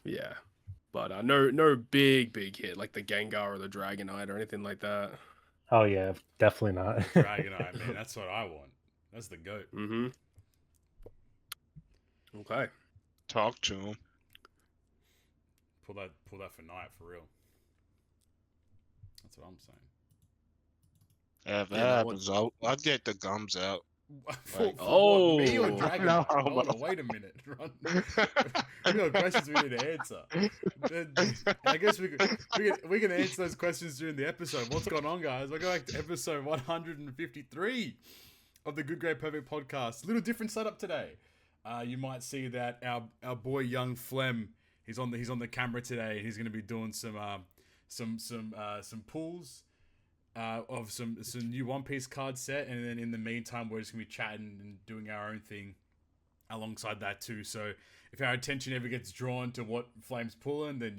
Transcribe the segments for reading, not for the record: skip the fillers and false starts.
Yeah. But no big hit like the Gengar or the Dragonite or anything like that. Oh yeah, definitely not. Dragonite, man, that's what I want. That's the goat. Mm-hmm. Okay. Talk to him. Pull that for Night for real. That's what I'm saying. Yeah, if that Yeah, happens, I'd get the gums out. For Like, what, me or oh. Dragonite? No, Hold on, wait a minute. We got questions we need to answer. I guess we can answer those questions during the episode. What's going on, guys? We're going to episode 153 of the Good Great Perfect podcast. Little different setup today. You might see that our boy Young Flem, he's on the camera today. He's going to be doing some pulls of some new One Piece card set, and then in the meantime we're just gonna be chatting and doing our own thing alongside that too. So if our attention ever gets drawn to what Flame's pulling, then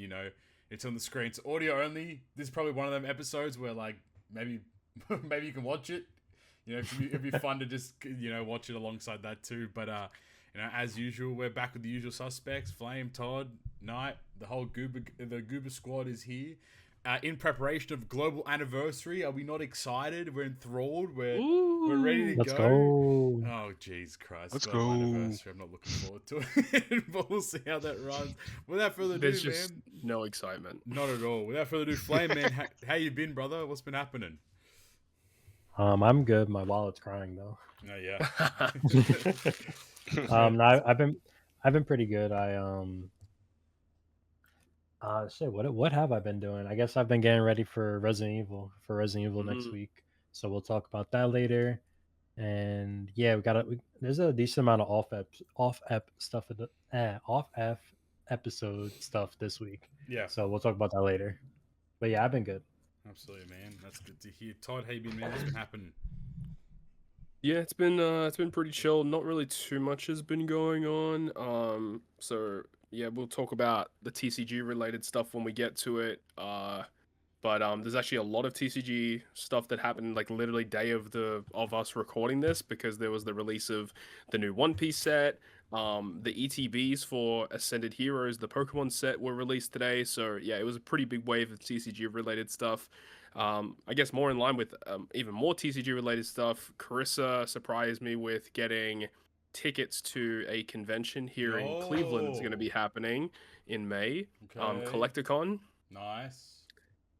it's on the screen. It's audio only. This is probably one of them episodes where like maybe you can watch it. It'd be fun to just watch it alongside that too. But as usual, we're back with the usual suspects: Flame, Todd, Knight. The whole Goober squad is here. In preparation of Global Anniversary. Are we not excited? We're enthralled. We're ready to Let's go. Oh, jeez Christ. Let's Global go. Anniversary. I'm not looking forward to it. But we'll see how that runs. Without further ado, There's just man. no excitement. Not at all. Without further ado, Flame, man, how you been, brother? What's been happening? I'm good. My wallet's crying though. Oh, yeah. No, I've been pretty good. What have I been doing? I guess I've been getting ready for Resident Evil next week. So we'll talk about that later. And yeah, there's a decent amount of off episode stuff this week. Yeah. So we'll talk about that later. But yeah, I've been good. Absolutely, man. That's good to hear. Todd, how you been, man? What's been happening? Yeah, it's been pretty chill. Not really too much has been going on. So yeah, we'll talk about the TCG related stuff when we get to it. But there's actually a lot of TCG stuff that happened like literally day of us recording this, because there was the release of the new One Piece set. The ETBs for Ascended Heroes, the Pokemon set, were released today. So yeah, it was a pretty big wave of TCG related stuff. I guess more in line with even more TCG related stuff. Carissa surprised me with getting tickets to a convention here in Cleveland. It's going to be happening in May. Okay. Collecticon. Nice.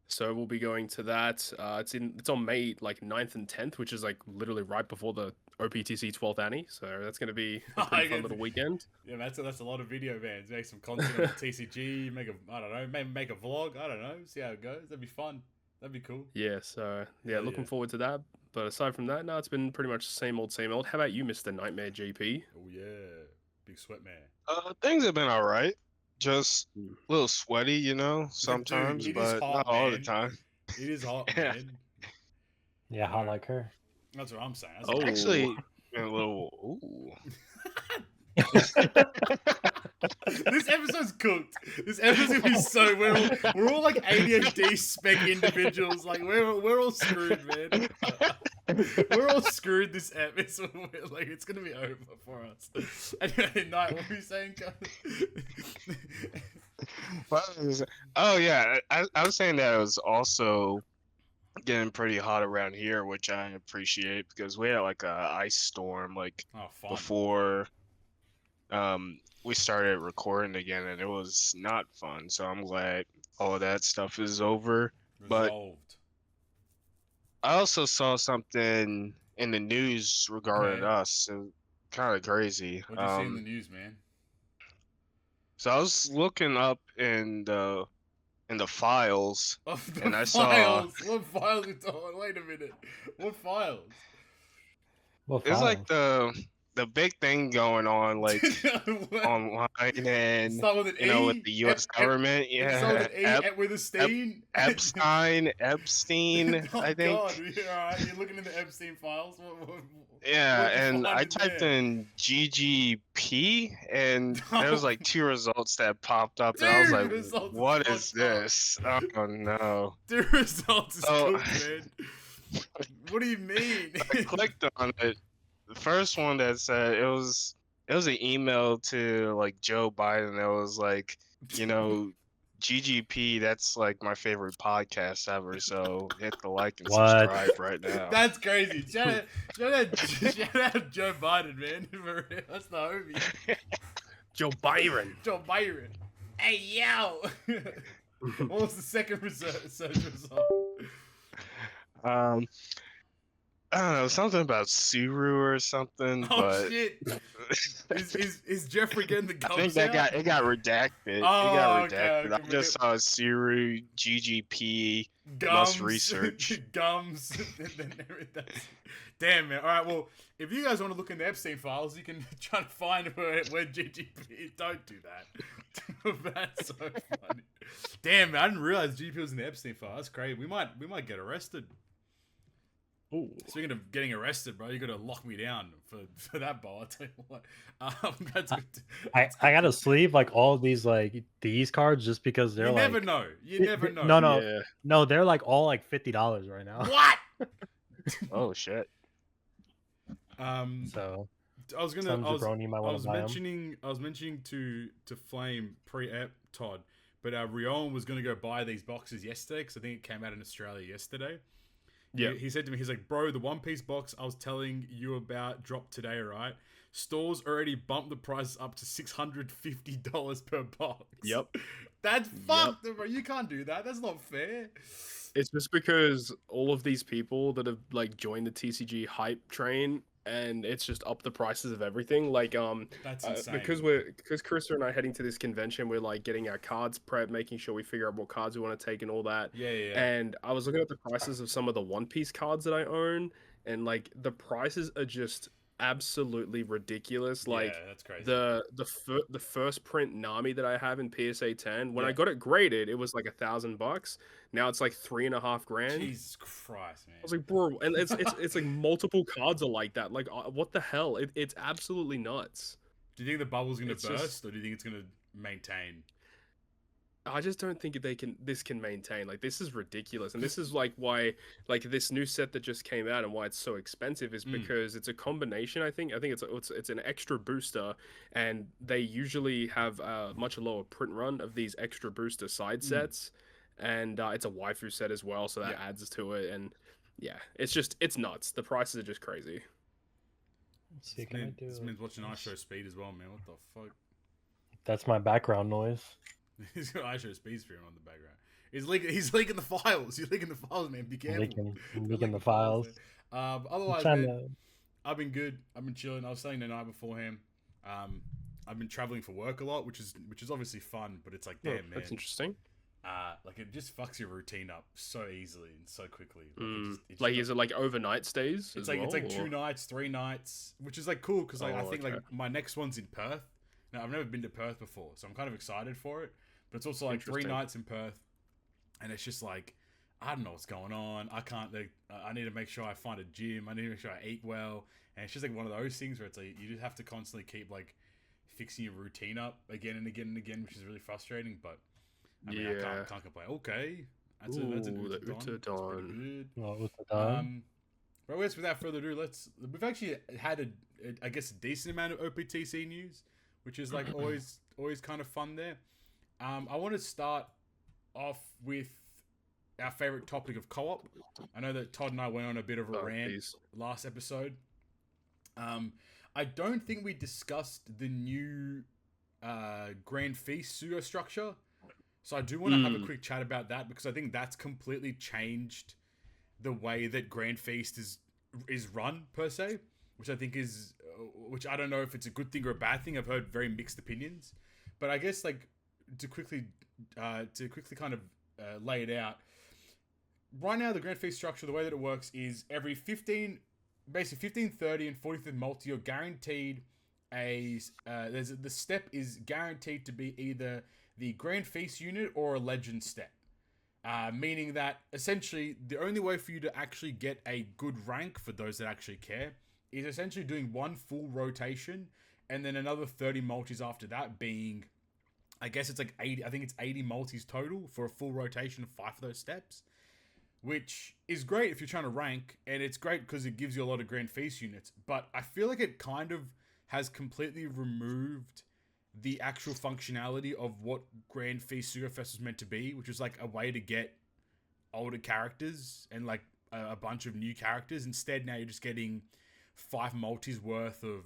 So we'll be going to that. It's on May like 9th and 10th, which is like literally right before the OPTC 12th Annie. So that's going to be a pretty fun little weekend. Yeah, that's a lot of video bands. Make some content on the TCG. Maybe make a vlog. I don't know. See how it goes. That'd be fun. That'd be cool. Yeah. So yeah, looking forward to that. But aside from that, no, it's been pretty much the same old, same old. How about you, Mr. Nitemare GP? Oh yeah, big sweat man. Things have been all right. Just a little sweaty, sometimes, Dude, it is but hot, not all the man. time. It is hot, Yeah. man. Yeah, hot like her. That's what I'm saying. That's Oh. Actually, been a little. Ooh. This episode's cooked. This episode's gonna be so we're all like ADHD spec individuals. Like we're all screwed, man. We're all screwed this episode. Like it's gonna be over for us. Anyway, Night, what were you saying? Oh yeah, I was saying that it was also getting pretty hot around here, which I appreciate because we had like a ice storm Fun. before we started recording again, and it was not fun. So I'm glad all of that stuff is over. Resolved. I also saw something in the news regarding us. It was kind of crazy. What did you see in the news, man? So I was looking up in the files, and I saw. What files are you talking? Wait a minute. What files? It's like the big thing going on, like online, and with the U.S. government. With a stain. Epstein, I think. God, you're looking in the Epstein files. And I typed in GGP, and there was like 2 results that popped up, and I was like, "What is this? Oh no!" 2 results is cool, man. What do you mean? I clicked on it. The first one that said it was an email to like Joe Biden that was like, you know, GGP, that's like my favorite podcast ever. So hit the like and What? subscribe right now. That's crazy. Shout out Joe Biden, man. For real. That's the homie. Joe Byron. Joe Byron. Hey, yo. What was the second search result? Um, I don't know, something about Suru or something, Oh, but shit. Is Jeffrey getting the I gums think out? it got redacted. It Oh, got okay, redacted. okay, I just saw Suru, GGP, must research. Gums. Damn, man. All right, well, if you guys want to look in the Epstein files, you can try to find where GGP. Don't do that. That's so funny. Damn, man, I didn't realize GGP was in the Epstein file. That's crazy. We might get arrested. Ooh. Speaking of getting arrested, bro, you got to lock me down for that ball. I tell you what. That's good. I gotta sleeve like all these like these cards just because they're You like never know. You never know. No, Yeah. no, they're like all like $50 right now. What? Oh shit. So I was some jabroni might want to buy them. I was mentioning to Flame pre-ep Todd, but Rion was gonna go buy these boxes yesterday because I think it came out in Australia yesterday. Yeah. He said to me, he's like, bro, the One Piece box I was telling you about dropped today, right? Stores already bumped the prices up to $650 per box. Yep. That's fucked, bro. You can't do that. That's not fair. It's just because all of these people that have like joined the TCG hype train, and it's just up the prices of everything. Like That's insane. because Chris and I heading to this convention, we're like getting our cards prepped, making sure we figure out what cards we want to take and all that. Yeah. And I was looking at the prices of some of the One Piece cards that I own, and like the prices are just absolutely ridiculous. Like yeah, that's crazy. the first print Nami that I have in PSA 10, when I Yeah. got it graded, it was like $1,000. Now it's like $3.5 grand. Jesus Christ, man. I was like, bro, and it's like multiple cards are like that. Like, what the hell? It's absolutely nuts. Do you think the bubble's gonna It's burst, just- or do you think it's gonna maintain? I just don't think this can maintain. Like, this is ridiculous, and this is like why like this new set that just came out and why it's so expensive is because it's a combination. I think it's an extra booster, and they usually have a much lower print run of these extra booster side sets, and it's a waifu set as well, so that adds to it. And yeah, it's nuts. The prices are just crazy. Let's see, can I do This man's watching iShow Speed as well, man. What the fuck? That's my background noise. He's got iShow Speed stream on the background. He's leaking the files. He's leaking the files, man. Be careful. Leaking the files. Otherwise, man, I've been good. I've been chilling. I was saying the night beforehand. I've been traveling for work a lot, which is obviously fun, but it's like, damn, man. That's interesting. Like it just fucks your routine up so easily and so quickly. Is it like overnight stays? It's like 2 nights, 3 nights, which is like cool because like I think like my next one's in Perth. Now I've never been to Perth before, so I'm kind of excited for it. But it's also like 3 nights in Perth, and it's just like I don't know what's going on. I can't. I need to make sure I find a gym. I need to make sure I eat well, and it's just like one of those things where it's like you just have to constantly keep like fixing your routine up again and again and again, which is really frustrating. But I mean, I can't complain. Okay, that's an Utadon. But I guess without further ado, we've actually had I guess a decent amount of OPTC news, which is like always kind of fun there. I want to start off with our favorite topic of co-op. I know that Todd and I went on a bit of a rant last episode. I don't think we discussed the new Grand Feast pseudo structure. So I do want to have a quick chat about that because I think that's completely changed the way that Grand Feast is run per se, which I think is, which I don't know if it's a good thing or a bad thing. I've heard very mixed opinions, but I guess like to quickly kind of lay it out. Right now, the Grand Feast structure, the way that it works is every 15, 30, and 45th multi, you're guaranteed the step is guaranteed to be either the Grand Feast unit or a Legend step. Meaning that essentially the only way for you to actually get a good rank for those that actually care is essentially doing one full rotation and then another 30 multis after that, being, I guess it's like 80, I think it's 80 multis total for a full rotation of 5 of those steps, which is great if you're trying to rank, and it's great because it gives you a lot of Grand Feast units, but I feel like it kind of has completely removed the actual functionality of what Grand Feast Sugar Fest was meant to be, which was like a way to get older characters and like a bunch of new characters. Instead, now you're just getting 5 multis worth of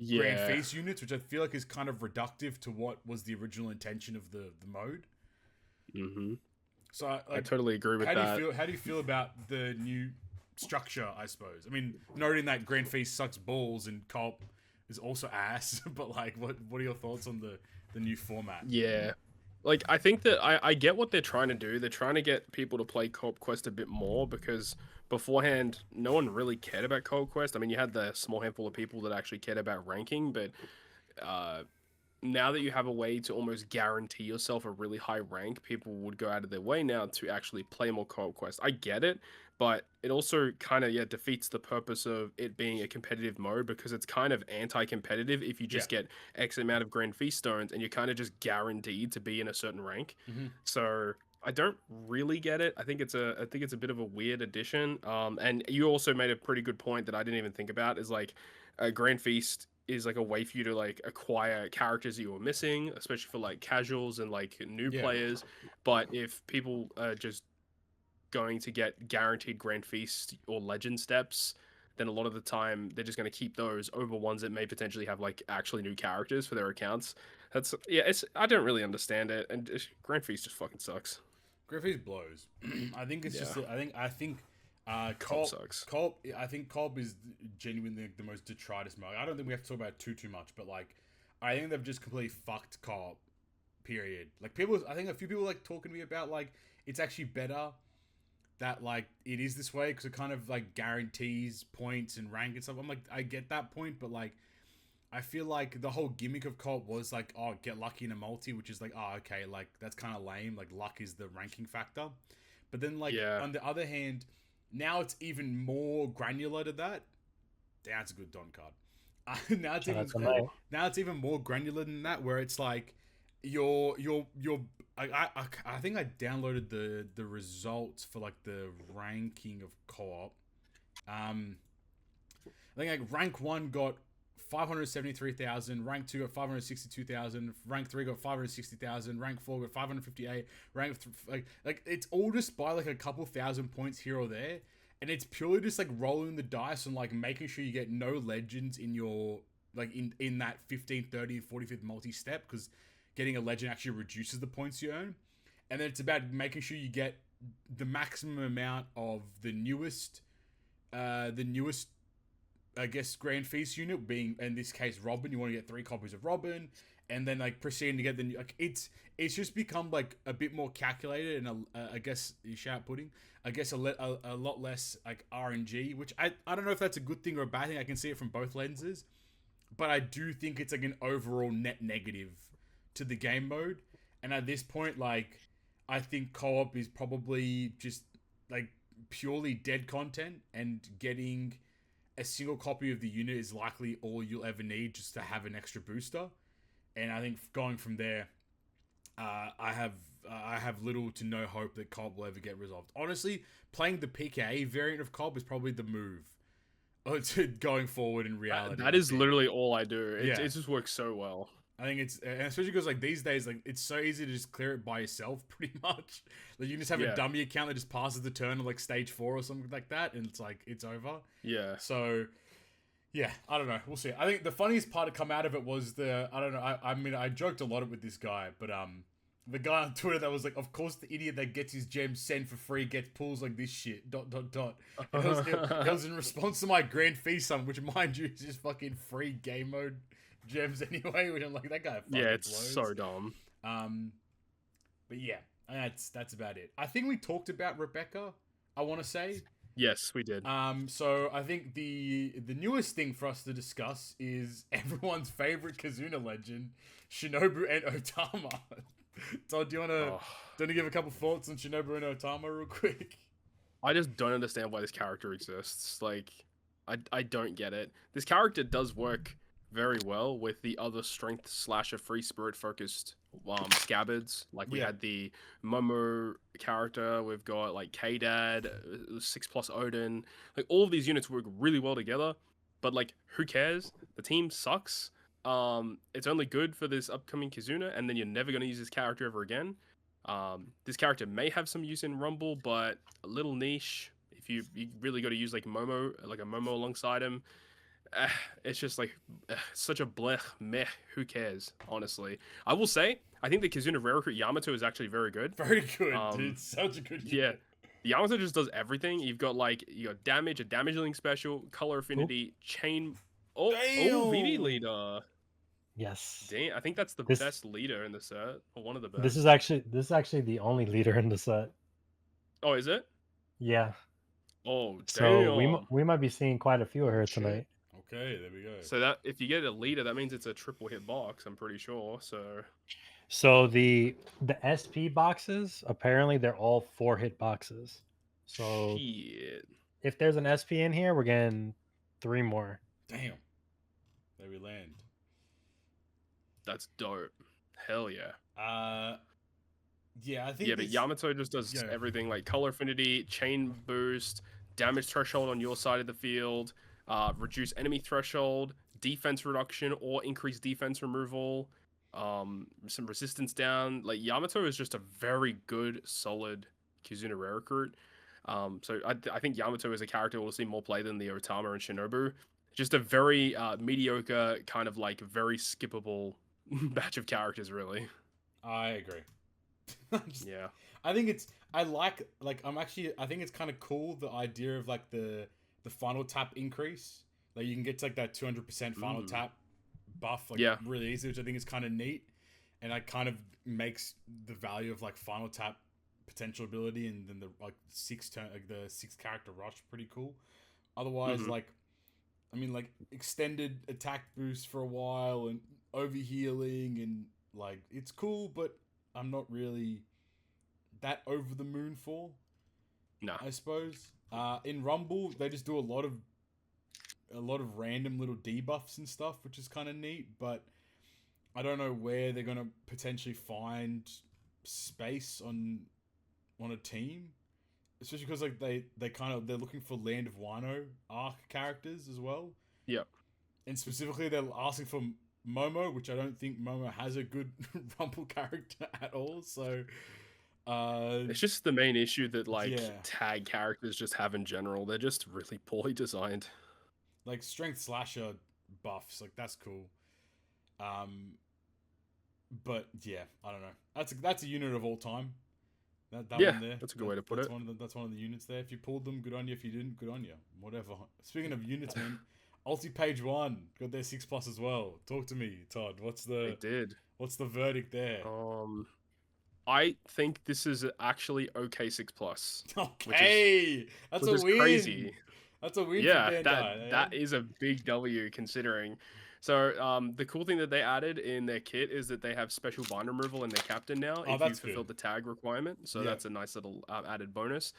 Grand Feast units, which I feel like is kind of reductive to what was the original intention of the mode. Mm-hmm. So like, I totally agree with that. How do you feel about the new structure, I suppose? I mean, noting that Grand Feast sucks balls and co-op is also ass, but like, what are your thoughts on the new format? Yeah. Like, I think that I get what they're trying to do. They're trying to get people to play Co-op Quest a bit more, because beforehand, no one really cared about Co-op Quest. I mean, you had the small handful of people that actually cared about ranking, but now that you have a way to almost guarantee yourself a really high rank, people would go out of their way now to actually play more Co-op Quest. I get it, but it also kind of defeats the purpose of it being a competitive mode, because it's kind of anti-competitive if you just get X amount of Grand Feast stones and you're kind of just guaranteed to be in a certain rank. So I don't really get it. I think it's a bit of a weird addition. And you also made a pretty good point that I didn't even think about, is like a Grand Feast is like a way for you to like acquire characters that you were missing, especially for like casuals and like new players. But if people are just going to get guaranteed Grand Feast or Legend steps, then a lot of the time they're just going to keep those over ones that may potentially have like actually new characters for their accounts. That's I don't really understand it, and Grand Feast just fucking sucks. Grand Feast blows. I think it's just I think Co-op sucks. Co-op, I think Co-op is genuinely the most detritus mode. I don't think we have to talk about it too much, but like, I think they've just completely fucked Co-op. Period. Like, I think a few people like talking to me about like it's actually better that like it is this way, because it kind of like guarantees points and rank and stuff. I'm like, I get that point, but like, I feel like the whole gimmick of Co-op was like, oh, get lucky in a multi, which is like, oh, okay, like that's kind of lame. Like, luck is the ranking factor. But then like on the other hand, now it's even more granular to that. That's a good Don card. Now it's even more granular than that, where it's like I think I downloaded the results for like the ranking of Co-op. I think like rank 1 got 573,000, rank 2 got 562,000, rank 3 got 560,000, rank 4 got 558, like it's all just by like a couple thousand points here or there, and it's purely just like rolling the dice and like making sure you get no legends in your like in that 15th, 30th, 45th multi-step, because getting a legend actually reduces the points you earn. And then it's about making sure you get the maximum amount of the newest I guess Grand Feast unit, being in this case Robin. You want to get 3 copies of Robin, and then like proceeding to get the new, like it's just become like a bit more calculated, and I guess a lot less like RNG, which I don't know if that's a good thing or a bad thing. I can see it from both lenses, but I do think it's like an overall net negative to the game mode. And at this point, like, I think Co-op is probably just like purely dead content, and getting a single copy of the unit is likely all you'll ever need just to have an extra booster. And I think going from there, I have little to no hope that Co-op will ever get resolved. Honestly, playing the PKA variant of Co-op is probably the move to going forward in reality. That is literally all I do. It just works so well. I think it's, and especially because like these days, like it's so easy to just clear it by yourself, pretty much. Like you can just have a dummy account that just passes the turn on like stage 4 or something like that, and it's like it's over. Yeah. So, yeah, I don't know. We'll see. I think the funniest part to come out of it was I mean, I joked a lot with this guy, but the guy on Twitter that was like, of course the idiot that gets his gems sent for free gets pulls like this shit. ... It was in response to my Grand Feast sum, which mind you is just fucking free game mode gems anyway, which I'm like, that guy fucking it's blows. So dumb. But yeah, that's about it. I think we talked about Rebecca, I want to say. Yes, we did. So I think the newest thing for us to discuss is everyone's favorite Kazuna legend, Shinobu and Otama. Todd, do you want to give a couple thoughts on Shinobu and Otama real quick? I just don't understand why this character exists. Like, I don't get it. This character does work very well with the other strength slasher free spirit focused scabbards. Like we had the Momo character, we've got like K-Dad, 6+ Odin. Like all of these units work really well together, but like who cares? The team sucks. it's only good for this upcoming Kizuna, and then you're never going to use this character ever again. This character may have some use in Rumble, but a little niche. If you really got to use like Momo, like a Momo alongside him, it's just like such a blech meh. Who cares? Honestly, I will say I think the Kizuna Rare Recruit Yamato is actually very good. Very good, dude. Such a good yeah. unit. The Yamato just does everything. You've got like damage, a damage link special, color affinity, chain. Oh, VD leader. Yes. Damn, I think that's the best leader in the set, or one of the best. This is actually the only leader in the set. Oh, is it? Yeah. Oh, damn. So we might be seeing quite a few of her tonight. Okay, there we go. So that if you get a leader, that means it's a triple hit box. I'm pretty sure. So the SP boxes, apparently they're all 4-hit boxes. So shit. If there's an SP in here, we're getting 3 more. Damn. There we land. That's dope. Hell yeah. Yeah, I think. Yeah, but Yamato just does everything like color affinity, chain boost, damage threshold on your side of the field, reduce enemy threshold, defense reduction or increase defense removal, some resistance down. Like Yamato is just a very good, solid Kizuna Rare Recruit. So I think Yamato is a character we'll see more play than the Otama and Shinobu. Just a very mediocre, kind of like very skippable batch of characters, really. I agree. Yeah. I think it's I think it's kind of cool the idea of like the final tap increase. Like you can get to like that 200% final tap buff like really easy, which I think is kind of neat. And that kind of makes the value of like final tap potential ability and then the like the 6 character rush pretty cool. Otherwise like I mean like extended attack boost for a while and overhealing and like it's cool, but I'm not really that over the moon for. No. I suppose. In Rumble, they just do a lot of random little debuffs and stuff, which is kind of neat, but I don't know where they're gonna potentially find space on a team. Especially because like they're looking for Land of Wano arc characters as well. Yep. And specifically they're asking for Momo, which I don't think Momo has a good Rumble character at all. So it's just the main issue that like tag characters just have in general. They're just really poorly designed. Like strength slasher buffs, like that's cool. But yeah, I don't know. That's a unit of all time. That one there. That's a good way to put it. That's one of the units there. If you pulled them, good on you. If you didn't, good on you. Whatever. Speaking of units, man, Ulti Page 1 got their 6+ as well. Talk to me, Todd. What's the verdict there? I think this is actually okay 6+. Okay, that's a win. Crazy. That's a win. Yeah, for Bandai, that is a big W considering. So the cool thing that they added in their kit is that they have special bind removal in their captain now if you fulfilled the tag requirement. So that's a nice little added bonus.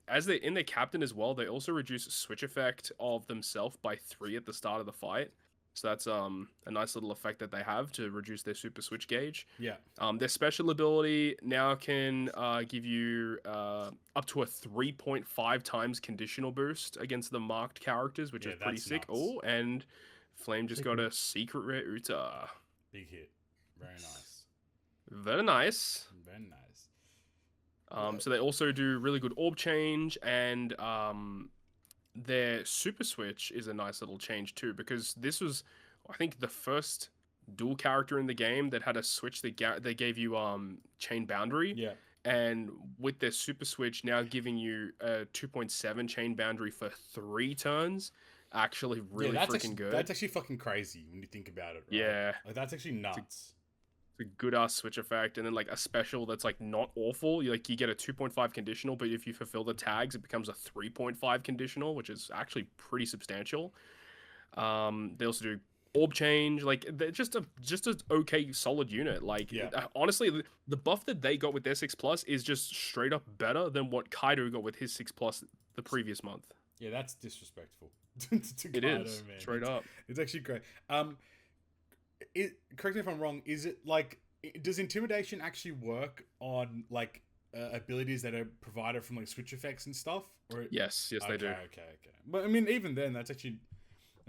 As they in their captain as well, they also reduce switch effect of themselves by 3 at the start of the fight. So that's a nice little effect that they have to reduce their super switch gauge. Yeah. Their special ability now can give you up to a 3.5 times conditional boost against the marked characters, which is pretty sick. Nuts. Oh, and Flame just got a secret rare Uta. Big hit. Very nice. Very nice. Very nice. So they also do really good orb change, and their super switch is a nice little change too, because this was, I think, the first dual character in the game that had a switch that they gave you chain boundary. Yeah. And with their super switch now giving you a 2.7 chain boundary for 3 turns, actually really freaking good. That's actually fucking crazy when you think about it. Right? Yeah. Like that's actually nuts. It's a good ass switch effect, and then like a special that's like not awful. You get a 2.5 conditional, but if you fulfill the tags, it becomes a 3.5 conditional, which is actually pretty substantial. They also do orb change. Like they're just a okay solid unit. Like honestly, the buff that they got with their 6+ is just straight up better than what Kaido got with his 6+ the previous month. Yeah, that's disrespectful. It is, man. Straight up. It's actually great. Correct me if I'm wrong. Is it like does intimidation actually work on like abilities that are provided from like switch effects and stuff? Or yes, they do. Okay. But I mean, even then, that's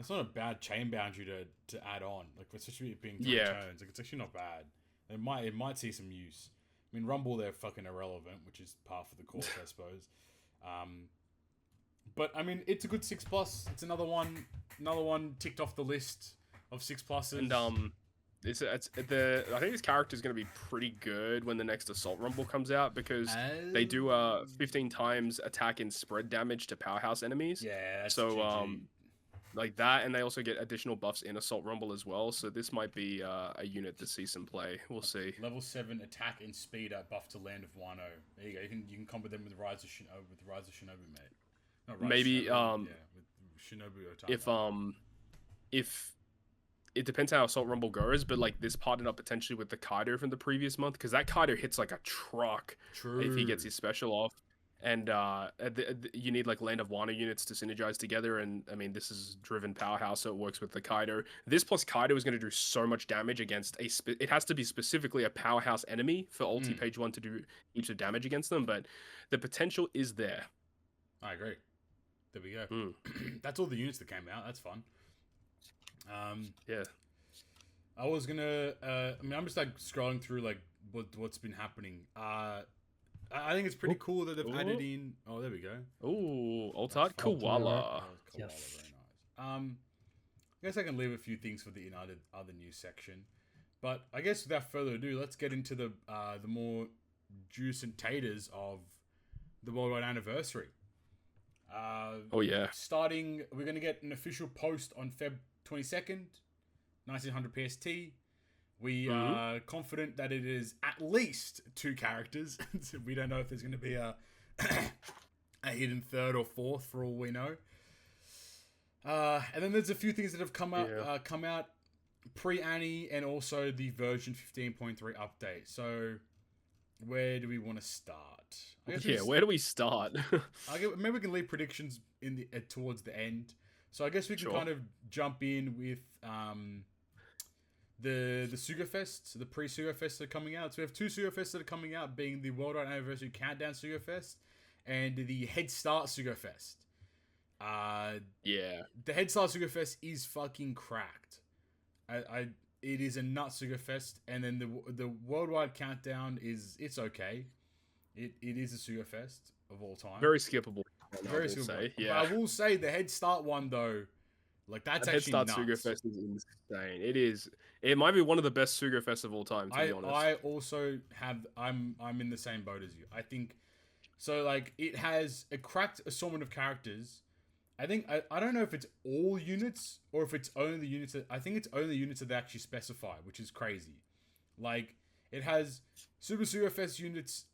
It's not a bad chain boundary to add on, like especially it being 3 Yeah. turns. Like it's actually not bad. It might see some use. I mean, Rumble they're fucking irrelevant, which is par for the course, I suppose. But I mean, it's a good 6+. It's another one ticked off the list of 6+. And I think this character is going to be pretty good when the next Assault Rumble comes out because they do 15 times attack and spread damage to powerhouse enemies. Yeah, that's so GG. like that, and they also get additional buffs in Assault Rumble as well. So this might be a unit to see some play. We'll see. Level 7 attack and speed are buff to Land of Wano. There you go. You can combo them with Rise of Shinobu, mate. Not Rise Maybe of Shinobu, with Shinobu Otama. if it depends how Assault Rumble goes, but like this partnered up potentially with the Kaido from the previous month because that Kaido hits like a truck if he gets his special off. And you need like Land of Wano units to synergize together, and I mean this is driven powerhouse, so it works with the Kaido. This plus Kaido is going to do so much damage against it has to be specifically a powerhouse enemy for ulti page 1 to do heaps of damage against them, but the potential is there. I agree. There we go. That's all the units that came out. That's fun. Yeah. I was gonna. I mean, I'm just like scrolling through like what's been happening. I think it's pretty cool that they've added in. Oh, there we go. Ooh, Altart Koala. Very nice. I guess I can leave a few things for the other news section, but I guess without further ado, let's get into the more juice and taters of the Worldwide Anniversary. Oh yeah. Starting, we're gonna get an official post on Feb 22nd, 1900 PST. We are confident that it is at least 2 characters. We don't know if there's going to be a hidden 3rd or 4th for all we know. And then there's a few things that have come out pre-Annie and also the version 15.3 update. So where do we want to start? Where do we start? Maybe we can leave predictions in towards the end. So I guess we can kind of jump in with the Sugafests, the pre-Sugafests that are coming out. So we have 2 Sugafests that are coming out, being the Worldwide Anniversary Countdown Sugafest and the Head Start Sugafest. The Head Start Sugafest is fucking cracked. It is a nut Sugafest, and then the Worldwide Countdown it's okay. It is a Sugafest of all time. Very skippable. Very skippable. Yeah. But I will say the Head Start one though. Like that's actually nuts. Head Start Sugafest is insane. It is. It might be one of the best Sugafests of all time. To be honest, I also have. I'm in the same boat as you. I think so. Like it has a cracked assortment of characters. I think I don't know if it's all units or if it's only the units that I think it's only units that they actually specify, which is crazy. Like it has Super Sugafest units,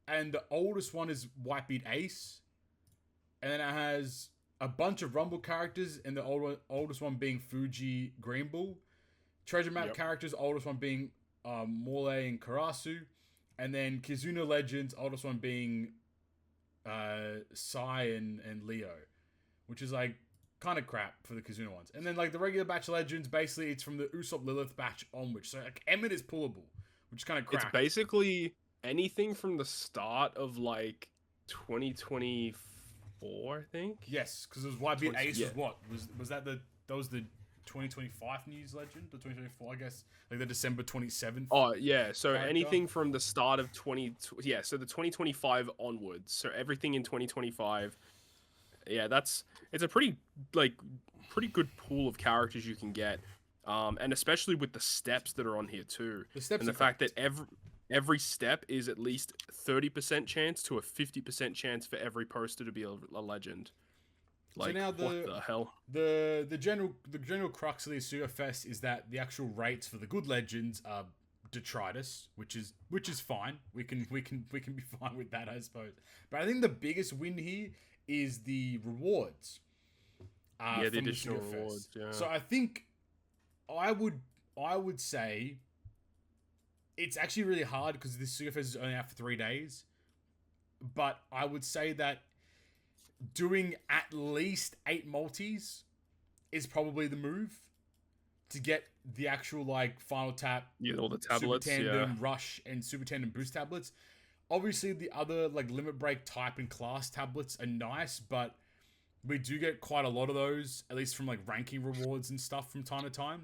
and the oldest one is Whitebeard Ace, and then it has a bunch of Rumble characters, and the oldest one being Fuji Green Bull. Treasure Map characters, oldest one being Mole and Karasu. And then Kizuna Legends, oldest one being Sai and Leo. Which is like kind of crap for the Kizuna ones. And then like the regular batch Legends, basically it's from the Usopp Lilith batch onwards. So like Emmett is pullable, which is kind of crap. It's basically anything from the start of like 2024, I think. Yes, because it was Whitebeard Ace was what? Was that the 2025 news legend? The 2024, I guess, like the December 27th. Oh yeah, so character? Anything from the start of so the 2025 onwards. So everything in 2025. Yeah, it's a pretty good pool of characters you can get, and especially with the steps that are on here too. And the fact that every step is at least 30% chance to a 50% chance for every poster to be a legend. Like, so now what the hell? The general crux of the Sugafest is that the actual rates for the good legends are detritus, which is fine. We can be fine with that, I suppose. But I think the biggest win here is the rewards. The additional rewards. Yeah. So I think I would say it's actually really hard because this Sugafest is only out for 3 days. But I would say that doing at least 8 multis is probably the move to get the actual like final tap, all the tablets, Super Tandem, Rush, and Super Tandem boost tablets. Obviously, the other like limit break type and class tablets are nice, but we do get quite a lot of those, at least from like ranking rewards and stuff from time to time,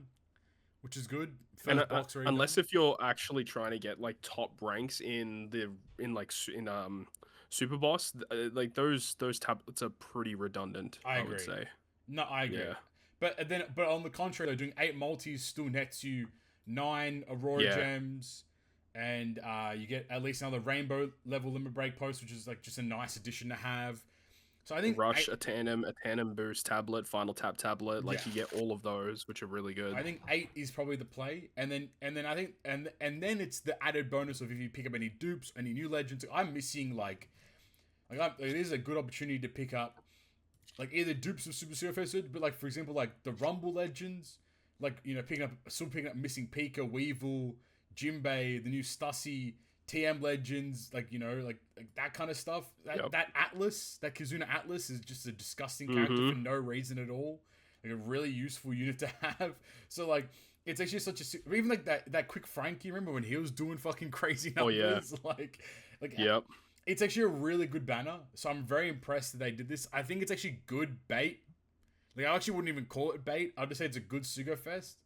which is good. And, Box already unless done. if you're actually trying to get like top ranks in Super Boss, like those tablets are pretty redundant. I would agree. say. No, I agree. Yeah. But on the contrary, though, doing 8 multis still nets you 9 Aurora Yeah. gems, and you get at least another rainbow level limit break post, which is like just a nice addition to have. So I think Rush, a tandem boost tablet, final tap tablet, like Yeah. you get all of those, which are really good. I think 8 is probably the play, and then I think and then it's the added bonus of if you pick up any dupes, any new legends. I'm missing it is a good opportunity to pick up like either dupes of Super Surface, but like for example like the Rumble legends, like picking up missing Pika, Weevil, Jimbei, the new Stussy, TM legends, like that kind of stuff. That Atlas, that Kizuna Atlas is just a disgusting character for no reason at all. Like a really useful unit to have. So like it's actually such a even like that quick Frankie. Remember when he was doing fucking crazy numbers? Oh, yeah. like Yep. It's actually a really good banner. So I'm very impressed that they did this. I think it's actually good bait. Like I actually wouldn't even call it bait. I'd just say it's a good Sugo Fest.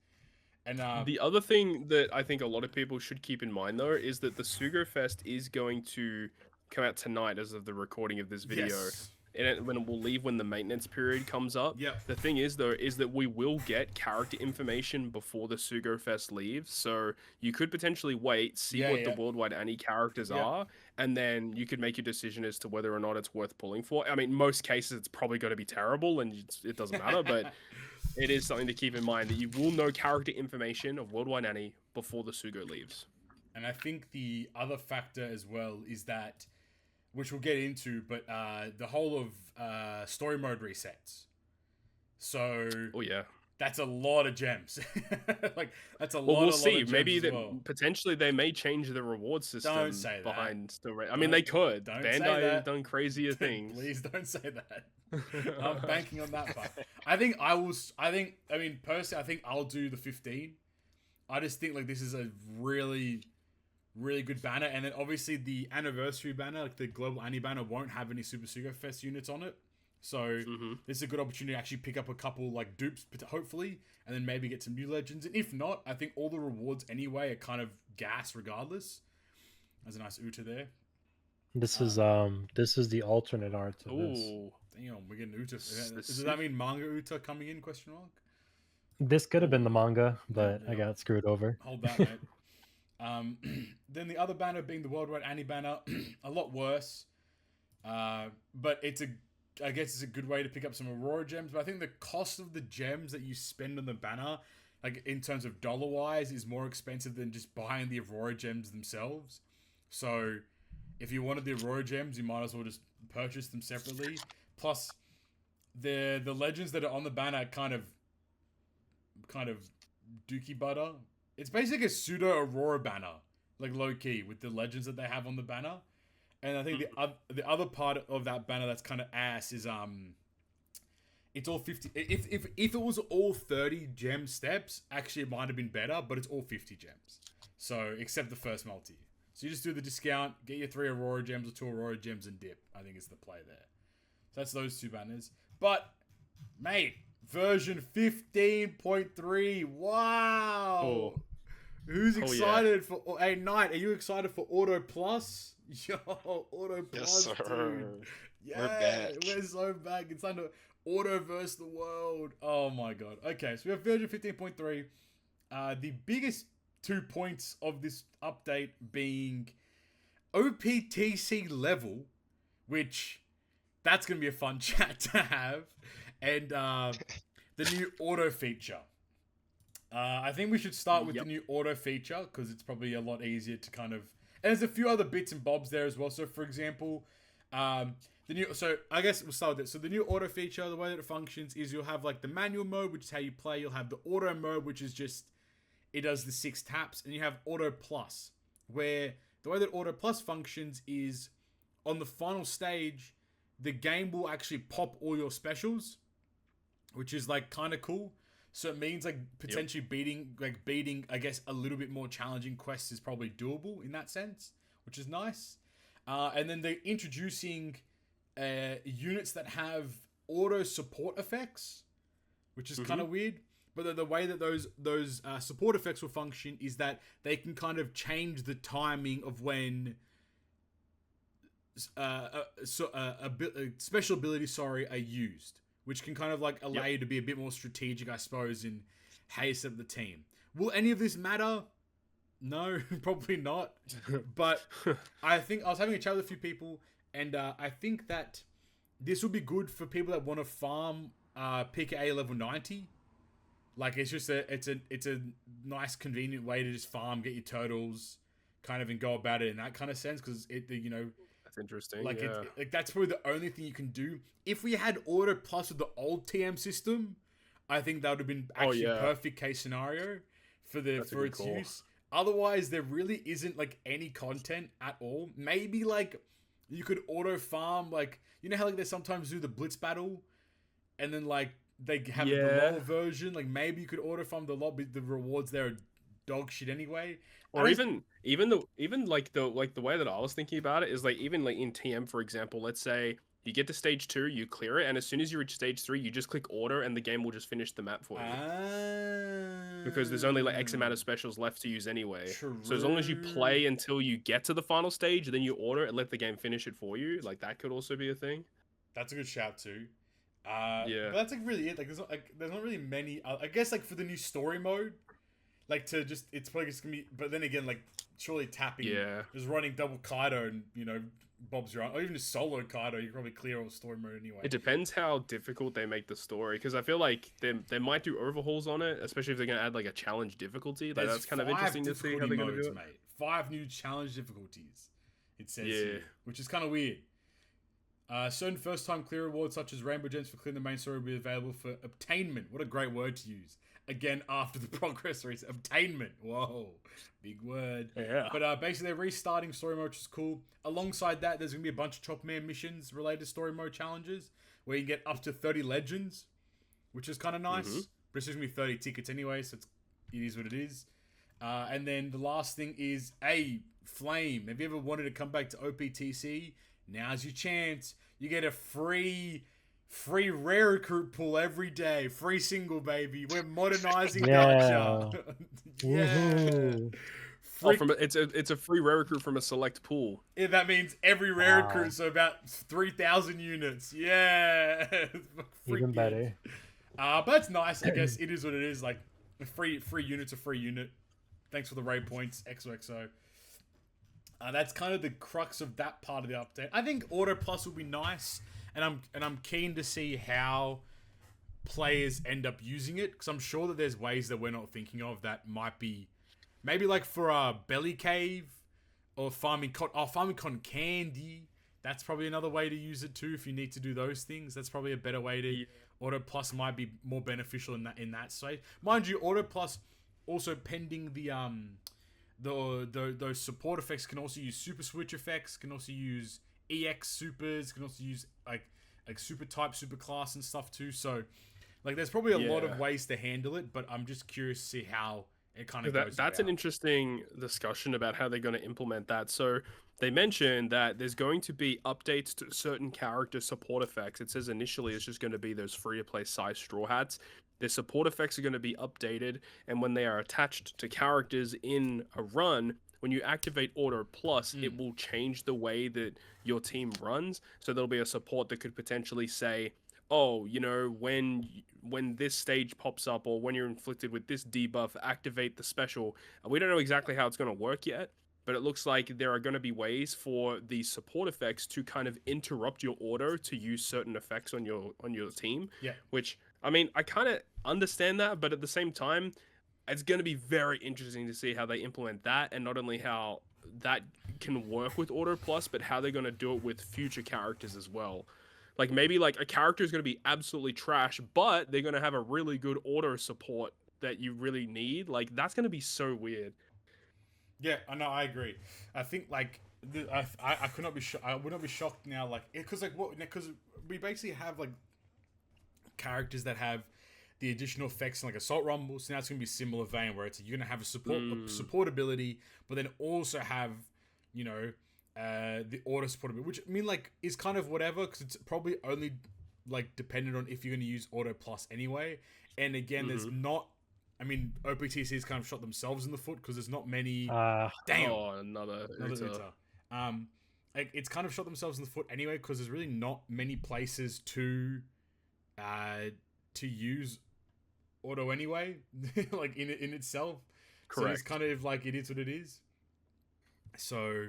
And the other thing that I think a lot of people should keep in mind though is that the Sugo Fest is going to come out tonight as of the recording of this video. Yes. And when it will leave when the maintenance period comes up. Yep. The thing is though is that we will get character information before the Sugo Fest leaves, so you could potentially wait, see what the Worldwide Annie characters are, and then you could make your decision as to whether or not it's worth pulling for. I mean, most cases it's probably going to be terrible and it doesn't matter, but it is something to keep in mind that you will know character information of Worldwide Annie before the Sugo leaves. And I think the other factor as well is that, which we'll get into, but the whole of story mode resets. So Oh yeah, that's a lot of gems. Like that's a well, lot. we'll a see. Lot of Maybe gems as well. potentially they may change the reward system Don't say that. behind I mean, they could. Don't say Bandai that. has done crazier things. Please don't say that. I'm banking on that part. I mean, personally, I think I'll do the 15. I just think like this is a really good banner, and then obviously the anniversary banner, like the Global Annie banner, won't have any Super Sugo Fest units on it. So this is a good opportunity to actually pick up a couple like dupes, hopefully, and then maybe get some new legends. And if not, I think all the rewards anyway are kind of gas regardless. There's a nice Uta there. This is the alternate art to this. Ooh. Damn, we're getting Uta. Does that mean manga Uta coming in? Question mark. This could have been the manga, but I got screwed over. Hold that, mate. Then the other banner being the Worldwide Annie banner, a lot worse. But I guess it's a good way to pick up some Aurora gems. But I think the cost of the gems that you spend on the banner, like in terms of dollar-wise, is more expensive than just buying the Aurora gems themselves. So if you wanted the Aurora gems, you might as well just purchase them separately. Plus, the legends that are on the banner kind of dookie butter. It's basically a pseudo Aurora banner, like low key, with the legends that they have on the banner. And I think the other part of that banner that's kind of ass is it's all 50. If it was all 30 gem steps, actually it might have been better, but it's all 50 gems. So except the first multi. So you just do the discount, get your 3 Aurora gems or 2 Aurora gems and dip. I think is the play there. So that's those 2 banners. But mate, version 15.3. Wow. Oh. Who's excited for? Hey, Knight, are you excited for Auto Plus? Yo, Auto Plus, Yes, sir. dude. Yeah, We're back. We're so back. It's time to Autoverse the world. Oh my god. Okay, so we have version 15.3. The biggest 2 points of this update being OPTC level, which that's gonna be a fun chat to have, and the new auto feature. I think we should start with the new auto feature because it's probably a lot easier to kind of. And there's a few other bits and bobs there as well. So, for example, the new. So, I guess we'll start with it. So, the new auto feature, the way that it functions is you'll have like the manual mode, which is how you play. You'll have the auto mode, which is just it does the 6 taps, and you have auto plus, where the way that auto plus functions is on the final stage, the game will actually pop all your specials, which is like kind of cool. So it means like potentially beating, I guess, a little bit more challenging quests is probably doable in that sense, which is nice. And then they're introducing units that have auto support effects, which is kind of weird. But the way that those support effects will function is that they can kind of change the timing of when special abilities, are used, which can kind of like allow you to be a bit more strategic, I suppose, in how you set up the team. Will any of this matter? No, probably not. But I think I was having a chat with a few people, and I think that this will be good for people that want to farm PKA level 90. Like, it's just it's a nice, convenient way to just farm, get your turtles, kind of, and go about it in that kind of sense, because that's interesting. Like, yeah. that's probably the only thing you can do. If we had auto plus with the old TM system, I think that would have been actually perfect case scenario for its use. Otherwise, there really isn't like any content at all. Maybe like you could auto farm, like, you know how like they sometimes do the blitz battle, and then like they have the LOL version. Like, maybe you could auto farm the LOL, but the rewards there are dog shit anyway. Or even the way that I was thinking about it is like, even like in TM, for example, let's say you get to stage 2, you clear it, and as soon as you reach stage 3, you just click order, and the game will just finish the map for you. Because there's only like X amount of specials left to use anyway. True. So as long as you play until you get to the final stage, then you order and let the game finish it for you. Like, that could also be a thing. That's a good shout too. But that's like really it. Like, there's not really many. I guess like for the new story mode, like it's probably just gonna be. But then again, like, surely tapping, just running double Kaido and Bob's your own, or even just solo Kaido, you can probably clear all story mode anyway. It depends how difficult they make the story, because I feel like they might do overhauls on it, especially if they're gonna add like a challenge difficulty. Like, that's kind of interesting to see how they're gonna do it. Mate. 5 new challenge difficulties, it says here, which is kind of weird. Certain first-time clear rewards, such as Rainbow Gems for clearing the main story, will be available for obtainment. What a great word to use. Again, after the progress race. Obtainment. Whoa. Big word. Yeah. But basically, they're restarting story mode, which is cool. Alongside that, there's going to be a bunch of Chop Man missions related to story mode challenges, where you can get up to 30 legends, which is kind of nice. But it's just going to be 30 tickets anyway, so it is what it is. And then the last thing is, Flame. Have you ever wanted to come back to OPTC? Now's your chance. You get a free rare recruit pool every day. Free single, baby. We're modernizing Gacha. It's a free rare recruit from a select pool. Yeah, that means every rare recruit, so about 3,000 units. Yeah. Even better. But that's nice. I guess it is what it is. Like, a free unit's a free unit. Thanks for the raid points, XOXO. That's kind of the crux of that part of the update. I think Auto Plus will be nice, and I'm keen to see how players end up using it, because I'm sure that there's ways that we're not thinking of that might be, maybe like for a Belly Cave or farming con candy. That's probably another way to use it too. If you need to do those things, that's probably a better way to. Auto Plus might be more beneficial in that state. Mind you, Auto Plus also pending those support effects can also use super switch effects, can also use EX supers, can also use like super type, super class and stuff too. So like, there's probably a lot of ways to handle it, but I'm just curious to see how it kind of goes. That's an interesting discussion about how they're going to implement that. So they mentioned that there's going to be updates to certain character support effects. It says initially it's just going to be those free-to-play size Straw Hats. Their support effects are going to be updated, and when they are attached to characters in a run, when you activate Auto Plus, it will change the way that your team runs. So there'll be a support that could potentially say, oh, when this stage pops up, or when you're inflicted with this debuff, activate the special. We don't know exactly how it's going to work yet, but it looks like there are going to be ways for the support effects to kind of interrupt your auto to use certain effects on your team. Yeah. Which, I mean, I kind of understand that, but at the same time, it's going to be very interesting to see how they implement that, and not only how that can work with Auto Plus, but how they're going to do it with future characters as well. Like, maybe like a character is going to be absolutely trash, but they're going to have a really good auto support that you really need. Like, that's going to be so weird. Yeah, I know, I agree. I think like I could not be I would not be shocked now, like, because we basically have like characters that have the additional effects in like Assault Rumble, so now it's gonna be a similar vein where it's you're gonna have a support ability, but then also have the auto support ability, which I mean like is kind of whatever, because it's probably only like dependent on if you're going to use Auto Plus anyway. And again, there's not. I mean, OPTC's kind of shot themselves in the foot because there's not many. Damn. Oh, another Uta. Like it's kind of shot themselves in the foot anyway because there's really not many places to use auto anyway, like in itself. Correct. So it's kind of like it is what it is. So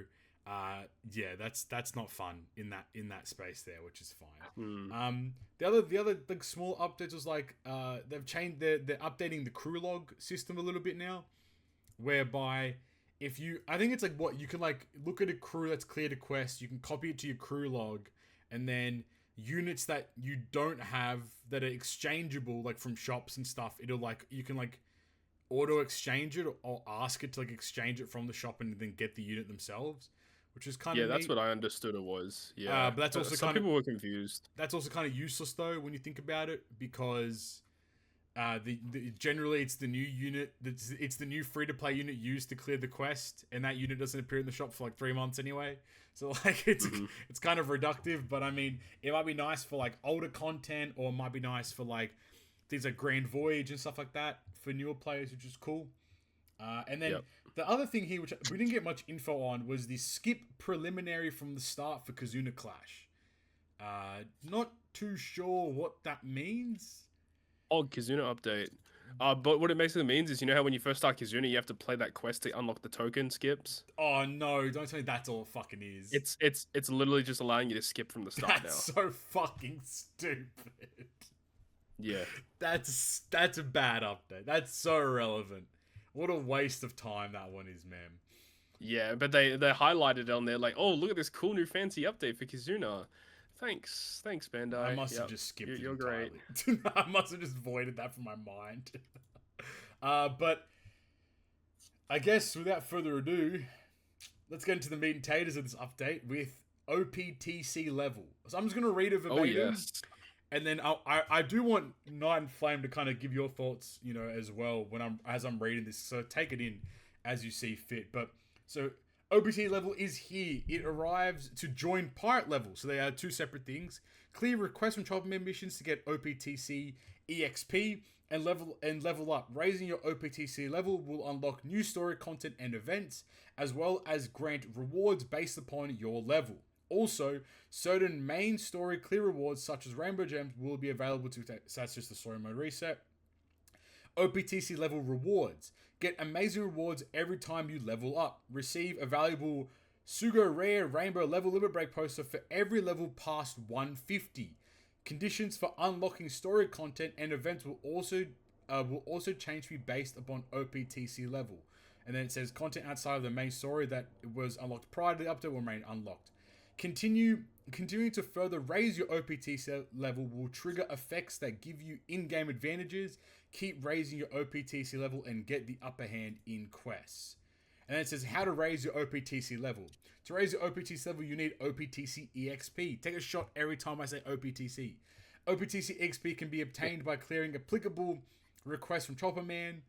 yeah, that's not fun in that space there, which is fine. The other like small updates was like they're updating the crew log system a little bit now, whereby I think it's like what you can like look at a crew that's cleared a quest, you can copy it to your crew log, and then units that you don't have that are exchangeable like from shops and stuff, it'll like you can like auto exchange it or ask it to like exchange it from the shop and then get the unit themselves, which is kind of that's what I understood it was. Yeah, but that's also some people were confused. That's also kind of useless though when you think about it, because generally it's the new unit it's the new free-to-play unit used to clear the quest, and that unit doesn't appear in the shop for like 3 months anyway, so like it's kind of reductive. But I mean, it might be nice for like older content, or it might be nice for like things like Grand Voyage and stuff like that for newer players, which is cool. And then the other thing here, which we didn't get much info on, was the skip preliminary from the start for Kizuna Clash. Not too sure what that means. Oh, Kizuna update. But what it basically means is, you know how when you first start Kizuna, you have to play that quest to unlock the token skips? Oh no, don't tell me that's all it fucking is. It's literally just allowing you to skip from the start now. That's so fucking stupid. Yeah. That's a bad update. That's so irrelevant. What a waste of time that one is, man. Yeah, but they highlighted it on there like, oh, look at this cool new fancy update for Kizuna. Thanks, Bandai. I must have just skipped it. You're great. I must have just voided that from my mind. But I guess without further ado, let's get into the meat and taters of this update with OPTC level. So I'm just going to read it verbatim. Oh, yes. And then I do want Night and Flame to kind of give your thoughts, you know, as well as I'm reading this. So take it in as you see fit. But so OPTC level is here. It arrives to join Pirate level. So they are two separate things. Clear requests from Chopperman missions to get OPTC EXP and level up. Raising your OPTC level will unlock new story content and events, as well as grant rewards based upon your level. Also, certain main story clear rewards such as Rainbow Gems will be available to take. So that's just the story mode reset. OPTC level rewards. Get amazing rewards every time you level up. Receive a valuable Sugo Rare Rainbow Level Limit Break poster for every level past 150. Conditions for unlocking story content and events will also change to be based upon OPTC level. And then it says content outside of the main story that was unlocked prior to the update will remain unlocked. Continuing to further raise your OPTC level will trigger effects that give you in-game advantages. Keep raising your OPTC level and get the upper hand in quests. And then it says how to raise your OPTC level. To raise your OPTC level, you need OPTC EXP. Take a shot every time I say OPTC. OPTC EXP can be obtained by clearing applicable requests from Chopper Man.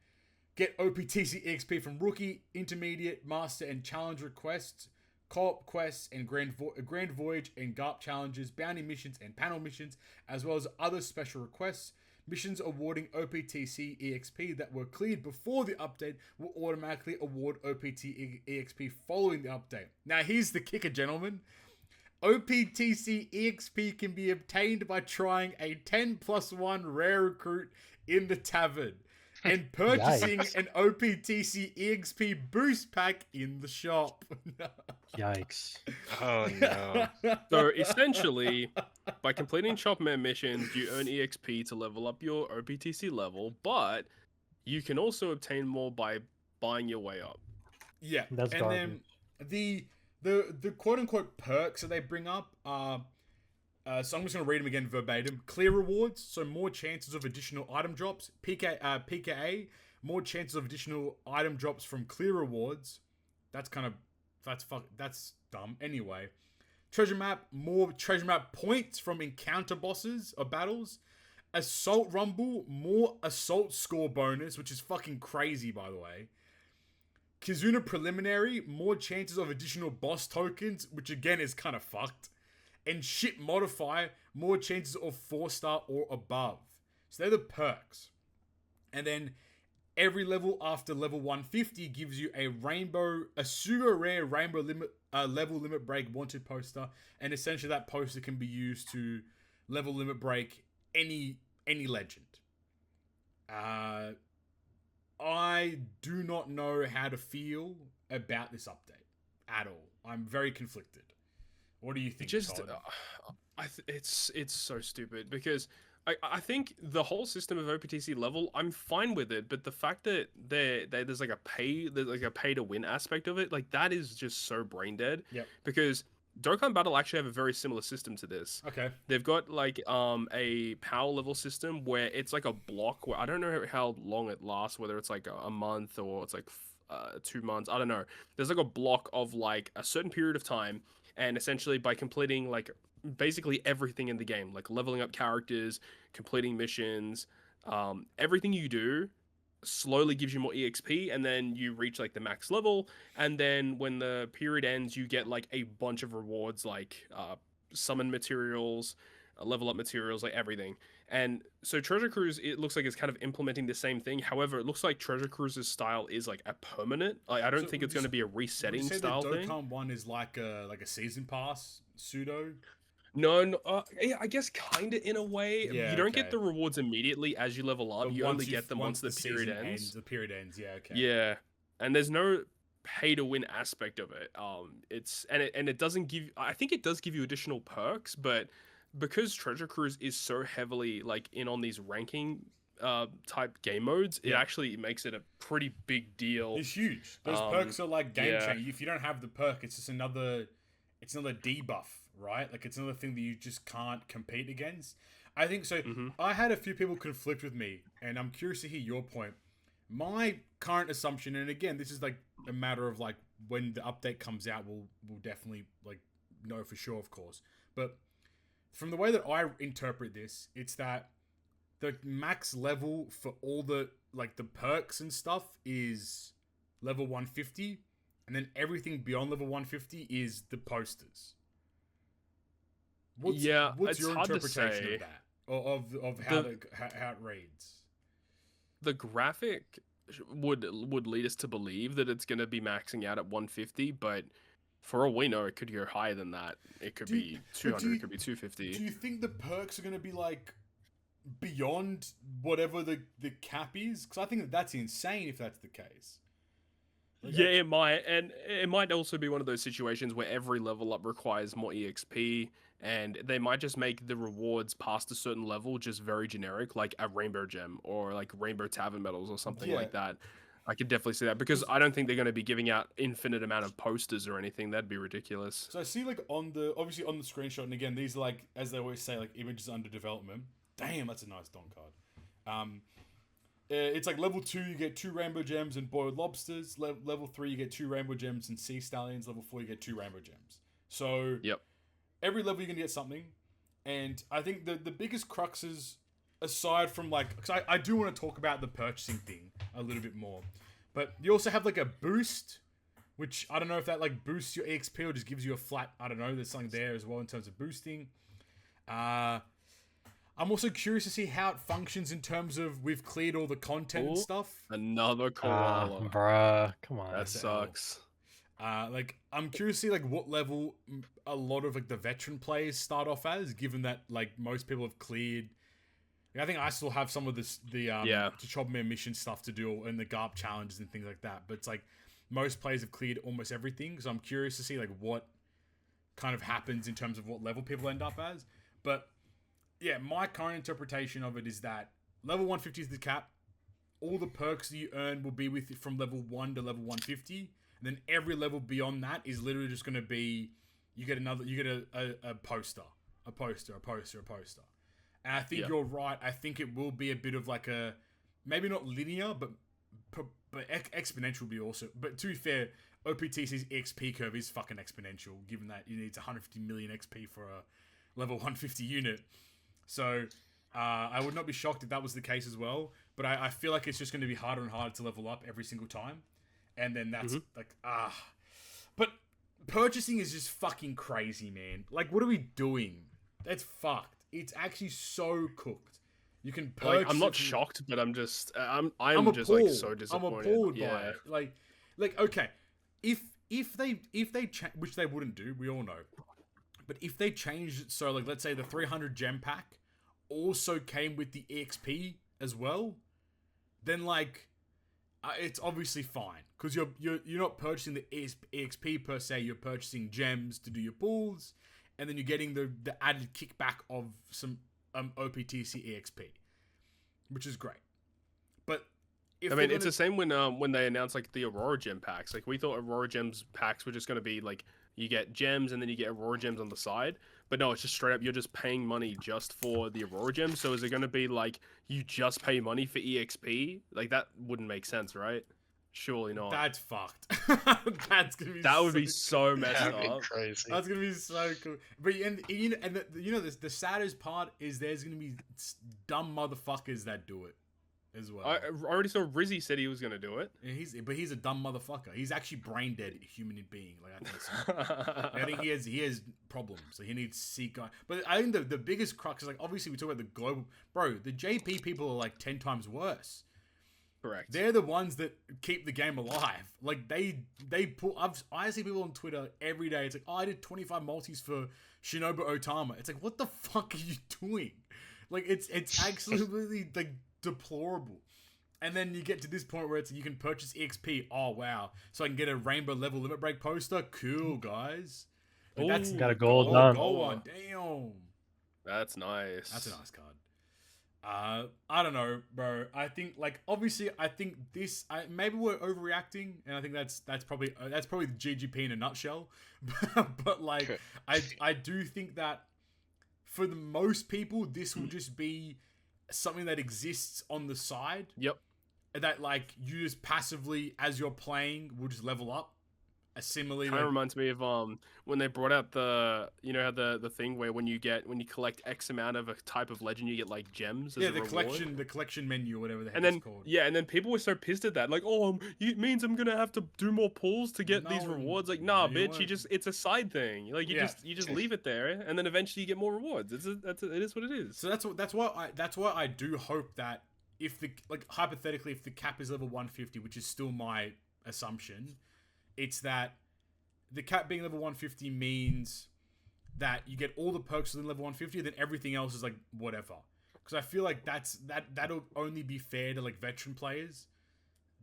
Get OPTC EXP from Rookie, Intermediate, Master, and Challenge requests, Co-op quests, and Grand Voyage and GARP challenges, bounty missions, and panel missions, as well as other special requests. Missions awarding OPTC EXP that were cleared before the update will automatically award OPT EXP following the update. Now here's the kicker, gentlemen. OPTC EXP can be obtained by trying a 10+1 rare recruit in the tavern and purchasing an OPTC EXP boost pack in the shop. Yikes. Oh no. So essentially, by completing Chopman missions, you earn EXP to level up your OPTC level, but you can also obtain more by buying your way up. Yeah, That's and garbage. then the quote unquote perks that they bring up are. So I'm just going to read them again verbatim. Clear rewards, so more chances of additional item drops. PKA, more chances of additional item drops from clear rewards. That's dumb. Anyway, treasure map, more treasure map points from encounter bosses or battles. Assault rumble, more assault score bonus, which is fucking crazy, by the way. Kizuna preliminary, more chances of additional boss tokens, which again is kind of fucked. and ship modify, more chances of 4-star or above. So they're the perks. And then every level after level 150 gives you a pseudo rare rainbow level limit break wanted poster, and essentially that poster can be used to level limit break any legend. I do not know how to feel about this update at all. I'm very conflicted. What do you think, Todd? It's so stupid because I think the whole system of OPTC level, I'm fine with it, but the fact that there's like a pay to win aspect of it, like that is just so brain dead. Yep. Because Dokkan Battle actually have a very similar system to this. Okay. They've got like a power level system where it's like a block where I don't know how long it lasts, whether it's like a month or it's like 2 months. I don't know. There's like a block of like a certain period of time, and essentially by completing like basically everything in the game, like leveling up characters, completing missions, everything you do slowly gives you more EXP, and then you reach like the max level, and then when the period ends you get like a bunch of rewards like summon materials, level up materials, like everything. And so Treasure Cruise, it looks like it's kind of implementing the same thing. However, it looks like Treasure Cruise's style is like a permanent, like I don't think it's going to be a resetting style thing. The Dokkan one is like a season pass pseudo. No, yeah, I guess kind of in a way. Yeah, you don't get the rewards immediately as you level up. You only get them once the period ends. The period ends, yeah, okay. Yeah, and there's no pay to win aspect of it. It doesn't give. I think it does give you additional perks, but because Treasure Cruise is so heavily like in on these ranking type game modes, it actually makes it a pretty big deal. It's huge. Those perks are like game changing. If you don't have the perk, it's just another debuff. Right? Like, it's another thing that you just can't compete against. I think so. I had a few people conflict with me, and I'm curious to hear your point. My current assumption, and again, this is like a matter of like when the update comes out, we'll definitely like know for sure, of course. But from the way that I interpret this, it's that the max level for all the like the perks and stuff is level 150, and then everything beyond level 150 is the posters. What's your interpretation of that? Of how it reads? The graphic would lead us to believe that it's going to be maxing out at 150, but for all we know, it could go higher than that. It could be 200, it could be 250. Do you think the perks are going to be like beyond whatever the cap is? Because I think that's insane if that's the case. Yeah, it might, and it might also be one of those situations where every level up requires more EXP, and they might just make the rewards past a certain level just very generic, like a rainbow gem or like rainbow tavern medals or something like that. I could definitely see that, because I don't think they're going to be giving out infinite amount of posters or anything. That'd be ridiculous. So I see like obviously on the screenshot, and again, these are like, as they always say, like images under development. Damn, that's a nice Don card. It's like level 2, you get 2 rainbow gems and boiled lobsters. Level 3, you get 2 rainbow gems and sea stallions. Level 4, you get 2 rainbow gems. So every level you're going to get something. And I think the biggest cruxes, aside from like, because I do want to talk about the purchasing thing a little bit more. But you also have like a boost, which I don't know if that like boosts your EXP or just gives you a flat, I don't know, there's something there as well in terms of boosting. I'm also curious to see how it functions in terms of we've cleared all the content and stuff. Another koala. Bruh, come on. That sucks. Like, I'm curious to see like what level a lot of like the veteran players start off as, given that like most people have cleared. I think I still have some of the Chobmere mission stuff to do and the GARP challenges and things like that. But it's like most players have cleared almost everything, so I'm curious to see like what kind of happens in terms of what level people end up as. But yeah, my current interpretation of it is that level 150 is the cap. All the perks that you earn will be with from level 1 to level 150. And then every level beyond that is literally just going to be, you get a poster. A poster. And I think you're right. I think it will be a bit of like a, maybe not linear, but exponential will be also. But to be fair, OPTC's XP curve is fucking exponential, given that you need 150 million XP for a level 150 unit. So I would not be shocked if that was the case as well. But I feel like it's just going to be harder and harder to level up every single time. And then that's like, But purchasing is just fucking crazy, man. Like, what are we doing? That's fucked. It's actually so cooked. You can purchase. Like, I'm not shocked, but I'm just I'm just appalled. like so disappointed. I'm appalled by it. Like okay, if they which they wouldn't do, we all know. But if they changed it so, like, let's say the 300 gem pack also came with the EXP as well, then like it's obviously fine because you're not purchasing the EXP per se. You're purchasing gems to do your pulls, and then you're getting the added kickback of some OPTC EXP, which is great. But if it's the same when they announced like the Aurora gem packs. Like, we thought Aurora gems packs were just going to be like you get gems and then you get Aurora gems on the side. But no, it's just straight up you're just paying money just for the Aurora gems. So is it going to be like you just pay money for EXP? Like, that wouldn't make sense, right? Surely not. That's fucked. That's gonna be. That would be so messed That'd be up. crazy. That's gonna be so cool. But the saddest part is there's gonna be dumb motherfuckers that do it as well. I already saw Rizzy said he was gonna do it. And he's a dumb motherfucker. He's actually brain dead human being. Like, I think so. I think he has problems. So he needs seek. But I think the biggest crux is, like, obviously we talk about the global, bro. The JP people are like 10 times worse. Correct. They're the ones that keep the game alive. Like, they pull. I see people on Twitter every day. It's like, oh, I did 25 multis for Shinobu Otama. It's like, what the fuck are you doing? Like, it's absolutely like deplorable. And then you get to this point where it's you can purchase EXP. Oh wow! So I can get a rainbow level limit break poster. Cool, guys. Like, that's got a gold done. Gold one. Damn. That's nice. That's a nice card. I don't know, bro. I think, like, obviously, I think this. Maybe we're overreacting, and I think that's probably the GGP in a nutshell. But like, I do think that for the most people, this will just be something that exists on the side. Yep. That, like, you just passively, as you're playing, will just level up. Similarly, Kind of reminds me of when they brought out the, you know how the thing where when you collect X amount of a type of legend, you get like gems as a reward? the collection menu or whatever the heck And then it's called. and then people were so pissed at that, like, oh, it means I'm gonna have to do more pulls to get these No, rewards. Like, nah, you bitch, won't. it's a side thing. Like, you just leave it there, and then eventually you get more rewards. It is what it is. So that's why I do hope that if hypothetically, if the cap is level 150, which is still my assumption, it's that the cap being level 150 means that you get all the perks within level 150, then everything else is like whatever. Because I feel like that'll only be fair to, like, veteran players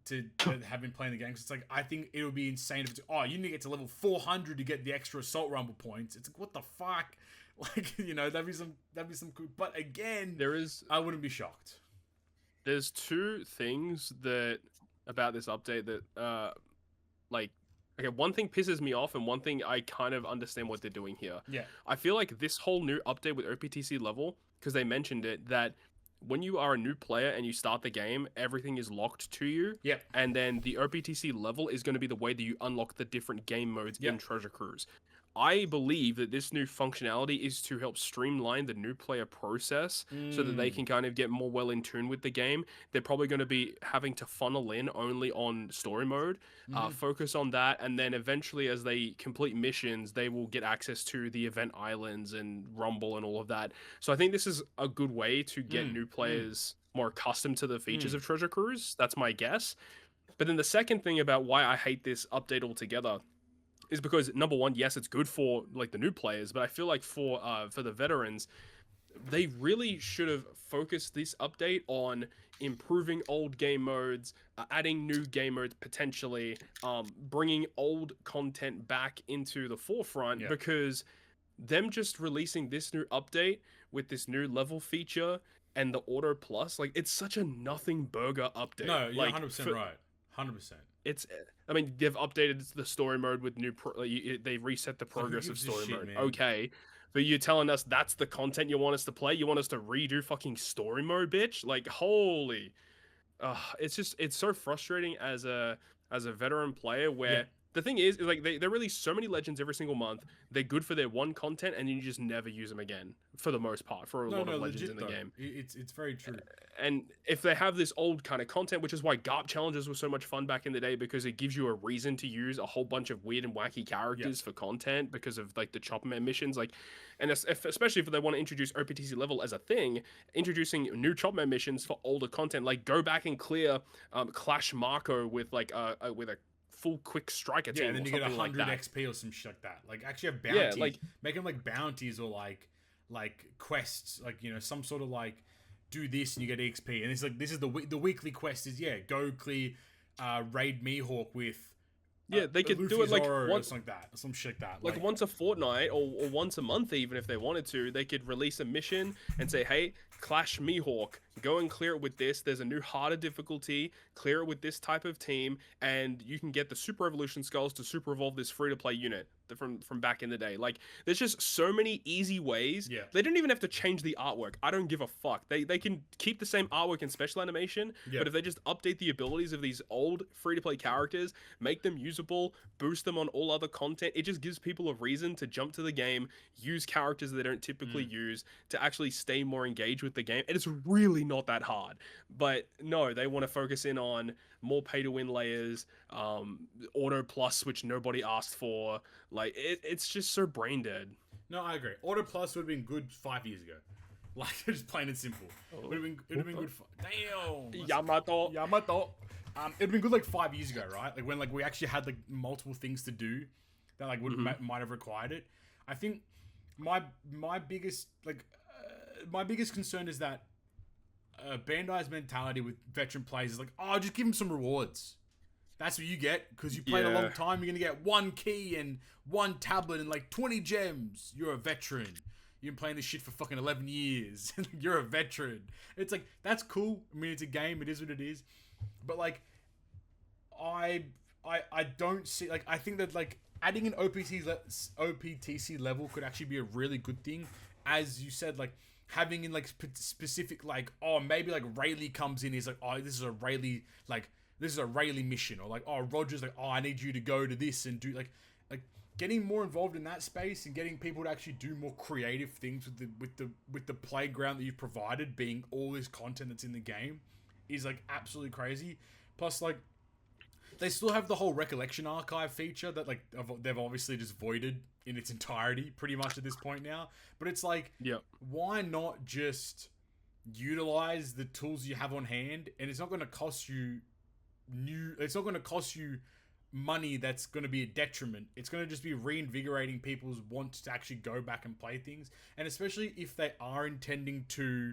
to have been playing the game. Because it's like, I think it'll be insane if it's, oh, you need to get to level 400 to get the extra assault rumble points. It's like, what the fuck? Like, that'd be some cool. But again, I wouldn't be shocked. There's two things about this update that like, okay, one thing pisses me off and one thing I kind of understand what they're doing here. Yeah. I feel like this whole new update with OPTC level, because they mentioned it, that when you are a new player and you start the game, everything is locked to you. Yep. And then the OPTC level is going to be the way that you unlock the different game modes in Treasure Cruise. I believe that this new functionality is to help streamline the new player process so that they can kind of get more well in tune with the game. They're probably going to be having to funnel in only on story mode, focus on that, and then eventually as they complete missions, they will get access to the event islands and Rumble and all of that. So I think this is a good way to get new players more accustomed to the features of Treasure Cruise. That's my guess. But then the second thing about why I hate this update altogether is because, number one, yes, it's good for, like, the new players, but I feel like for the veterans, they really should have focused this update on improving old game modes, adding new game modes potentially, bringing old content back into the forefront, because them just releasing this new update with this new level feature and the Auto Plus, like, it's such a nothing burger update. No, you're like, 100% right. 100%. I mean, they've updated the story mode with new. They reset the progress of story mode. Man. Okay, but you're telling us that's the content you want us to play? You want us to redo fucking story mode, bitch? Like, holy, it's so frustrating as a veteran player where the thing is like they release so many legends every single month. They're good for their one content, and you just never use them again for the most part for a lot of legends in the game. It's very true. And if they have this old kind of content, which is why GARP challenges were so much fun back in the day, because it gives you a reason to use a whole bunch of weird and wacky characters for content because of like the Chopper Man missions, like, and especially if they want to introduce OPTC level as a thing, introducing new Chopper Man missions for older content, like go back and clear Clash Marco with like with a full quick striker team, and then you get 100 like XP or some shit like that. Like actually have bounties, like make them like bounties or like quests, like some sort of like do this and you get EXP. And it's like this is the weekly quest is go clear raid Mihawk with they could Luffy do it like once like that, or some shit like that. Like once a fortnight or once a month, even if they wanted to, they could release a mission and say, hey, Clash Mihawk, go and clear it with this. There's a new harder difficulty, clear it with this type of team, and you can get the Super Evolution Skulls to super evolve this free-to-play unit from back in the day. Like, there's just so many easy ways. Yeah. They don't even have to change the artwork. I don't give a fuck. They can keep the same artwork and special animation, but if they just update the abilities of these old free-to-play characters, make them usable, boost them on all other content, it just gives people a reason to jump to the game, use characters they don't typically use, to actually stay more engaged with the game. And it's really not that hard. But no, they want to focus in on more pay-to-win layers, Auto Plus, which nobody asked for. Like, it's just so brain dead. No, I agree. Auto Plus would have been good 5 years ago. Like, just plain and simple. It would have been good. Damn. Yamato. It'd have been good like 5 years ago, right? Like when like we actually had like multiple things to do that like would might have required it. I think my biggest concern is that Bandai's mentality with veteran players is like, oh, just give them some rewards. That's what you get because you played a long time. You're gonna get 1 key and 1 tablet and like 20 gems. You're a veteran. You've been playing this shit for fucking 11 years. You're a veteran. It's like, that's cool. I mean, it's a game. It is what it is. But like, I don't see, like, I think that like adding an OPTC level could actually be a really good thing. As you said, like having in like specific, like, oh, maybe like Rayleigh comes in, he's like, oh, this is a Rayleigh mission, or like, oh, Roger's like, oh, I need you to go to this and do like getting more involved in that space and getting people to actually do more creative things with the playground that you've provided, being all this content that's in the game, is like absolutely crazy. Plus, like, they still have the whole recollection archive feature that like they've obviously just voided in its entirety pretty much at this point now. But it's like, why not just utilize the tools you have on hand? And it's not going to cost you money that's going to be a detriment. It's going to just be reinvigorating people's want to actually go back and play things. And especially if they are intending to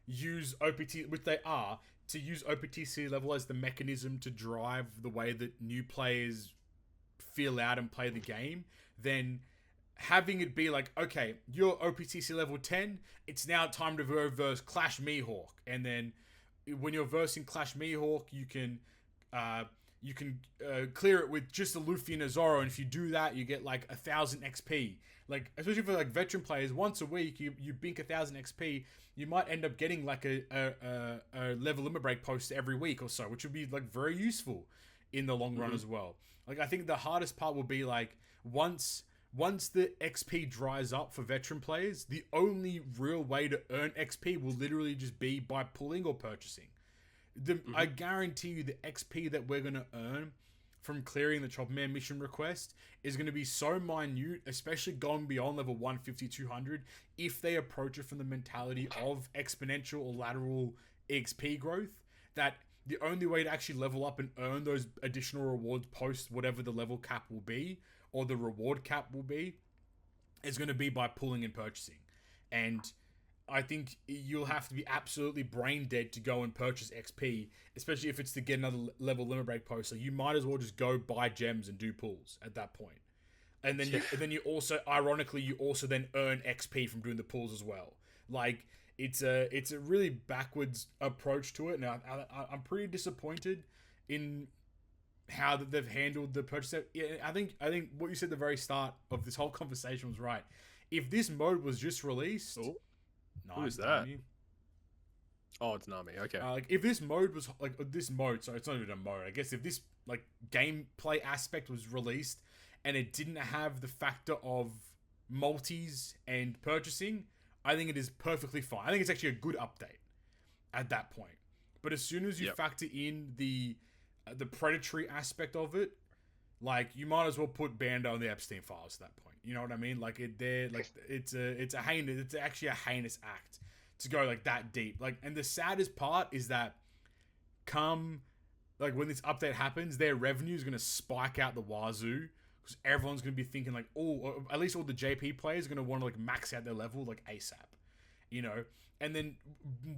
use OPT, which they are, to use OPTC level as the mechanism to drive the way that new players feel out and play the game, then having it be like, okay, you're OPTC level 10, it's now time to verse Clash Mihawk. And then when you're versing Clash Mihawk, you can clear it with just a Luffy and a Zoro, and if you do that, you get like 1,000 XP. Like, especially for like veteran players, once a week you bink 1,000 XP, you might end up getting like a level limit break post every week or so, which would be like very useful in the long run as well. Like, I think the hardest part will be like once the XP dries up for veteran players, the only real way to earn XP will literally just be by pulling or purchasing. I guarantee you the XP that we're going to earn from clearing the Chopper Man mission request is going to be so minute, especially going beyond level 150, 200, if they approach it from the mentality of exponential or lateral XP growth, that the only way to actually level up and earn those additional rewards post whatever the level cap will be, or the reward cap will be, is going to be by pulling and purchasing. And I think you'll have to be absolutely brain dead to go and purchase XP, especially if it's to get another level limit break post. So you might as well just go buy gems and do pulls at that point. And then you also, ironically, you also then earn XP from doing the pulls as well. Like, it's a really backwards approach to it. Now, I'm pretty disappointed in how that they've handled the purchase. Yeah, I think what you said at the very start of this whole conversation was right. If this mode was just released... Who is that? Nami. Oh, it's Nami. Okay. Like, if this mode was like this mode, so it's not even a mode. I guess if this like gameplay aspect was released and it didn't have the factor of multis and purchasing, I think it is perfectly fine. I think it's actually a good update at that point. But as soon as you factor in the predatory aspect of it, like you might as well put Bando on the Epstein files at that point. You know what I mean? Like it's actually a heinous act to go like that deep. Like, and the saddest part is that come like when this update happens, their revenue is gonna spike out the wazoo because everyone's gonna be thinking like, oh, or at least all the JP players are gonna want to like max out their level like ASAP, you know. And then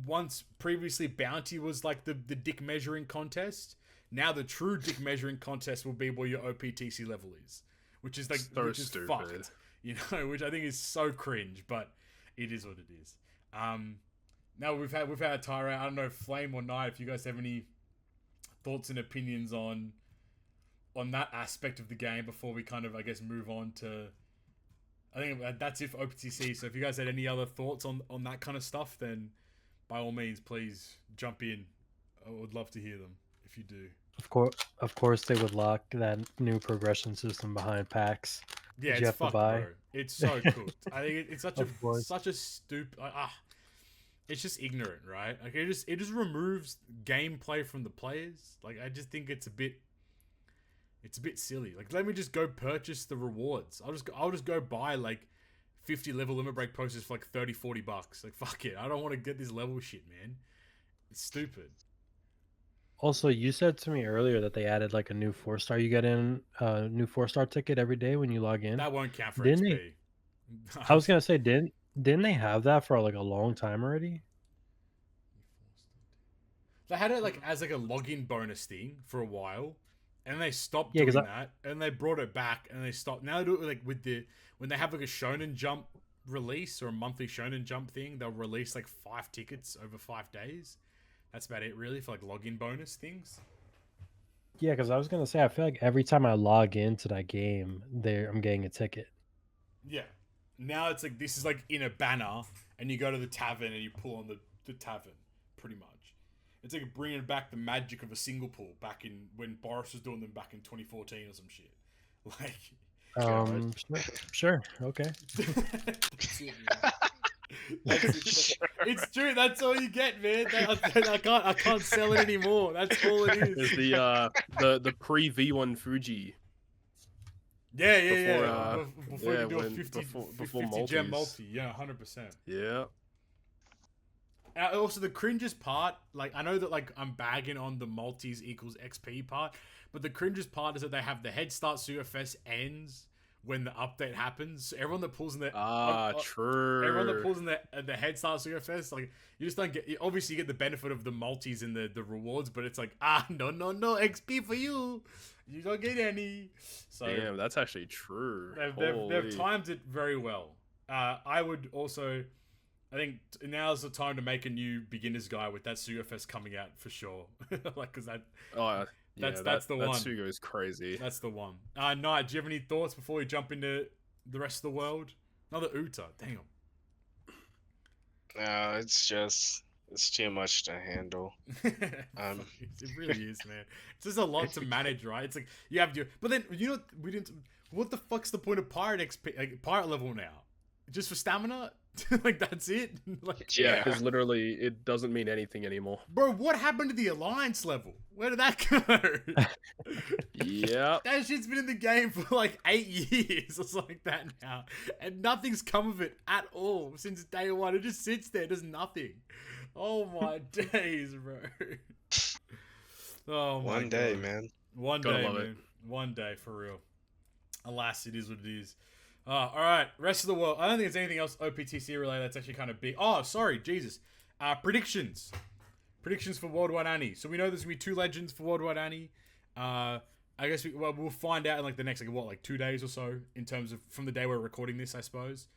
once previously Bounty was like the dick measuring contest, now the true dick measuring contest will be where your OPTC level is, which is like which is stupid. fucked, you know, which I think is so cringe, but it is what it is. Now we've had a tirade. I don't know, Flame or Night, if you guys have any thoughts and opinions on that aspect of the game before we kind of, I guess, move on to. I think that's it for OPTC. So if you guys had any other thoughts on that kind of stuff, then by all means, please jump in. I would love to hear them if you do. Of course, they would lock that new progression system behind packs. Yeah, it's fucked, bro. It's so cooked. I think it's such a stupid. It's just ignorant, right? Like it just removes gameplay from the players. Like I just think it's a bit silly. Like let me just go purchase the rewards. I'll just go buy like 50 level limit break posters for like $30-$40. Like fuck it. I don't want to get this level shit, man. It's stupid. Also, you said to me earlier that they added like a new 4-star. You get in a new 4-star ticket every day when you log in. That won't count for Didn't XP. I was gonna say, didn't they have that for like a long time already? They had it like as like a login bonus thing for a while, and they stopped doing that, and they brought it back, and they stopped. Now they do it like when they have like a Shonen Jump release or a monthly Shonen Jump thing, they'll release like 5 tickets over 5 days. That's about it, really, for like login bonus things. Yeah, because I was gonna say, I feel like every time I log into that game, I'm getting a ticket. Yeah. Now it's like this is like in a banner, and you go to the tavern and you pull on the tavern, pretty much. It's like bringing back the magic of a single pull back in when Boris was doing them back in 2014 or some shit. Like, sure, okay. That's it, man. It's true. That's all you get, man. I can't sell it anymore. That's all it is. There's the pre V1 Fuji. Yeah. Before you do a 50 gem multi. Yeah, 100%. Yeah. Also, the cringiest part, like, I know that, like, I'm bagging on the multis equals XP part, but the cringiest part is that they have the head start Sugafest ends when the update happens. So everyone that pulls in the true. Everyone that pulls in the head start Sugafest, like, you just don't get. Obviously, you get the benefit of the multis and the rewards, but it's like, no XP for you. You don't get any. So damn, that's actually true. They've timed it very well. I would also. I think now's the time to make a new beginner's guide with that Sugafest coming out for sure. Like, because that. That's the one. That Sugo is crazy. That's the one. Knight, do you have any thoughts before we jump into the rest of the world? Another Uta. Damn. No, it's too much to handle. It really is, man. It's just a lot to manage, right? It's like you have to. But then what the fuck's the point of pirate XP, like pirate level now? Just for stamina? Like that's it? Like, yeah, because literally it doesn't mean anything anymore. Bro, what happened to the alliance level? Where did that go? Yeah. That shit's been in the game for like 8 years or something like that now. And nothing's come of it at all since day one. It just sits there, does nothing. Oh my days, bro. Oh my One day, man. One day, man. One day, for real. Alas, it is what it is. All right, rest of the world. I don't think there's anything else OPTC related that's actually kind of big. Oh, sorry, Jesus. Predictions. Predictions for Worldwide Annie. So we know there's going to be 2 legends for Worldwide Annie. I guess we'll find out in like the next, like 2 days or so, in terms of from the day we're recording this, I suppose.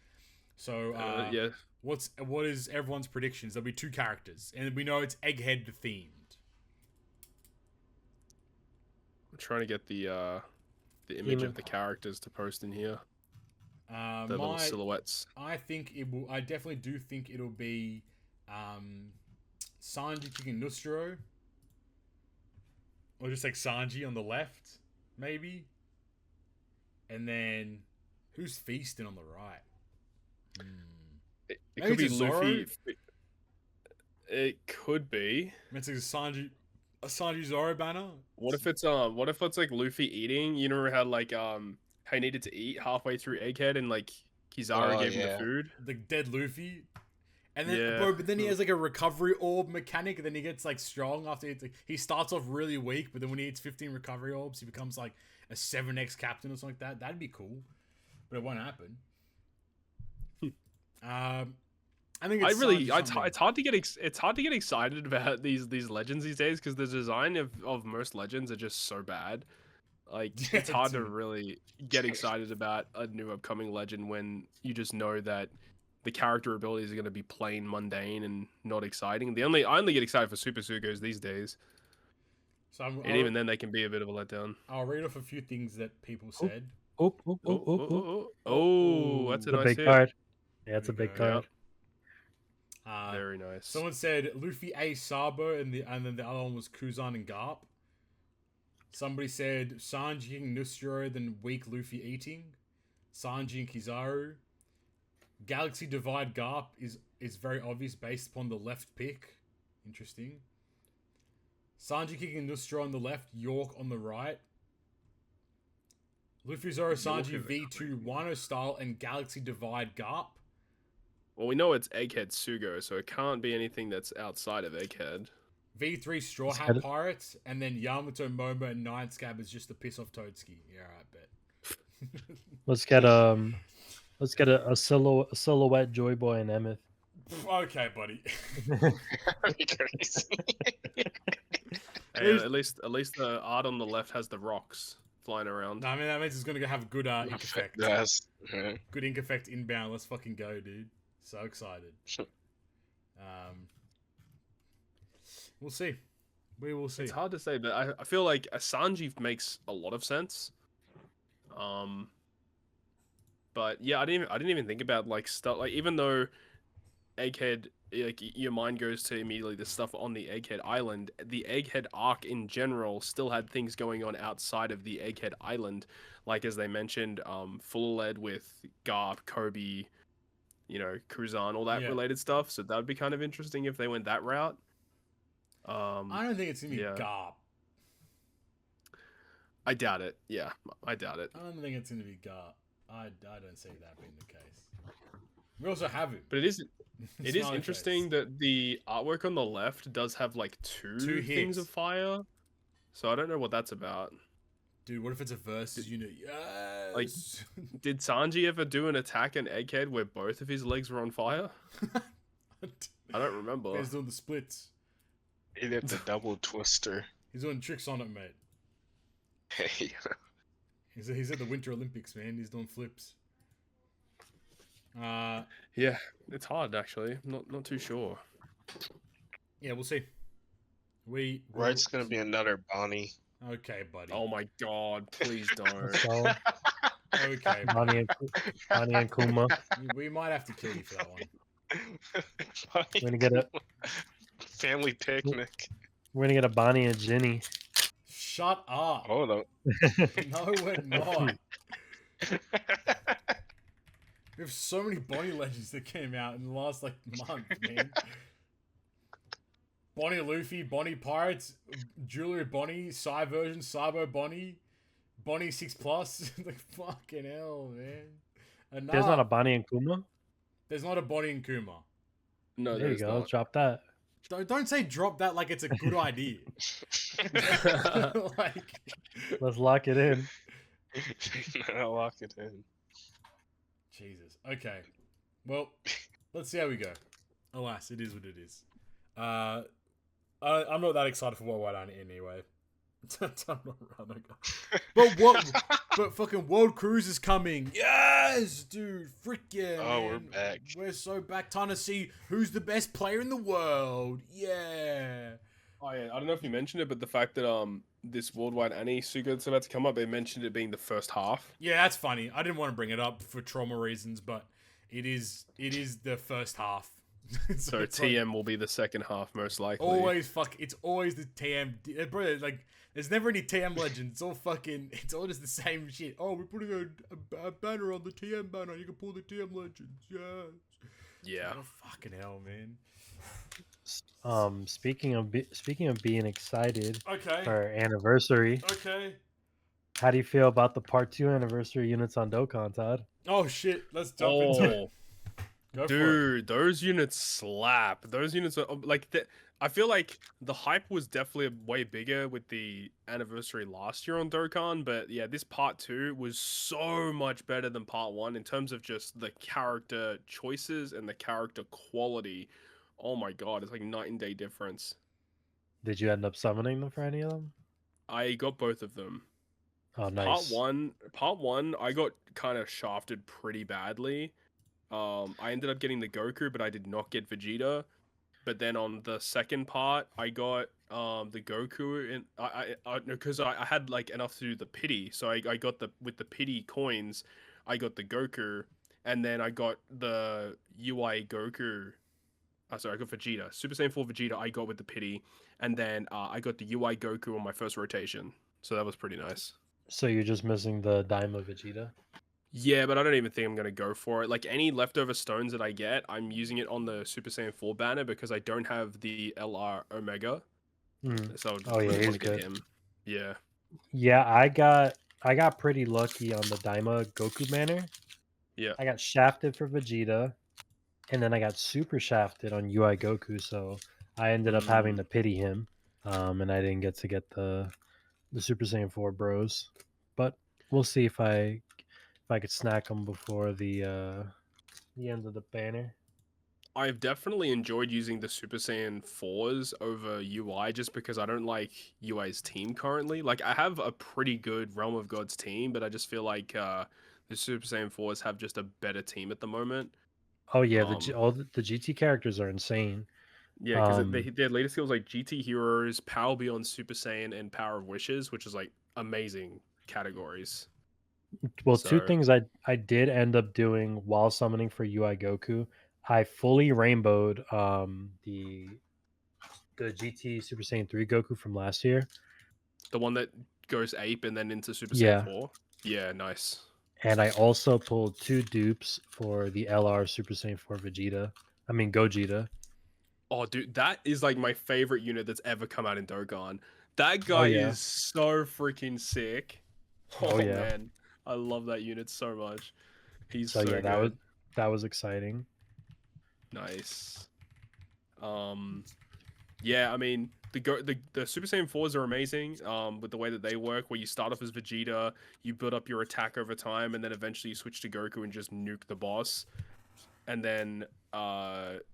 So, yeah. What is everyone's predictions? There'll be 2 characters, and we know it's Egghead themed. I'm trying to get the image of the characters to post in here. The little silhouettes. I think it will. I definitely do think it'll be Sanji Chicken Nustro. or just like Sanji on the left, maybe. And then who's feasting on the right? It Maybe could be it's a Luffy. Zoro? It could be. It's like a Sanji Zoro banner. What if it's like Luffy eating? You know how like how he needed to eat halfway through Egghead and like Kizaru gave him the food. The dead Luffy. And then, Yeah. bro, but then he has like a recovery orb mechanic, and then he gets like strong after he starts off really weak, but then when he eats 15 recovery orbs, he becomes like a 7x captain or something like that. That'd be cool, but it won't happen. I think it's hard to get excited about these legends these days because the design of most legends are just so bad. Like it's hard to really get excited about a new upcoming legend when you just know that the character abilities are going to be plain mundane and not exciting. I only get excited for Super Sugos these days. So and even then, they can be a bit of a letdown. I'll read off a few things that people said. Oh, that's a nice big hit. card. Yeah, it's a big card. Very nice. Someone said Luffy A Sabo, and then the other one was Kuzan and Garp. Somebody said Sanji and Nustro, then weak Luffy eating. Sanji and Kizaru. Galaxy Divide Garp is very obvious based upon the left pick. Interesting. Sanji kicking Nustro on the left, York on the right. Luffy Zoro Sanji V2 Wano style and Galaxy Divide Garp. Well, we know it's Egghead Sugo, so it can't be anything that's outside of Egghead. V3 Straw Hat Pirates, and then Yamato Momo and Nine Scab is just to piss off Toadskii. Yeah, I bet. Let's get a silhouette Joy Boy and Emmet. Okay, buddy. Hey, at least the art on the left has the rocks flying around. No, I mean that means it's gonna have a good ink effect. Yes. Good ink effect inbound. Let's fucking go, dude. So excited. We'll see. We will see. It's hard to say, but I feel like a Sanji makes a lot of sense. But yeah, I didn't even think about like stuff like even though Egghead, like your mind goes to immediately the stuff on the Egghead Island. The Egghead arc in general still had things going on outside of the Egghead Island, like as they mentioned, Full Lead with Garp, Kobe, Kuzan, all that related stuff. So that would be kind of interesting if they went that route. I don't think it's gonna be Garp. I doubt it. Yeah, I doubt it. I don't think it's gonna be Garp. I don't see that being the case. We also have it, but it is interesting that the artwork on the left does have like two things of fire. So I don't know what that's about. Dude, what if it's a versus unit? Yes. Like, did Sanji ever do an attack in Egghead where both of his legs were on fire? I don't remember. He's doing the splits. He did the double twister. He's doing tricks on it, mate. Hey. He's at the Winter Olympics, man. He's doing flips. Yeah, it's hard actually. I'm not too sure. Yeah, we'll see. Right's gonna be another Bonnie. Okay, buddy. Oh my god, please don't. Okay, Bonnie and Kuma. We might have to kill you for that one. We're gonna get a family picnic. We're gonna get a Bonnie and Ginny. Shut up. Hold on. No, we're not. We have so many Bonnie legends that came out in the last month, man. Bonnie Luffy, Bonnie Pirates, Julia Bonnie, Psy version, Sabo Bonnie, Bonnie 6+. Like fucking hell, man. There's not a Bonnie and Kuma? There's not a Bonnie and Kuma. No, there you go. Not. Drop that. Don't say drop that like it's a good idea. Let's lock it in. I'll lock it in. Jesus. Okay. Well, let's see how we go. Alas, it is what it is. I'm not that excited for what I anyway. But fucking World Cruise is coming. Yes, dude. Frick yeah. Oh, man. we're back. We're so back. Time to see who's the best player in the world. Yeah. Oh yeah, I don't know if you mentioned it, but the fact that this worldwide Annie Suga that's about to come up, they mentioned it being the first half. Yeah, that's funny. I didn't want to bring it up for trauma reasons, but it is the first half. So it's like, TM will be the second half, most likely. it's always the TM, bro. Like, there's never any TM legends. It's all fucking, it's all just the same shit. Oh, we're putting a banner on the TM banner. You can pull the TM legends. Yes. Yeah. Oh, fucking hell, man. Speaking of being excited Okay. for our anniversary, Okay. how do you feel about the part 2 anniversary units on Dokkan, Todd? Oh shit. Let's jump into it. Go for it. Dude, those units slap. Those units are like I feel like the hype was definitely way bigger with the anniversary last year on Dokkan, but yeah, this part 2 was so much better than part 1 in terms of just the character choices and the character quality. Oh my god, it's like night and day difference. Did you end up summoning them for any of them? I got both of them. Oh, nice. Part one, I got kind of shafted pretty badly. I ended up getting the Goku, but I did not get Vegeta. But then on the second part, I got the Goku, and I because I had like enough to do the pity, so I got with the pity coins, I got the Goku, and then I got the UI Goku. Sorry, I got Vegeta, Super Saiyan 4 Vegeta. I got with the pity, and then I got the UI Goku on my first rotation, so that was pretty nice. So you're just missing the Daima Vegeta? Yeah, but I don't even think I'm gonna go for it. Like any leftover stones that I get, I'm using it on the Super Saiyan 4 banner because I don't have the LR Omega. So Oh yeah, really he's want to get good. him. Yeah. Yeah, I got pretty lucky on the Daima Goku banner. Yeah. I got shafted for Vegeta, and then I got super shafted on UI Goku, so I ended up having to pity him, and I didn't get to get the Super Saiyan 4 bros. But we'll see if I could snack them before the end of the banner. I've definitely enjoyed using the Super Saiyan 4s over UI just because I don't like UI's team currently. Like I have a pretty good Realm of Gods team, but I just feel like the Super Saiyan 4s have just a better team at the moment. Oh yeah, all the GT characters are insane. Yeah, because their latest skills like GT Heroes, Power Beyond Super Saiyan, and Power of Wishes, which is like amazing categories. Well, two So things I did end up doing while summoning for UI Goku. I fully rainbowed the GT Super Saiyan 3 Goku from last year. the one that goes ape and then into Super Yeah. Saiyan 4. Yeah, nice. And I also pulled 2 dupes for the LR Super Saiyan 4 Vegeta. I mean Gogeta. Oh, dude, that is like my favorite unit that's ever come out in Dokkan. That guy Oh, yeah. is so freaking sick. Oh, yeah. Man, I love that unit so much. He's So so yeah, good. that was exciting. Nice. Yeah, I mean the Super Saiyan 4s are amazing. With the way that they work, where you start off as Vegeta, you build up your attack over time, and then eventually you switch to Goku and just nuke the boss. And then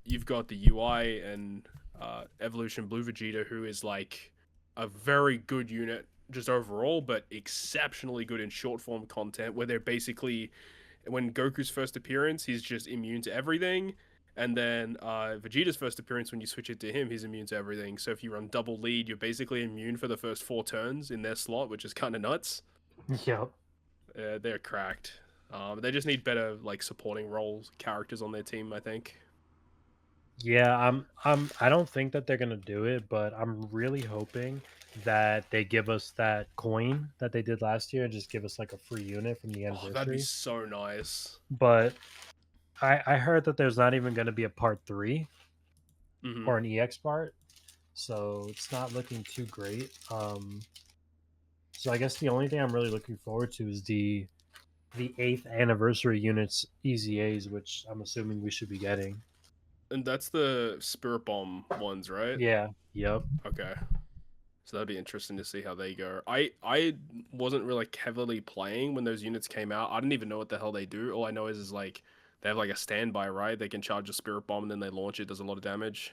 you've got the UI and Evolution Blue Vegeta, who is like a very good unit just overall, but exceptionally good in short form content, where they're basically, when Goku's first appearance, he's just immune to everything. And then Vegeta's first appearance, when you switch it to him, he's immune to everything. So if you run double lead, you're basically immune for the first 4 turns in their slot, which is kind of nuts. Yep. They're cracked. They just need better like supporting roles, characters on their team, I think. Yeah, I don't think that they're gonna do it, but I'm really hoping that they give us that coin that they did last year and just give us like a free unit from the anniversary. Oh, that'd be so nice. But I heard that there's not even gonna be a part 3 or an EX part, so it's not looking too great. So I guess the only thing I'm really looking forward to is the 8th anniversary units EZAs, which I'm assuming we should be getting. And that's the Spirit Bomb ones, right? Yeah. Yep. Okay. So that'd be interesting to see how they go. I wasn't really heavily playing when those units came out. I didn't even know what the hell they do. All I know is like they have like a standby, right? They can charge a Spirit Bomb and then they launch it. Does a lot of damage.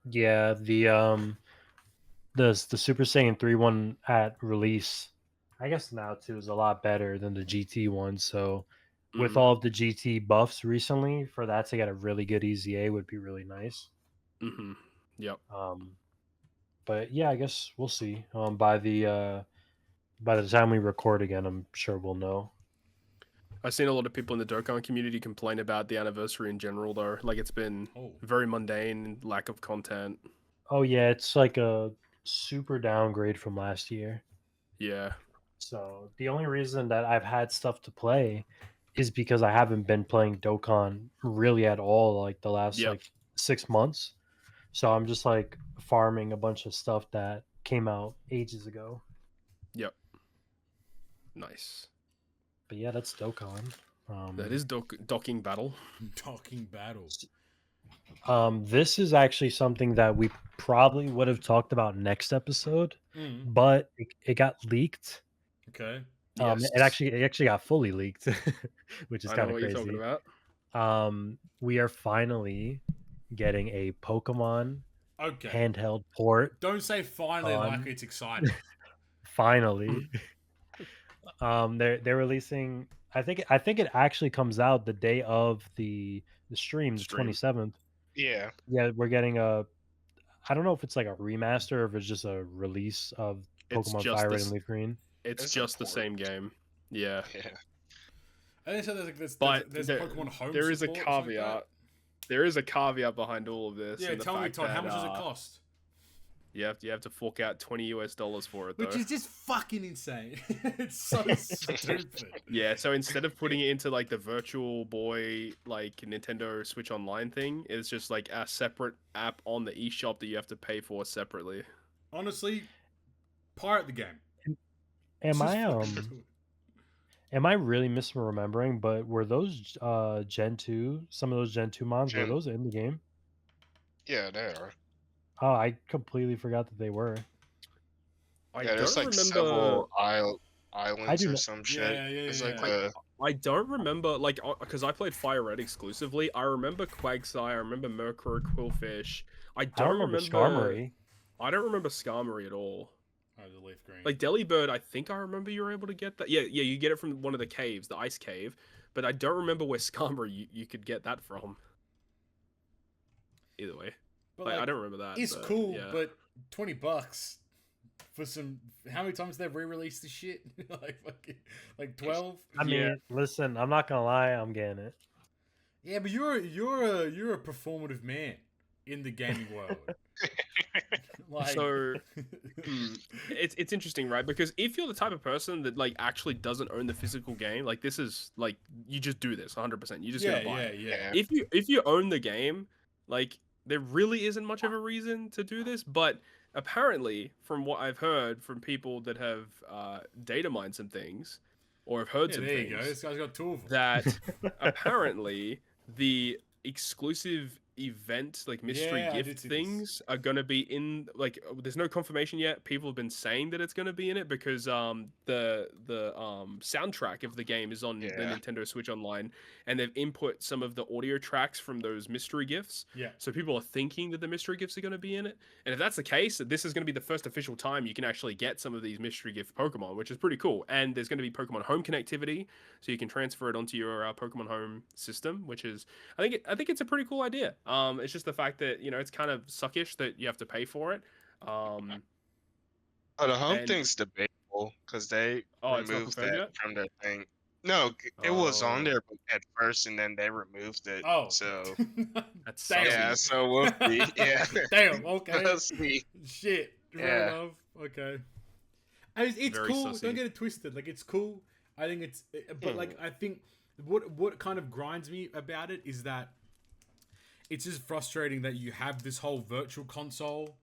Yeah, the Super Saiyan 3 one at release, I guess now too, is a lot better than the GT one. So with all of the GT buffs recently, for that to get a really good EZA would be really nice. Yep. But yeah, I guess we'll see. By the time we record again, I'm sure we'll know. I've seen a lot of people in the Dokkan community complain about the anniversary in general, though. Like, it's been Oh. very mundane, lack of content. Oh yeah, it's like a super downgrade from last year. Yeah. So the only reason that I've had stuff to play is because I haven't been playing Dokkan really at all like the last Yep. like 6 months. So I'm just like farming a bunch of stuff that came out ages ago. Yep. Nice. But yeah, that's Dokkan. That is docking battle. Docking battle. This is actually something that we probably would have talked about next episode, Mm. but it got leaked. Okay. It actually got fully leaked, which is I kind know of what crazy. you're talking about. We are finally getting a Pokemon Okay. handheld port. Don't say finally like it's exciting. Finally. They're releasing. I think it actually comes out the day of the stream, the 27th. Yeah. Yeah, we're getting a. I don't know if it's like a remaster or if it's just a release of It's Pokemon just Fire Red this- and Leaf Green. It's just the same game. Yeah. Yeah. I think so. There's Pokemon Home. There is a support or something caveat. like there is a caveat behind all of this. that. Yeah, and the tell me, fact Todd, how that, much does it cost? You have to fork out $20 for it, though. Which is just fucking insane. It's so stupid. Yeah, so instead of putting it into like the Virtual Boy like Nintendo Switch Online thing, it's just like a separate app on the eShop that you have to pay for separately. Honestly, pirate the game. Am Just I fucking do it. am I really misremembering? But were those Gen 2? Some of those Gen 2 mons were those in the game? Yeah, they are. Oh, I completely forgot that they were. I Yeah, there's don't like remember. several islands do or not- some shit. Yeah. It's like I don't remember, like, because I played Fire Red exclusively. I remember Quagsire, I remember Murkrow, Quillfish. I I don't remember Skarmory. I don't remember Skarmory at all. Oh, the leaf green. Like Delibird, I think I remember you were able to get that. Yeah, you get it from one of the caves, the ice cave. But I don't remember where Skarmory you could get that from. Either way, but like, I don't remember that. It's but, cool, yeah. but $20 for some. How many times they've re-released this shit? like 12. I mean, listen, I'm not gonna lie, I'm getting it. Yeah, but you're a performative man in the gaming world. Like, So it's interesting, right? Because if you're the type of person that like actually doesn't own the physical game, like this is like you just do this 100%. You just yeah, gonna buy it. yeah. If you own the game, like there really isn't much of a reason to do this. But apparently, from what I've heard from people that have data mined some things, or have heard Yeah, some there things, you go. This guy's got two of them. that apparently the exclusive event like mystery Yeah, I did gift see this. things are going to be in like there's no confirmation yet. People have been saying that it's going to be in it because the soundtrack of the game is on the Nintendo Switch Online, and they've input some of the audio tracks from those mystery gifts. Yeah. So people are thinking that the mystery gifts are going to be in it, and if that's the case, this is going to be the first official time you can actually get some of these mystery gift Pokemon, which is pretty cool. And there's going to be Pokemon Home connectivity, so you can transfer it onto your Pokemon Home system, which is I think it's a pretty cool idea. It's just the fact that it's kind of suckish that you have to pay for it. Oh, the home and- thing's debatable because they it's not removed confirmed that yet? from their thing. No, it was on Oh. there at first, and then they removed it. Oh, So That's Damn. sucky. yeah, so we'll see. Yeah, Damn. Okay. we'll see. Shit. Fair Yeah. enough. Okay. And it's Very cool. sussy. Don't get it twisted. Like it's cool. I think it's, but like I think what kind of grinds me about it is that it's just frustrating that you have this whole virtual console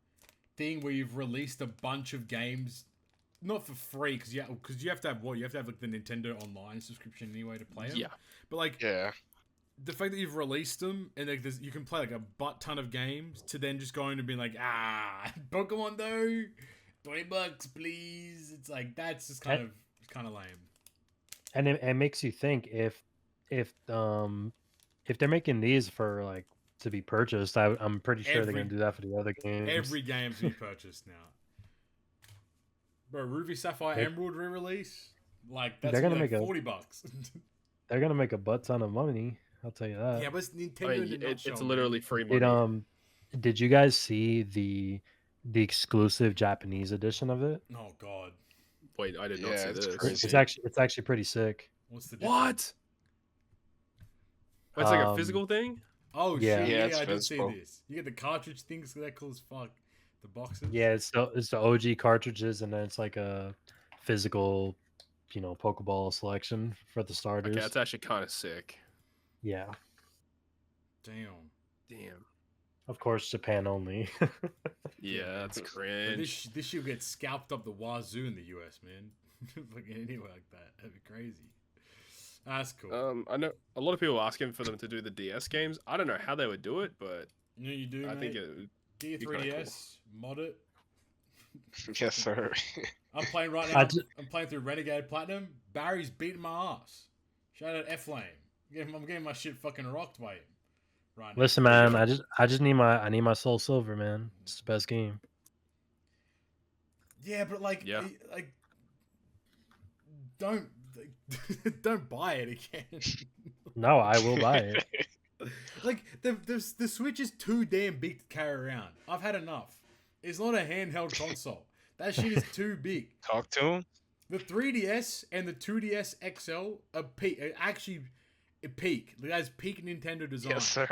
thing where you've released a bunch of games, not for free because you have to have what you have to have like the Nintendo Online subscription anyway to play them. Yeah. But like Yeah, the fact that you've released them and like you can play like a butt ton of games to then just go in and be like, Pokemon though, $20 please. It's like that's just kind of lame. And it makes you think if they're making these for like to be purchased, I'm pretty sure they're gonna do that for the other games. Every game's to be purchased now. Bro, Ruby Sapphire Emerald re-release, like that's They're gonna like make a- $40. They're gonna make a butt ton of money. I'll tell you that. Yeah, but it's Nintendo. I mean, in a nutshell, it's man. literally free money. Did you guys see the exclusive Japanese edition of it? Oh god, Wait, I did not Yeah, see it's this. crazy. It's actually pretty sick. what's the What? It's like a physical thing. Oh Yeah. shit! Yeah, Yeah, it's I did see physical. this. You get the cartridge things. They're cool as fuck. The boxes. Yeah, it's the OG cartridges, and then it's like a physical, Pokeball selection for the starters. Okay, that's actually kind of sick. Yeah, Damn. Damn. of course, Japan only. Yeah, that's But cringe. this shit get scalped up the wazoo in the US, man. Fucking anywhere like that. That'd be crazy. That's cool. I know a lot of people are asking for them to do the DS games. I don't know how they would do it, but You know what you do, I mate? think it would Get your be kinda 3DS, mod it. Yes, sir. I'm playing right I now. ju- I'm playing through Renegade Platinum. Barry's beating my ass. Shout out F-Lane. I'm getting my shit fucking rocked by him. Right now. Listen, man, I just need my Soul Silver, man. It's the best game. Yeah, but like, Yeah. don't don't buy it again. No, I will buy it. Like the Switch is too damn big to carry around. I've had enough. It's not a handheld console. That shit is too big. Talk to him. The 3DS and the 2DS XL are peak. Actually, peak. That's peak Nintendo design. Yes, sir.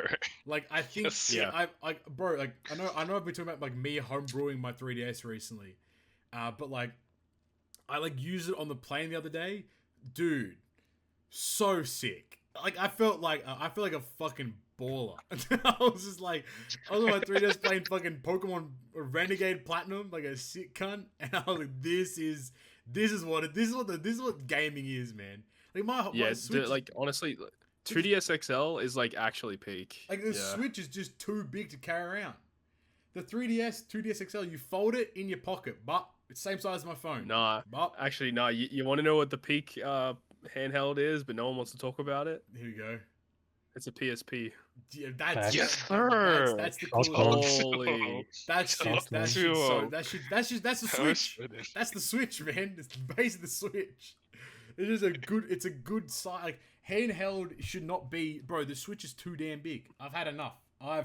Like I think, Yes. yeah, bro. Like I know I've been talking about like me homebrewing my 3DS recently, but like I like used it on the plane the other day, dude. So sick. Like I feel like a fucking baller. I was just like, I was on my 3DS playing fucking Pokemon Renegade Platinum like a sick cunt, and I was like, this is what gaming is, man. Like my Switch, like honestly, 2DS XL is like actually peak. like the Yeah. Switch is just too big to carry around. The 3DS, 2DS XL, you fold it in your pocket, but it's same size as my phone. Nah, But actually, nah. You want to know what the peak handheld is, but no one wants to talk about it? here we go. It's a PSP. Yeah, that's Facts. Yes, sir. That's the That's coolest. Holy. That's That's the Switch. That's the Switch, man. It's the base of the Switch. It's a good size. Like handheld should not be, bro. The Switch is too damn big. I've had enough.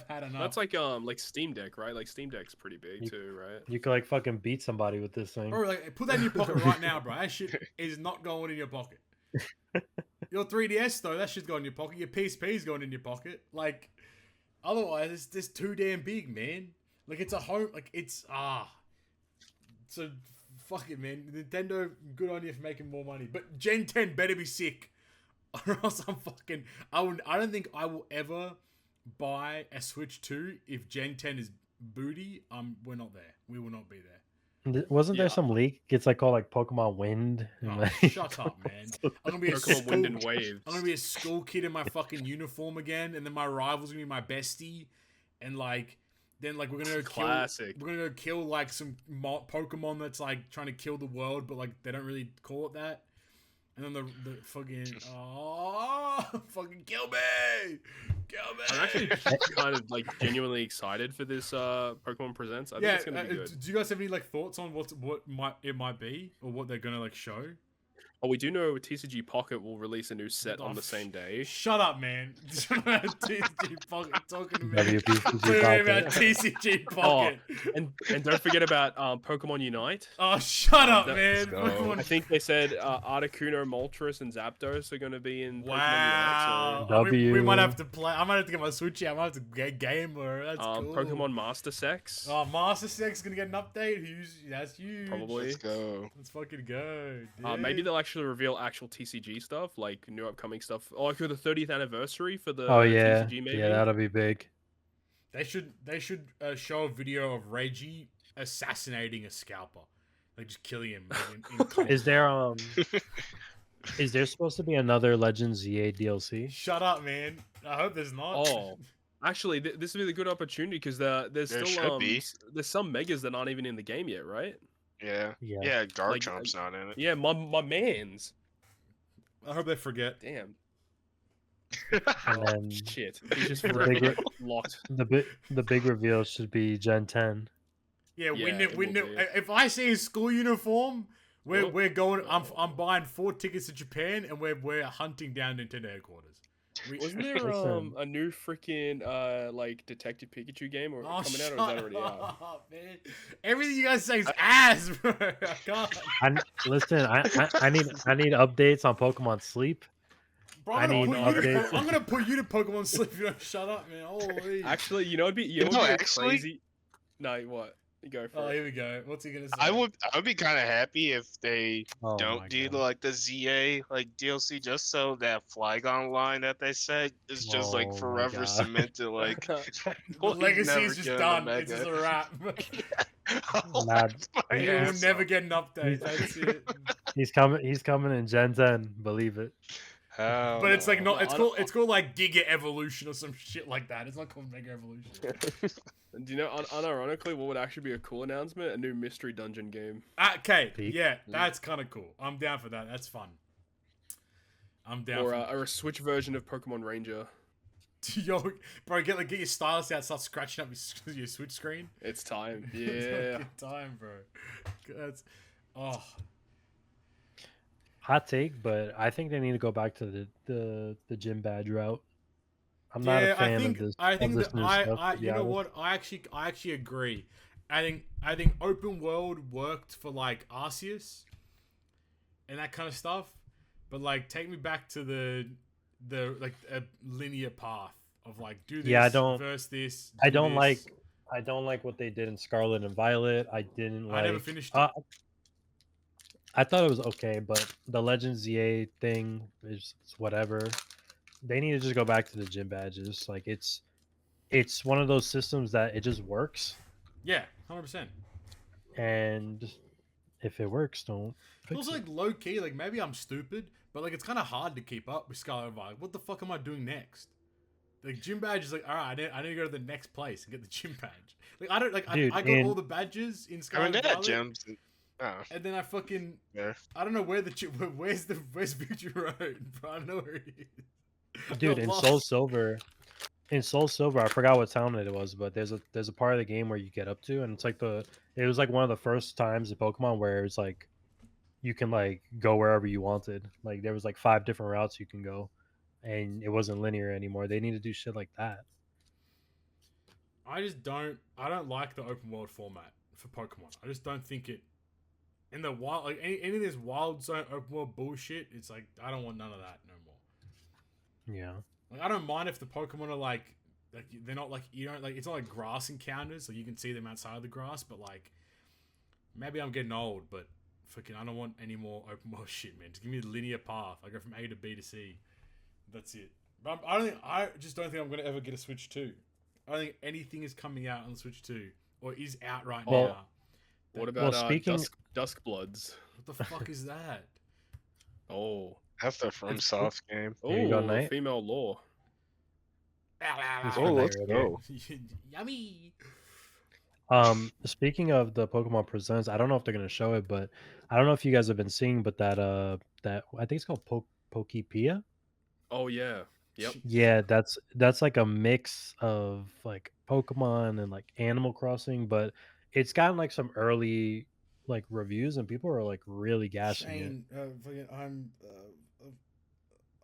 That's like Steam Deck, right? Like Steam Deck's pretty big too, right? You could like fucking beat somebody with this thing. Bro, like put that in your pocket right now, bro. That shit is not going in your pocket. Your 3DS though, that shit's going in your pocket. Your PSP's going in your pocket. Like, otherwise, it's just too damn big, man. Like it's a home. Like it's So fuck it, man. Nintendo, good on you for making more money. But Gen 10 better be sick, or else I'm fucking. I don't think I will ever buy a Switch 2 if Gen 10 is booty. We're not there. We will not be there. Wasn't there Yeah. some leak? It's like called like Pokemon Wind. and, Oh, like- shut up, man. I'm gonna be a Pokemon Wind and school- Waves. I'm gonna be a school kid in my fucking uniform again, and then my rival's gonna be my bestie, and like, then like we're gonna go Classic. We're gonna go kill like some Pokemon that's like trying to kill the world, but like they don't really call it that. And then the fucking fucking kill me. I'm actually kind of like genuinely excited for this Pokemon Presents. I think it's gonna be good. Do you guys have any like thoughts on what it might be, or what they're gonna like show? Oh, we do know TCG Pocket will release a new set on the same day. Shut up, man. TCG Pocket talking about WPCG about Pocket. TCG Pocket. And don't forget about Pokemon Unite. Oh, shut up, Let's man. go. Pokemon- I think they said Articuno, Moltres, and Zapdos are going to be in Pokemon Wow. So- We W. might have to play. I might have to get my Switch out. I might have to get Gamer. That's Unite. So, cool. Pokemon Master Sex. Oh, Master Sex is gonna get an update. That's huge. Probably. Let's go. Let's fucking go. Maybe dude. they'll actually reveal actual TCG stuff, like new upcoming stuff. Oh, like for the 30th anniversary for the Oh yeah, TCG, maybe. yeah, that'll be big. They should show a video of Reggie assassinating a scalper, like just killing him. Like, in cold. Is there is there supposed to be another Legends ZA DLC? Shut up, man. I hope there's not. Oh, actually, this would be a good opportunity because there's There still should be. there's some megas that aren't even in the game yet, right? Yeah. Yeah. Yeah, Garchomp's not in it. Yeah, my man's. I hope they forget. Damn. And then Shit. He's just the forever big, locked. the big reveal should be Gen 10. Yeah, Yeah, we it knew. will be. If I see his school uniform, Oh. we're going. I'm buying 4 tickets to Japan, and we're hunting down Nintendo headquarters. Wasn't there Listen. a new freaking like Detective Pikachu game or Oh, coming out, or is that shut already out? up, man. Everything you guys say is ass, bro. I can't. Listen, I need updates on Pokemon Sleep. Bro, I need updates. I'm gonna put you to Pokemon sleep if you don't shut up, man. Holy. Actually, you know, it'd be actually- crazy. No, what? You go for Oh, it. here we go. What's he gonna say? I would be kind of happy if they Oh my don't do God. like the ZA like DLC, just so that Flygon line that they said is just like Oh my forever God. cemented. Like The we'll legacy never is just get done. a It's just Mega. a wrap. Oh, Nah, my You'll ass never off. get an update. That's it. He's coming in Gen 10, believe it. Hell But it's like no. not. It's called like Giga Evolution or some shit like that. It's not called Mega Evolution. Do you know, unironically, what would actually be a cool announcement? A new mystery dungeon game. Okay, Peak. yeah, that's kind of cool. I'm down for that. That's fun. I'm down Or, for or a Switch version of Pokemon Ranger. Yo, bro, get your stylus out, start scratching up your Switch screen. It's time. It's Yeah. fucking time, bro. That's oh. Hot take, but I think they need to go back to the gym badge route. I'm not a fan of this. I think of this that new stuff, to be you know honest. what? I actually agree. I think open world worked for like Arceus and that kind of stuff, but like take me back to the like a linear path of like do this, Yeah, I don't- verse this. I do don't this. like what they did in Scarlet and Violet. I didn't like. I never finished it. I thought it was okay, but the Legends ZA thing is whatever. They need to just go back to the gym badges. Like it's one of those systems that it just works, Yeah, 100%. and if it works, don't It's fix also it. like low key. Like maybe I'm stupid, but like it's kind of hard to keep up with Scarlet and Violet. What the fuck am I doing next? Like gym badge is like, all right, I need to go to the next place and get the gym badge. Like I don't like Dude, I got all the badges in I mean, Scarlet they and had Violet, gems. Oh, and then I fucking yeah. I don't know where where's Future Road, bro. I don't know where it is. Dude, Got in lost. Soul Silver, I forgot what town it was, but there's a part of the game where you get up to, and it's like it was like one of the first times in Pokemon where it's like you can like go wherever you wanted. Like there was like 5 different routes you can go, and it wasn't linear anymore. They need to do shit like that. I don't like the open world format for Pokemon. I just don't think it in the wild like any of this wild zone open world bullshit. It's like I don't want none of that no more. Yeah. Like I don't mind if the Pokemon are like they're not like you don't like it's not like grass encounters, so you can see them outside of the grass. But like maybe I'm getting old, but fucking I don't want any more open world shit, man. Just give me the linear path. I go from A to B to C. That's it. But I just don't think I'm gonna ever get a Switch 2. I don't think anything is coming out on the Switch 2 or is out right Well, now. What about speaking- Dusk Bloods? What the fuck is that? Oh. That's the FromSoft game. Here you go, Oh, Knight. female lore. It's Oh, for let's Knight go. Yummy. Speaking of the Pokemon Presents, I don't know if they're gonna show it, but I don't know if you guys have been seeing, but that I think it's called Pokepia. Oh yeah. Yep. Yeah, that's like a mix of like Pokemon and like Animal Crossing, but it's gotten like some early like reviews and people are like really gassing it. Shane,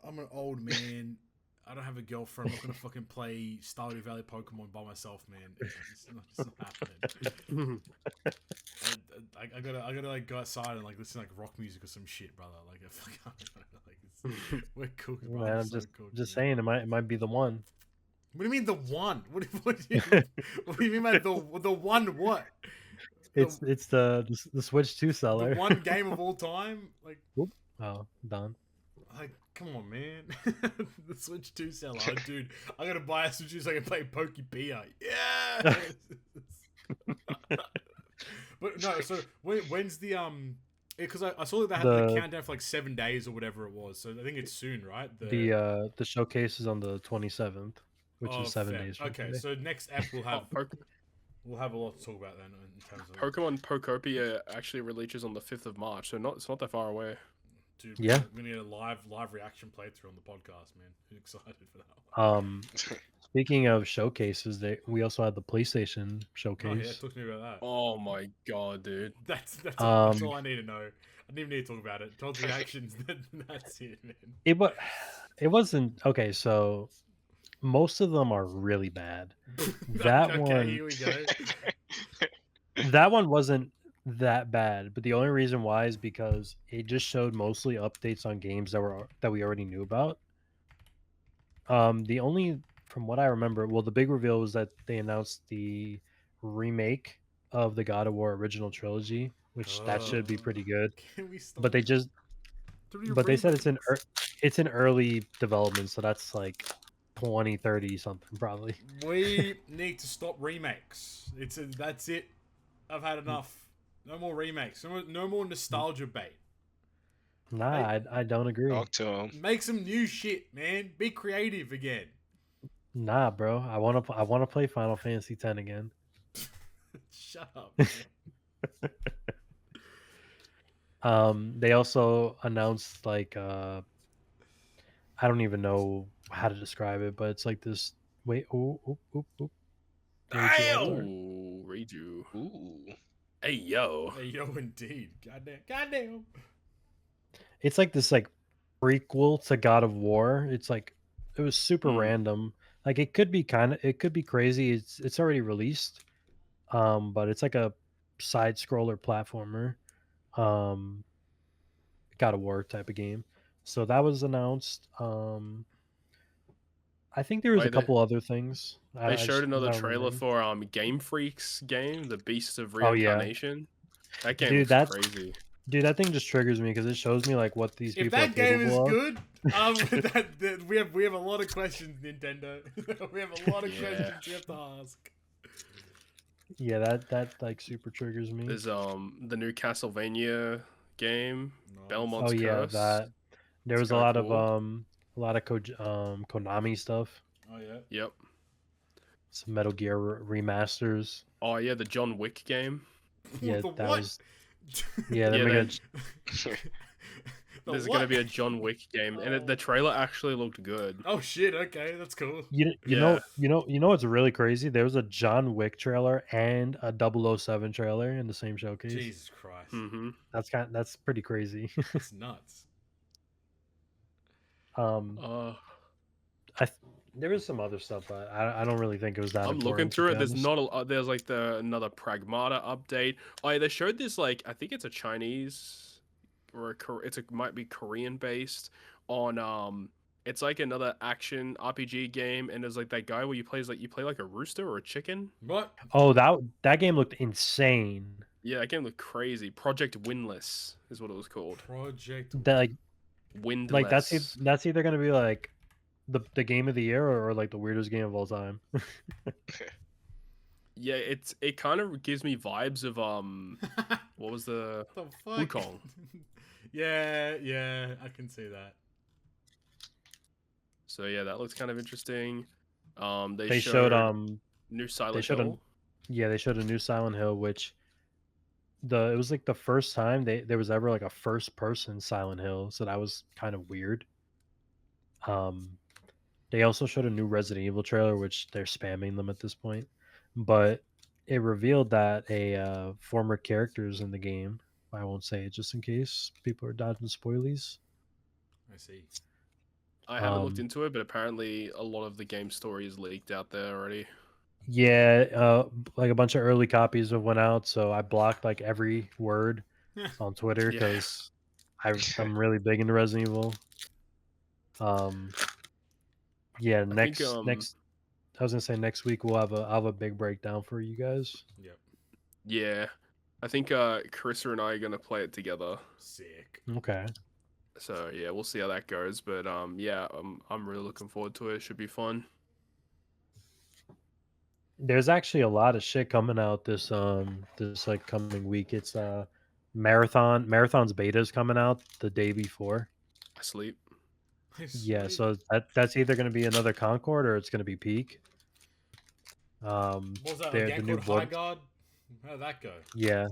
I'm an old man. I don't have a girlfriend. I'm not gonna fucking play Stardew Valley Pokemon by myself, man. It's not happening. I gotta like go outside and like listen to like rock music or some shit, brother. Like we're cool. Yeah, Bro. man, I'm so just cool, just dude. saying it might be the one. What do you mean the one? What do you mean by the one? What? It's the Switch 2 seller. The one game of all time? Like Oh, done. Like, come on, man. The Switch 2 seller. Oh, dude, I gotta buy a Switch 2 so I can play Pokepia. Yeah! But no, so when's the because I saw that they had the countdown for like 7 days or whatever it was. So I think it's soon, right? The showcase is on the 27th, which is 7 days from Okay, today. so next app we'll have Oh, we'll have a lot to talk about then in terms of Pokemon Pokopia actually releases on the 5th of March, so it's not that far away. Dude, Yeah. we're gonna get a live reaction playthrough on the podcast, man. I'm excited for that one. Speaking of showcases, we also had the PlayStation Oh yeah, showcase. talk to me about that. Oh my god, dude. That's all I need to know. I didn't even need to talk about it. Todd's reactions. That's it, man. It wasn't okay. So most of them are really bad. That okay, here we go. That one wasn't that bad, but the only reason why is because it just showed mostly updates on games that we already knew about. The only, from what I remember, well, the big reveal was that they announced the remake of the God of War original trilogy, which that should be pretty good. Can we stop? But they just, but they said it's in early development, so that's like 2030 something probably. We need to stop remakes. That's it. I've had enough. No more remakes. No more nostalgia bait. Nah, I don't agree. Talk to him. Make some new shit, man. Be creative again. Nah, bro. I wanna play Final Fantasy X again. Shut up. Man. They also announced like I don't even know how to describe it, but it's like this. Wait, oh. Damn! Read you. Ooh. Hey yo. Hey, yo, indeed. Goddamn. It's like this like prequel to God of War. It's like it was super random. Like it could be crazy. It's already released. But it's like a side scroller platformer. God of War type of game. So that was announced. I think there was a couple other things. They showed another trailer for Game Freak's game, The Beast of Reincarnation. That game looks crazy. Dude, that thing just triggers me because it shows me like what these people are capable of. If that game is good, we have a lot of questions, Nintendo. We have a lot of questions we have to ask. Yeah, that like super triggers me. There's the new Castlevania game, Belmont's Curse. Yeah, that. There was a lot of Konami stuff. Oh yeah. Yep. Some Metal Gear remasters. Oh yeah, the John Wick game. Yeah, that was. Yeah, there's gonna be a John Wick game, and the trailer actually looked good. Oh shit! Okay, that's cool. You know what's really crazy? There was a John Wick trailer and a 007 trailer in the same showcase. Jesus Christ! Mm-hmm. That's pretty crazy. It's nuts. There was some other stuff, but I don't really think it was that. I'm looking through it. There's not there's like another Pragmata update. Oh yeah, they showed this like I think it's a Chinese or might be Korean based on it's like another action RPG game, and there's like that guy where you play like a rooster or a chicken. What? Oh, that game looked insane. Yeah, that game looked crazy. Project Windless is what it was called. That like Windless. Like that's either gonna be like the game of the year or like the weirdest game of all time. Yeah, it kind of gives me vibes of what was the Wukong? Yeah, I can see that. So yeah, that looks kind of interesting. They showed new Silent Hill. They showed a new Silent Hill, which it was like the first time there was ever like a first person Silent Hill, so that was kind of weird. They also showed a new Resident Evil trailer, which they're spamming them at this point, but it revealed that a former characters in the game. I won't say it just in case people are dodging spoilies. I see. I haven't looked into it, but apparently a lot of the game story is leaked out there already. Yeah, like a bunch of early copies have went out, so I blocked like every word on Twitter because I'm really big into Resident Evil. Yeah, next I was gonna say next week I'll have a big breakdown for you guys. Yep. Yeah, I think Carissa and I are gonna play it together. Sick. Okay. So yeah, we'll see how that goes, but yeah, I'm really looking forward to it. It should be fun. There's actually a lot of shit coming out this like coming week. It's Marathon's beta is coming out the day before. I sleep. Yeah, so that's either going to be another Concord or it's going to be Peak. What was that? The new High Guard? How'd that go? Yeah.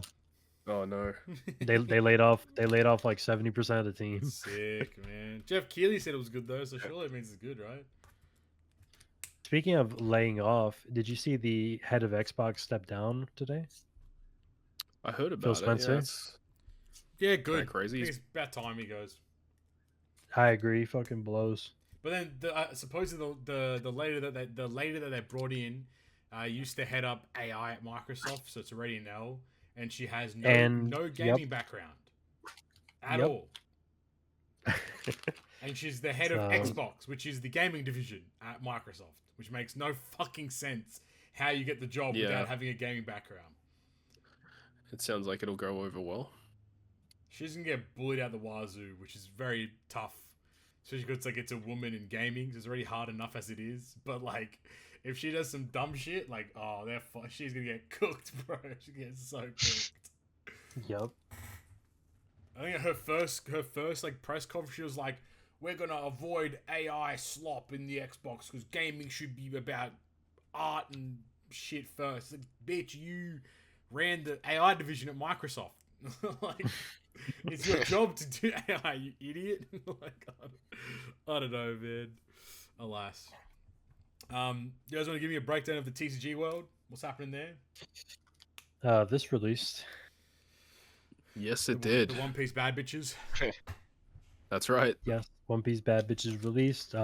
Oh no. they laid off like 70% of the team. Sick, man. Jeff Keighley said it was good though, so surely it means it's good, right? Speaking of laying off, did you see the head of Xbox step down today? I heard about Phil Spencer. it. Yeah, good. Crazy. It's about time he goes. I agree. Fucking blows. But then supposedly the lady that they brought in used to head up AI at Microsoft, so it's already an and she has no gaming background at all. And she's the head of Xbox, which is the gaming division at Microsoft, which makes no fucking sense how you get the job without having a gaming background. It sounds like it'll go over well. She's gonna get bullied out the wazoo, which is very tough. Especially because it's a woman in gaming. So it's already hard enough as it is. But like, if she does some dumb shit, like, oh, she's gonna get cooked, bro. She gets so cooked. Yep. I think her first like press conference, she was like, "We're gonna avoid AI slop in the Xbox because gaming should be about art and shit first." Like, bitch, you ran the AI division at Microsoft. Like, it's your job to do AI, you idiot. Like, I don't know, man. Alas. You guys want to give me a breakdown of the TCG world? What's happening there? This released. Yes, it did. The One Piece bad bitches. That's right. Yes, One Piece bad bitches released.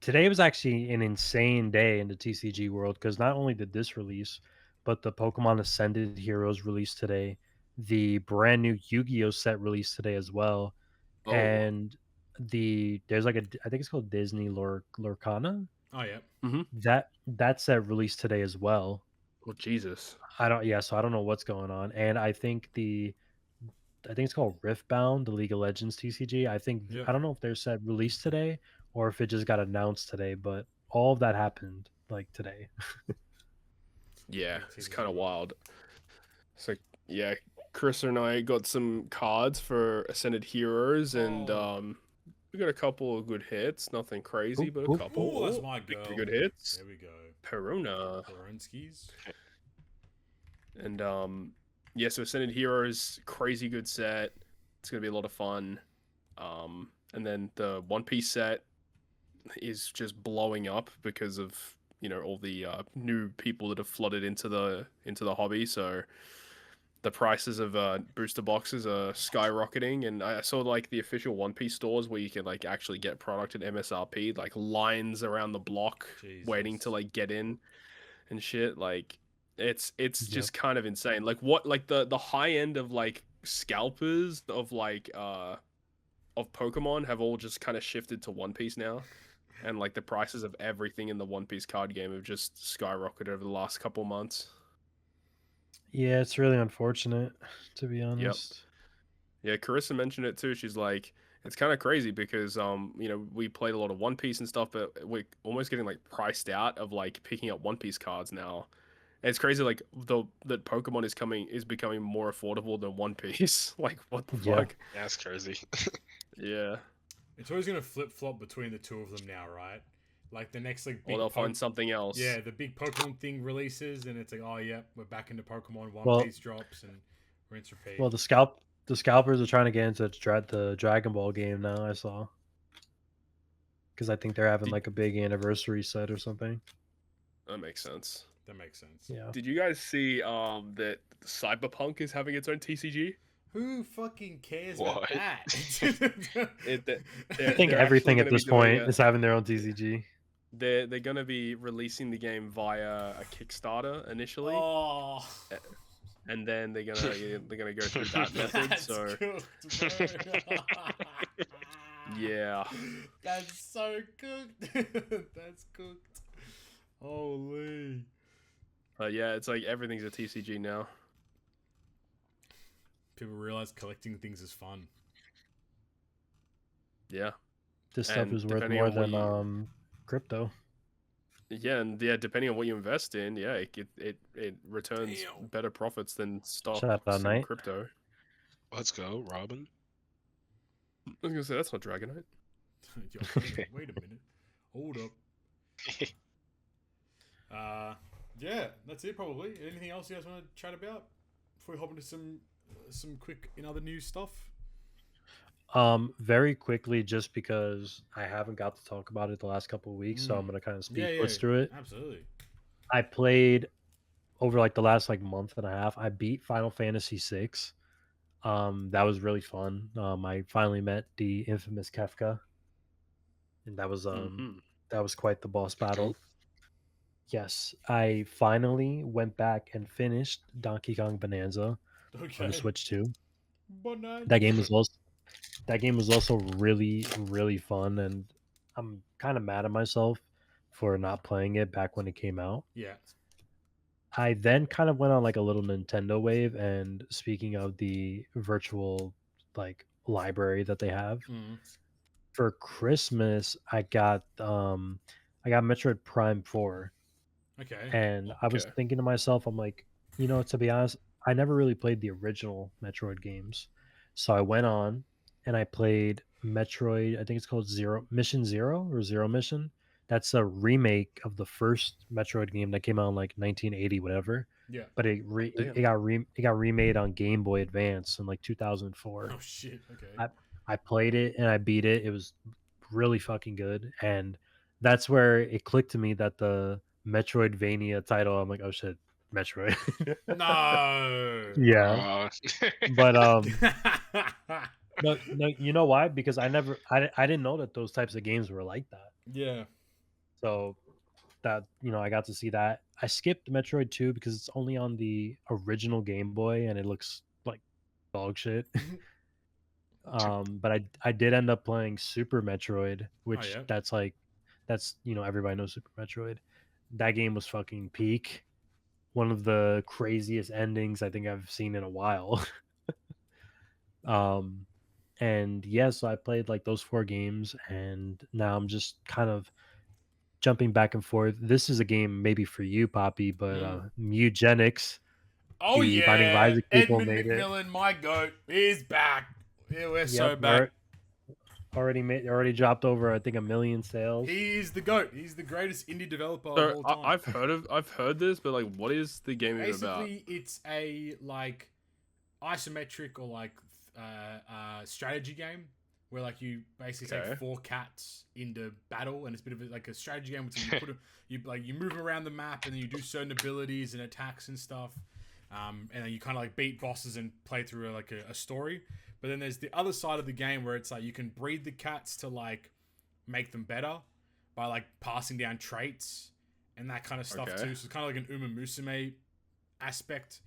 Today was actually an insane day in the TCG world because not only did this release, but the Pokemon Ascended Heroes released today. The brand new Yu-Gi-Oh set released today as well, and there's like I think it's called Disney Lorcana. Oh yeah. Mm-hmm. That set released today as well. Oh Jesus. So I don't know what's going on, and I think it's called Riftbound, the League of Legends TCG. I don't know if their set released today or if it just got announced today, but all of that happened like today. Yeah, it's kind of wild. So yeah, Chris and I got some cards for Ascended Heroes, and we got a couple of good hits. Nothing crazy, but a couple. Oh, that's my girl. Pretty good hits. There we go. Peronskis. And yeah, so Ascended Heroes, crazy good set. It's gonna be a lot of fun. And then the One Piece set is just blowing up because of all the new people that have flooded into the hobby. So the prices of booster boxes are skyrocketing, and I saw like the official One Piece stores where you can like actually get product at MSRP, like lines around the block waiting to like get in and shit. Like it's just kind of insane. Like what, like the high end of like scalpers of like of Pokemon have all just kind of shifted to One Piece now. And like the prices of everything in the One Piece card game have just skyrocketed over the last couple months. Yeah, it's really unfortunate, to be honest. Yeah, Carissa mentioned it too. She's like, it's kind of crazy because we played a lot of One Piece and stuff, but we're almost getting like priced out of like picking up One Piece cards now. And it's crazy, like that Pokemon is becoming more affordable than One Piece. Like, what the fuck? Yeah, that's crazy. Yeah. It's always gonna flip flop between the two of them now, right? Like the next like big they'll find something else. Yeah, the big Pokemon thing releases, and it's like, oh yeah, we're back into Pokemon. One Piece drops, and rinse repeat. Well, the scalpers are trying to get into the Dragon Ball game now. I saw, because I think they're having like a big anniversary set or something. That makes sense. Yeah. Did you guys see that Cyberpunk is having its own TCG? Who fucking cares about that? I think everything at this point is having their own TCG. They're gonna be releasing the game via a Kickstarter initially. Oh. And then they're gonna go through that method. That's so cooked, yeah. That's so cooked. That's cooked. Holy. Yeah, it's like everything's a TCG now. People realize collecting things is fun. Yeah. This stuff is worth more than crypto. Yeah, and depending on what you invest in, it returns better profits than stocks and crypto. Let's go, Robin. I was gonna say that's not Dragonite. Wait a minute. Hold up. Yeah, that's it probably. Anything else you guys want to chat about before we hop into some quick other news stuff? Very quickly, just because I haven't got to talk about it the last couple of weeks, so I'm gonna kind of speed through it. Absolutely. I played over like the last like month and a half. I beat Final Fantasy VI. That was really fun. I finally met the infamous Kefka, and that was quite the boss battle. Yes, I finally went back and finished Donkey Kong Bonanza on the Switch 2. Bonanza. That game was that game was also really, really fun, and I'm kind of mad at myself for not playing it back when it came out. Yeah. I then kind of went on like a little Nintendo wave, and speaking of the virtual like library that they have, Mm. for Christmas I got Metroid Prime 4, Okay. and I was Okay. thinking to myself, I'm like, to be honest, I never really played the original Metroid games. So I went on and I played Metroid, I think it's called Mission Zero or Zero Mission. That's a remake of the first Metroid game that came out in like 1980, whatever. Yeah. But Damn. it got remade on Game Boy Advance in like 2004. Oh shit. Okay. I played it and I beat it. It was really fucking good, and that's where it clicked to me that the Metroidvania title. I'm like, oh shit, Metroid. No. Yeah, but no, you know why? Because I didn't know that those types of games were like that. Yeah. So that I got to see that. I skipped Metroid 2 because it's only on the original Game Boy and it looks like dog shit. But I did end up playing Super Metroid, which yeah. that's everybody knows Super Metroid. That game was fucking peak. One of the craziest endings I think I've seen in a while. And yes, I played like those 4 games, and now I'm just kind of jumping back and forth. This is a game maybe for you, Papi, but Mugenics, Oh the Binding of yeah. Isaac people Edmund made it. McMillan, my goat, is back. Yeah, we're so Yep, back. already dropped over I think 1 million sales. He is the goat. He's the greatest indie developer of So all time. I've heard this, but like, what is the game even about? Basically, it's a like isometric or like strategy game where like you basically Okay. take 4 cats into battle, and it's a bit of like a strategy game. Which you put you move around the map, and then you do certain abilities and attacks and stuff. And then you kind of like beat bosses and play through like a story. But then there's the other side of the game where it's like you can breed the cats to like make them better by like passing down traits and that kind of stuff Okay. too. So it's kind of like an Uma Musume aspect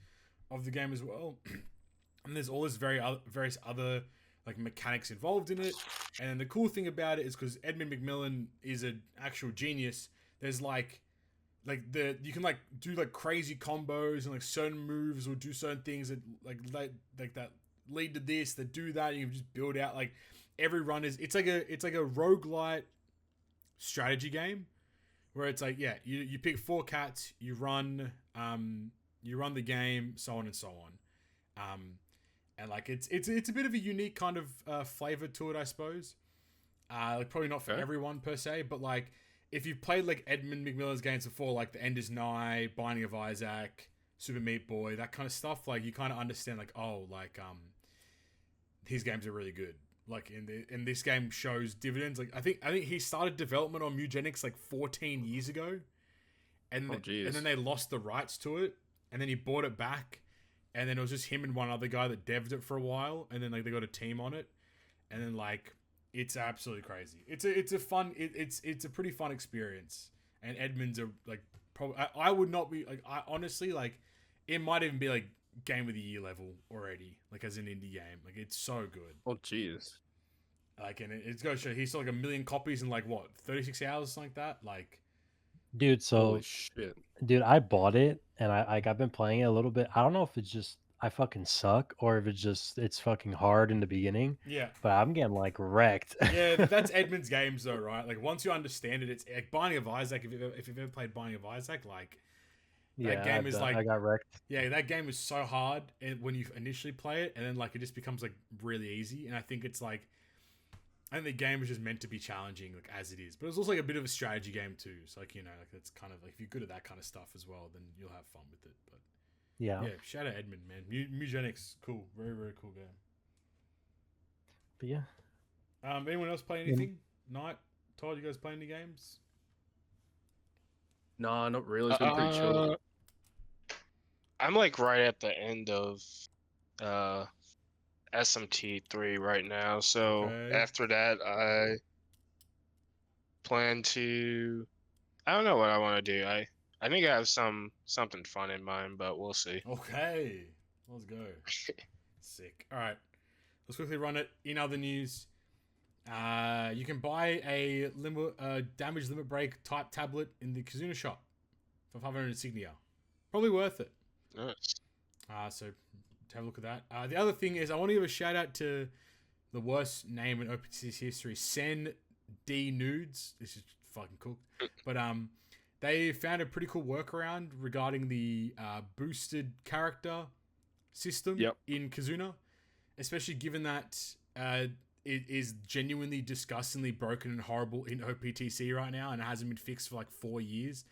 of the game as well. And there's all this various other like mechanics involved in it. And then the cool thing about it is because Edmund McMillan is an actual genius. There's like you can like do like crazy combos and like certain moves or do certain things that like that lead to this, that do that. And you can just build out like every run it's like a roguelite strategy game where it's like you pick 4 cats, you run the game, so on and so on. And like it's a bit of a unique kind of flavor to it, I suppose. Like probably not for everyone per se, but like if you've played like Edmund McMillan's games before, like The End Is Nigh, Binding of Isaac, Super Meat Boy, that kind of stuff, like you kind of understand like his games are really good. Like in this game shows dividends. Like I think he started development on Mugenics like 14 years ago, and then they lost the rights to it, and then he bought it back, and then it was just him and one other guy that devved it for a while, and then like they got a team on it, and then like it's absolutely crazy. It's a pretty fun experience, and Edmund's a like probably I would not be like I honestly like it might even be like game of the year level already, like as an indie game. Like it's so good. Oh jeez. Like and it's going to show he sold like 1 million copies in like what 36 hours, something like that. Like, dude, Holy shit. Dude, I bought it and I've been playing it a little bit. I don't know if it's just I fucking suck or if it's fucking hard in the beginning. Yeah. But I'm getting like wrecked. Yeah, that's Edmund's games though, right? Like once you understand it, it's like Binding of Isaac. If you've ever played Binding of Isaac, like that game is like I got wrecked. Yeah, that game is so hard when you initially play it, and then like it just becomes like really easy. And I think it's like the game is just meant to be challenging, like as it is. But it's also like a bit of a strategy game too. So like like it's kind of like if you're good at that kind of stuff as well, then you'll have fun with it. But yeah, shout out Edmund, man. Mugenics, cool, very very cool game. But yeah. Anyone else play anything? Night, Todd, you guys play any games? Nah, not really. It's been pretty chill. I'm like right at the end of SMT3 right now, so after that I plan to I don't know what I want to do. I think I have something fun in mind, but we'll see. Okay, let's go. Sick. All right, let's quickly run it. In other news, you can buy a damage limit break type tablet in the Kizuna shop for 500 insignia. Probably worth it. Nice. So have a look at that. The other thing is I want to give a shout out to the worst name in OPTC history, Stump D Nudes. This is fucking cooked. But they found a pretty cool workaround regarding the boosted character system in Kizuna, especially given that it is genuinely disgustingly broken and horrible in OPTC right now and it hasn't been fixed for like 4 years.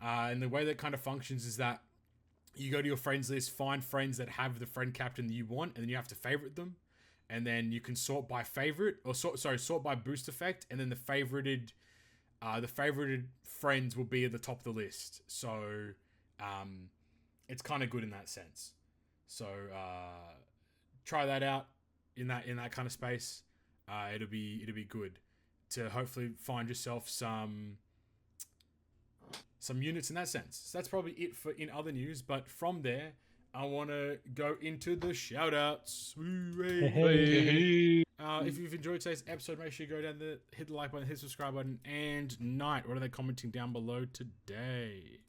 And the way that kind of functions is that you go to your friends list, find friends that have the friend captain that you want, and then you have to favorite them. And then you can sort by favorite, or sort by boost effect, and then the favorited friends will be at the top of the list. So it's kind of good in that sense. So try that out in that kind of space. It'll be good to hopefully find yourself some units in that sense. So that's probably it for in other news. But from there, I want to go into the shout-outs. If you've enjoyed today's episode, make sure you go down there, hit the like button, hit the subscribe button, and Knight, what are they commenting down below today?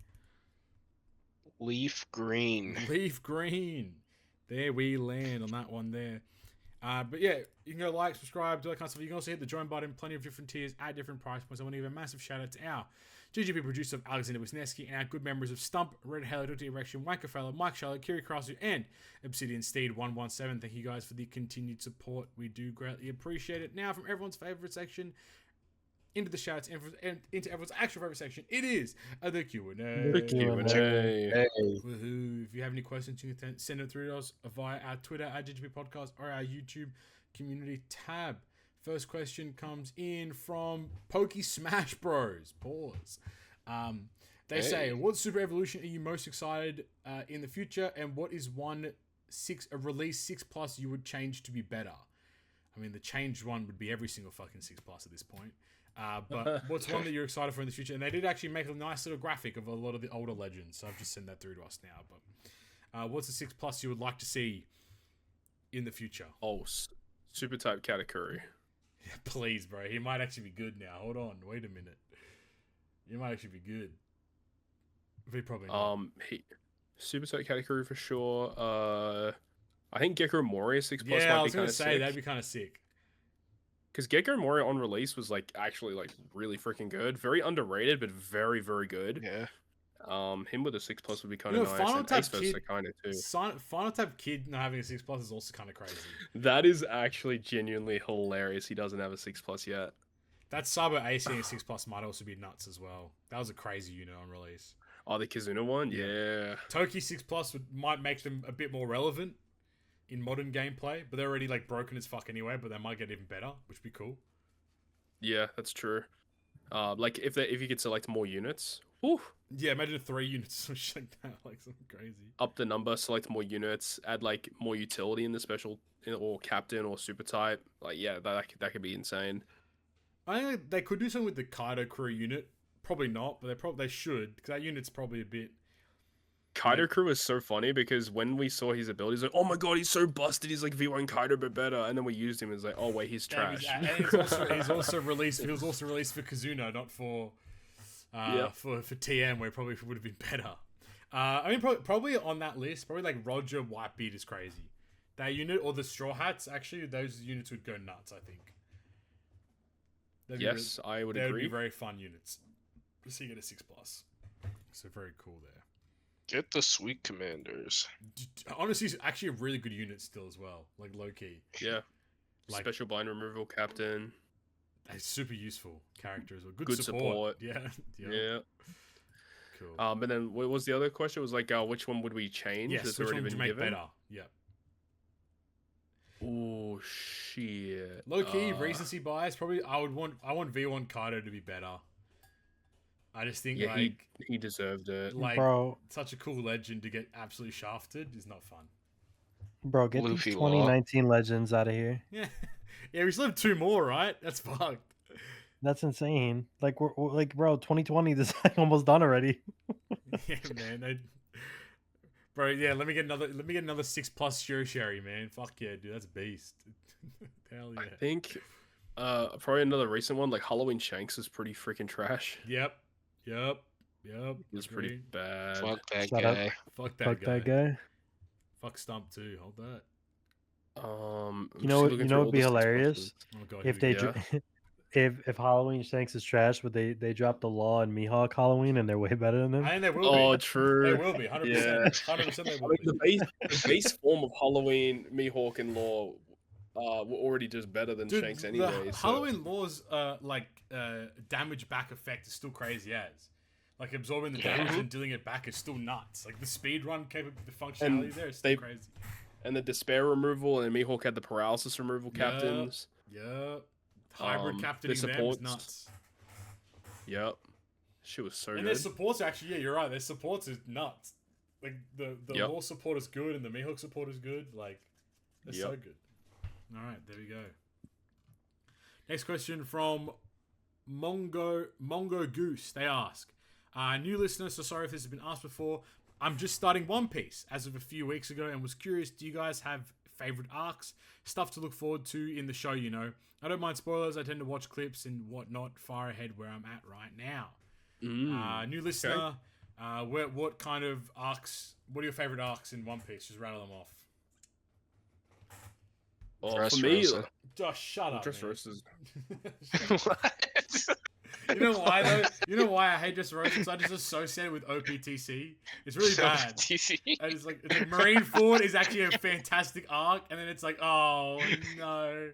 Leaf green. Leaf green. There we land on that one there. But yeah, you can go like, subscribe, do that kind of stuff. You can also hit the join button, plenty of different tiers at different price points. I want to give a massive shout out to our GGP producer of Alexander Wisniewski and our good members of Stump, Red Halo, E Recshin, Wankafella, Mike Schallo, Kiri Karasu, and Obsidian Steed117. Thank you guys for the continued support. We do greatly appreciate it. Now, from everyone's favorite section into the shouts and into everyone's actual favorite section, it is the Q&A. The Q&A. Woohoo. If you have any questions, you can send it through to us via our Twitter at GGP Podcast or our YouTube community tab. First question comes in from Pokey Smash Bros. Pause. They say, what super evolution are you most excited in the future, and what is a release 6+ you would change to be better? I mean, the changed one would be every single fucking 6+ at this point. But what's one that you're excited for in the future? And they did actually make a nice little graphic of a lot of the older legends, so I've just sent that through to us now. But what's the 6+ you would like to see in the future? Oh, super type Katakuri. Yeah, please, bro. He might actually be good now. Hold on. Wait a minute. He might actually be good. But he probably not. Super type Katakuri for sure. I think Gecko Moria 6+ might be kind of sick. Yeah, I was going to say, that'd be kind of sick. Because Gecko Moria on release was actually really freaking good. Very underrated, but very, very good. Yeah. Him with a 6+ would be kind of nice. Final and Type Ace Kid, kind of too. Final Type Kid not having a 6+ is also kind of crazy. That is actually genuinely hilarious. He doesn't have a 6+ yet. That Sabo Ace getting a 6+ might also be nuts as well. That was a crazy unit on release. Oh, the Kizuna one? Yeah. Toki 6+ might make them a bit more relevant in modern gameplay, but they're already broken as fuck anyway, but they might get even better, which would be cool. Yeah, that's true. If you could select more units. Whew. Yeah, imagine 3 units or something like that, something crazy. Up the number, select more units, add more utility in the special or captain or super type. That could be insane. I think they could do something with the Kaido crew unit. Probably not, but they should, because that unit's probably a bit. Kaido crew is so funny because when we saw his abilities, oh my god, he's so busted. He's like V1 Kaido but better, and then we used him. And it's oh wait, he's trash. And he's also released. He was also released for Kizuna, not for for TM, where it probably would have been better. I mean, probably on that list, probably Roger Whitebeard is crazy. That unit or the Straw Hats, actually, those units would go nuts. I think. Yes, I would agree. They would be very fun units. So you get a 6+. So very cool there. Get the sweet commanders. Honestly, it's actually a really good unit still as well. Low key. Yeah. Special blind removal captain. That's super useful character as well. Good support. Yeah. Yeah. Cool. But then what was the other question? It was which one would we change? Yes, That's which already one would you been make given? better? Yeah. Oh shit. Low key, recency bias. Probably I want V1 Kaido to be better. I just think he deserved it. Bro, such a cool legend to get absolutely shafted is not fun. Bro, get Luffy these 2019 Law. Legends out of here. Yeah, we still have 2 more, right? That's fucked. That's insane. We're bro, 2020 is almost done already. Yeah, man. Bro, yeah, let me get another 6+ Sherry, man. Fuck yeah, dude, that's beast. Hell yeah. I think probably another recent one like Halloween Shanks is pretty freaking trash. Yep. It's pretty Agreed. bad. Fuck that Shut up. guy. Fuck that Fuck guy. that guy. Fuck Stump too. Hold that. I'm You know just what? looking You through know all what'd be the Six hilarious Oh god. if here we they go. Yeah. if Halloween Shanks is trash, but they drop the Law and Mihawk Halloween and they're way better than them. I think they will Oh, be. true. They will be. 100%. Yeah. 100% they I will mean, be. the base form of Halloween, Mihawk, and Law were already just better than Dude, Shanks anyway. the So. Halloween Law's damage back effect is still crazy as. Like absorbing the damage Mhm. and dealing it back is still nuts. Like the speed run the functionality there is still crazy. And the despair removal, and Mihawk had the paralysis removal captains. Yep. Hybrid The captaining them is supports. nuts. Yep. Shit was so And good. their supports actually, yeah, you're right. Their supports is nuts. Like the Yep. Law support is good and the Mihawk support is good. Like they're so Yep. good. All right, there we go. Next question from Mongo Goose. They ask, new listener, so sorry if this has been asked before. I'm just starting One Piece as of a few weeks ago and was curious, do you guys have favorite arcs, stuff to look forward to in the show, you know? I don't mind spoilers, I tend to watch clips and whatnot far ahead where I'm at right now. New listener, what kind of arcs, what are your favorite arcs in One Piece? Just rattle them off. Oh, for me, Dressrosa. Just shut up, man. Dressrosa's What? You know why though? You know why I hate Dressrosa? Because I just associate it with OPTC. It's really bad. OPTC. And it's like Marineford is actually a fantastic arc, and then it's like, oh no.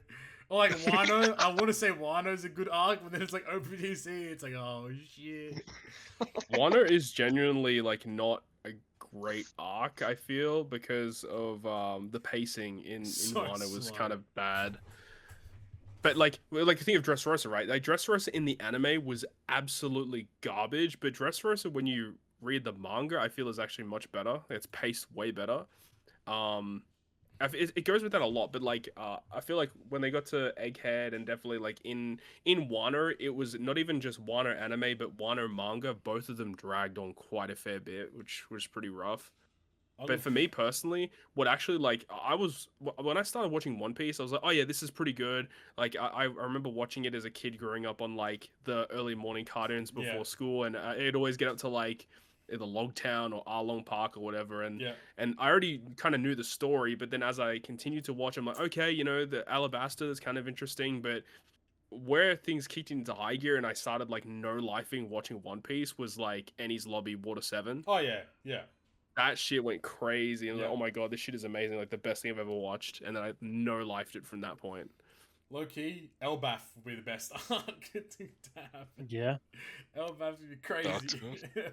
Or like Wano, I want to say Wano's a good arc, but then it's like OPTC, it's like, oh shit. Wano is genuinely like not a great arc, I feel, because of the pacing in So Wano was slow. kind of bad. But like think of Dressrosa, right? Like Dressrosa in the anime was absolutely garbage, but Dressrosa when you read the manga, I feel is actually much better. It's paced way better. It goes with that a lot, but like I feel like when they got to Egghead and definitely like in Wano, it was not even just Wano anime, but Wano manga. Both of them dragged on quite a fair bit, which was pretty rough. But for me personally, what actually like when I started watching One Piece, I was like, oh yeah, this is pretty good. Like I remember watching it as a kid growing up on like the early morning cartoons before school, and it'd always get up to like either Logtown or Arlong Park or whatever, and I already kind of knew the story. But then as I continued to watch, I'm like, okay, you know, the Alabasta is kind of interesting, but where things kicked into high gear and I started like no lifing watching One Piece was like Enies Lobby Water 7. Oh yeah, yeah. That shit went crazy, and I was Yeah. like, oh my god, this shit is amazing, like the best thing I've ever watched. And then I no-lifed it from that point. Low key, Elbaf would be the best arc to happen. Yeah. Elbaf would be crazy.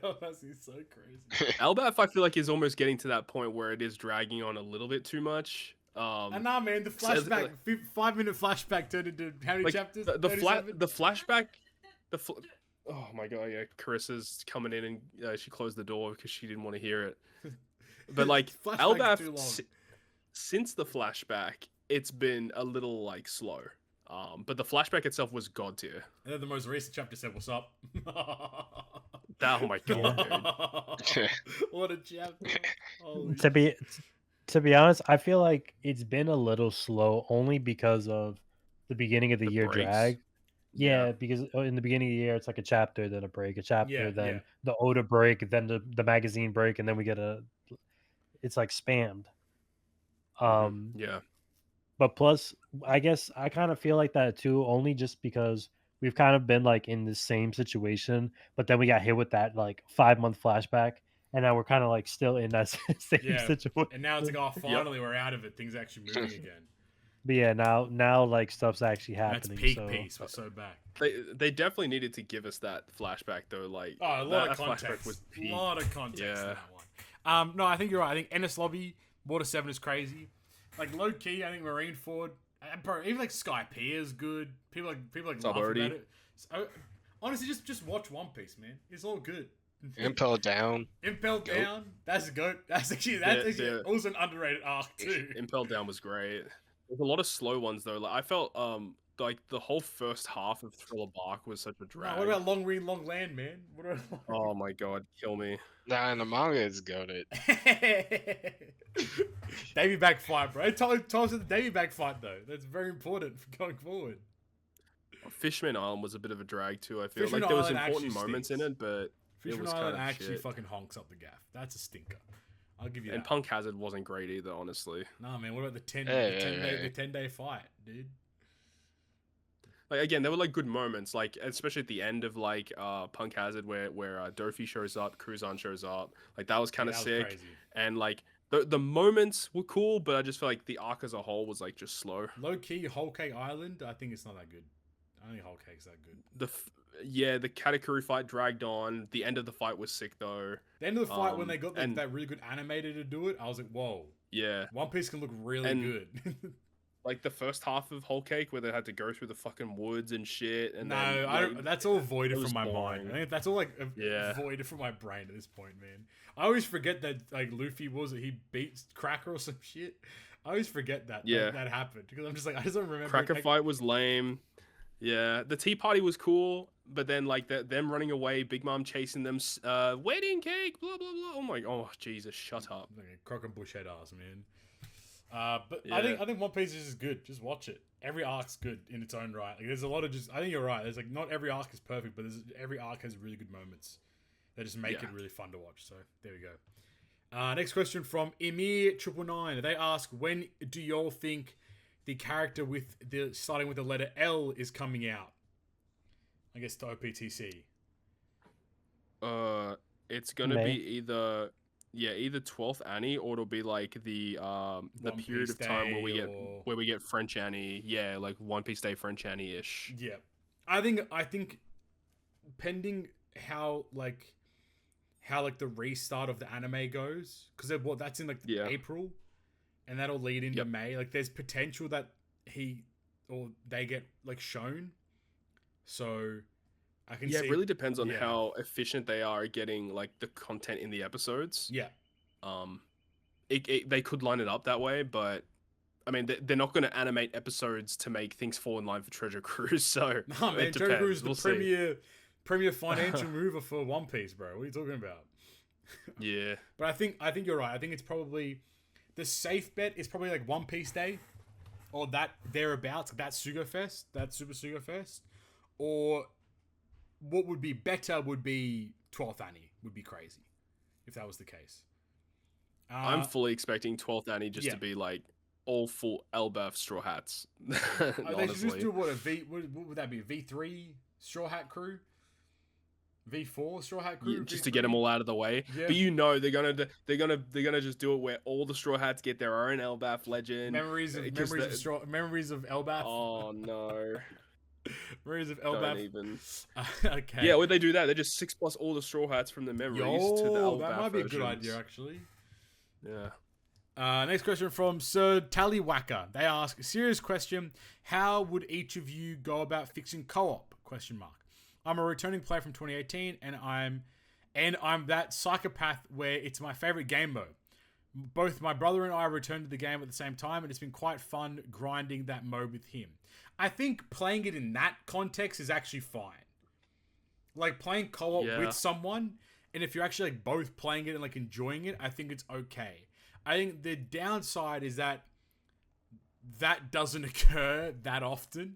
Elbaf is so crazy. Elbaf, I feel like, is almost getting to that point where it is dragging on a little bit too much. And nah, man, the so- flashback, 5-minute flashback turned into how many Like, chapters? the 37? flashback, oh my god, yeah, Carissa's coming in and she closed the door because she didn't want to hear it. But like Flashback's too long. Elbaf, since the flashback, it's been a little like slow. But the flashback itself was god tier. And then the most recent chapter said, "What's up?" Oh my god, dude. What a chapter! Holy To be honest, I feel like it's been a little slow only because of the beginning of the The year breaks. drag. Yeah, because in the beginning of the year it's like a chapter, then a break, a chapter, Yeah, then yeah. the Oda break, then the magazine break, and then we get it's like spammed. Yeah. But plus, I guess I kind of feel like that too, only just because we've kind of been like in the same situation, but then we got hit with that like 5-month flashback, and now we're kind of like still in that same Yeah, situation. And now it's like, oh, finally we're out of it. Things are actually moving again. But yeah, now like stuff's actually That's happening. peak so. piece. We're so back. They definitely needed to give us that flashback though. Like Oh, a lot of that flashback context. was A peak. lot of context in Yeah. that one. No, I think you're right. I think Ennis Lobby, Water 7 is crazy. Like low key, I think Marineford, bro, even like Sky Pier is good. People like laugh Subardi. about it. So, honestly, just watch One Piece, man. It's all good. Impel down. Impel Goat. Down. That's a goat. That's actually also an underrated arc too. Impel Down was great. There's a lot of slow ones though. Like I felt like the whole first half of Thriller Bark was such a No, drag. what about Long Read, Long Land, man? What about Oh my god, kill me. Nah, in the manga it's goated. Davy Bag fight, bro. Tell us the Davy Bag fight though. That's very important for going forward. Fishman Island was a bit of a drag too. I feel Fishman like there was Island important actually moments stinks. in it, but Fishman it was Island kind of actually shit. fucking honks up the gaff. That's a stinker. I'll give you And that. Punk Hazard wasn't great either, honestly. Nah, man. What about the 10 Hey. the 10-day fight, dude? Like again, there were like good moments, like especially at the end of like Punk Hazard where Dofi shows up, Cruzan shows up. Like that was kind of That was sick. crazy. And like the moments were cool, but I just feel like the arc as a whole was like just slow. Low key, Whole Cake Island. I think it's not that good. I don't think Whole Cake's that good. The Katakuri fight dragged on. The end of the fight was sick though. The end of the fight when they got and- that really good animator to do it, I was like, whoa. Yeah, One Piece can look really And- good. like the first half of Whole Cake where they had to go through the fucking woods and shit. And No, then, I like, don't. That's all voided it was from my boring. mind. I think that's all like Yeah. voided from my brain at this point, man. I always forget that like Luffy he beats Cracker or some shit. I always forget that Yeah. that happened because I'm just like I just don't remember. Cracker like, fight was lame. Yeah, the tea party was cool, but then like them running away, Big Mom chasing them, wedding cake, blah blah blah. Oh Jesus, shut up. Like a crock and bush head ass, man. But Yeah. I think One Piece is just good. Just watch it. Every arc's good in its own right. Like there's a lot of just. I think you're right. There's like not every arc is perfect, but every arc has really good moments that just make Yeah. it really fun to watch. So there we go. Next question from Emir999. They ask, when do y'all think the character with the starting with the letter L is coming out? I guess to OPTC. It's gonna May. be either 12th Annie or it'll be like the One period Piece of time Day or- where we get French Annie. Yeah, like One Piece Day French Annie ish. Yeah, I think pending how the restart of the anime goes, because that's in like Yeah. April, and that'll lead into Yep. May. Like there's potential that they get like shown, so I can Yeah, see. it really depends on yeah. how efficient they are at getting like the content in the episodes. Yeah, They could line it up that way, but I mean, they're not going to animate episodes to make things fall in line for Treasure Cruise. So no man, it Treasure Cruise is depends. the We'll see. premier financial mover for One Piece, bro. What are you talking about? Yeah, But I think you're right. I think it's probably the safe bet is probably like One Piece Day, or that thereabouts, that Sugo Fest, that Super Sugo Fest, or what would be better would be 12th Annie. Would be crazy if that was the case. I'm fully expecting 12th Annie just yeah. to be like all full Elbaf Straw Hats. They should just Honestly. do what would that be? V3 Straw Hat Crew, V4 Straw Hat Crew, Yeah, just to V3? get them all out of the way. Yeah. But they're gonna just do it where all the Straw Hats get their own Elbaf legend. Memories of Elbaf. Oh no! Memories of Don't Elbaf. even. Okay. Yeah, when they do that, they just 6+ all the Straw Hats from the memories to the Yo, Elbaf that might be a good versions. idea actually. Yeah. Next question from Sir Tallywacker. They ask, serious question, how would each of you go about fixing co-op? Question mark. I'm a returning player from 2018 and I'm that psychopath where it's my favorite game mode. Both my brother and I returned to the game at the same time and it's been quite fun grinding that mode with him. I think playing it in that context is actually fine. Like playing co-op Yeah. with someone, and if you're actually like both playing it and like enjoying it, I think it's okay. I think the downside is that doesn't occur that often,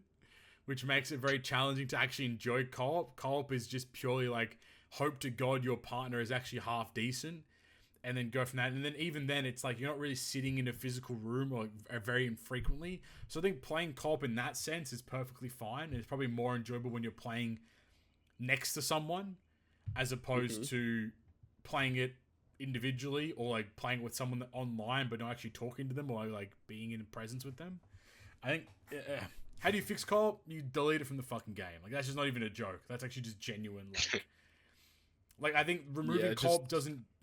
which makes it very challenging to actually enjoy co-op. Co-op is just purely like hope to God your partner is actually half decent and then go from that. And then even then, it's like you're not really sitting in a physical room or very infrequently. So I think playing co-op in that sense is perfectly fine. And it's probably more enjoyable when you're playing next to someone as opposed to playing it individually or like playing with someone online but not actually talking to them or like being in presence with them. I think how do you fix co-op? You delete it from the fucking game. Like that's just not even a joke. That's actually just genuine. Like I think removing co-op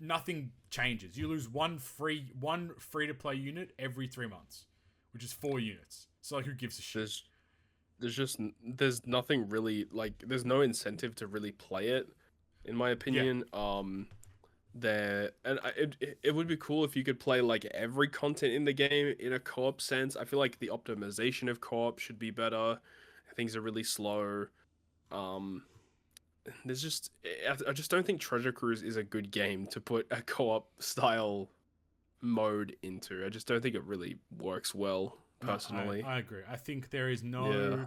nothing changes. You lose one free to play unit every 3 months, which is 4 units. So like who gives a shit? There's nothing really like there's no incentive to really play it, in my opinion. It would be cool if you could play like every content in the game in a co-op sense. I feel like the optimization of co-op should be better. things are really slow. There's just I just don't think Treasure Cruise is a good game to put a co-op style mode into. I just don't think it really works well personally. No, I agree. I think there is no Yeah.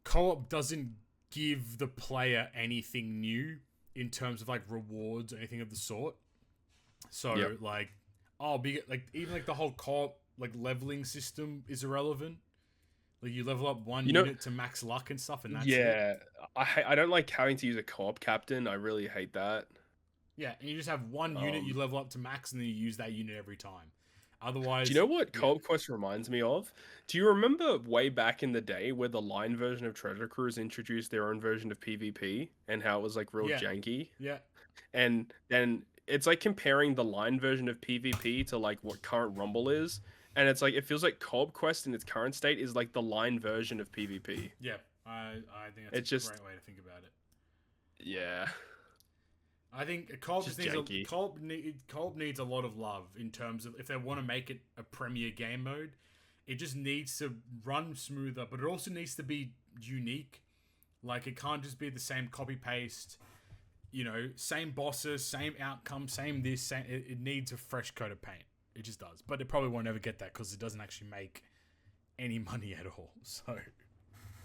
co-op doesn't give the player anything new in terms of like rewards or anything of the sort. So Yep. like, even like the whole co-op like leveling system is irrelevant. Like you level up one unit to max luck and stuff, and that's it. I don't like having to use a co-op captain. I really hate that. Yeah, and you just have one unit you level up to max, and then you use that unit every time. Otherwise, Do you know what Co-op Quest reminds me of? Do you remember way back in the day where the line version of Treasure Cruise introduced their own version of PvP and how it was like real janky? Yeah. And then it's like comparing the line version of PvP to like what current Rumble is, and it's like it feels like Co-op Quest in its current state is like the line version of PvP. Yeah, I think that's a great way to think about it. Yeah. I think co-op needs a lot of love in terms of if they want to make it a premier game mode. It just needs to run smoother, but it also needs to be unique. Like it can't just be the same copy paste. You know, same bosses, same outcome, same this. Same, it needs a fresh coat of paint. It just does, but it probably won't ever get that because it doesn't actually make any money at all. So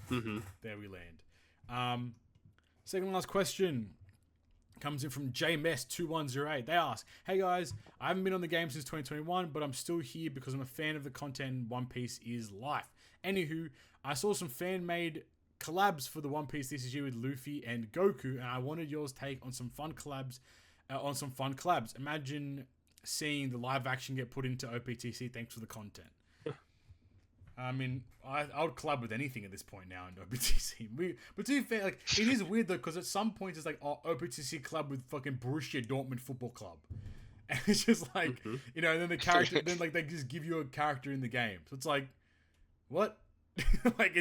there we land. Second last question comes in from JMess2108. They ask, "Hey guys, I haven't been on the game since 2021, but I'm still here because I'm a fan of the content. One Piece is life. Anywho, I saw some fan-made collabs for the One Piece TCG with Luffy and Goku, and I wanted yours take on some fun collabs. Imagine seeing the live action get put into OPTC. Thanks for the content." I mean, I would collab with anything at this point now in OPTC. But to be fair, like it is weird though, because at some point it's like, oh, OPTC collab with fucking Borussia Dortmund Football Club, and it's just like, you know, and then the character, then like they just give you a character in the game, so it's like, what? Like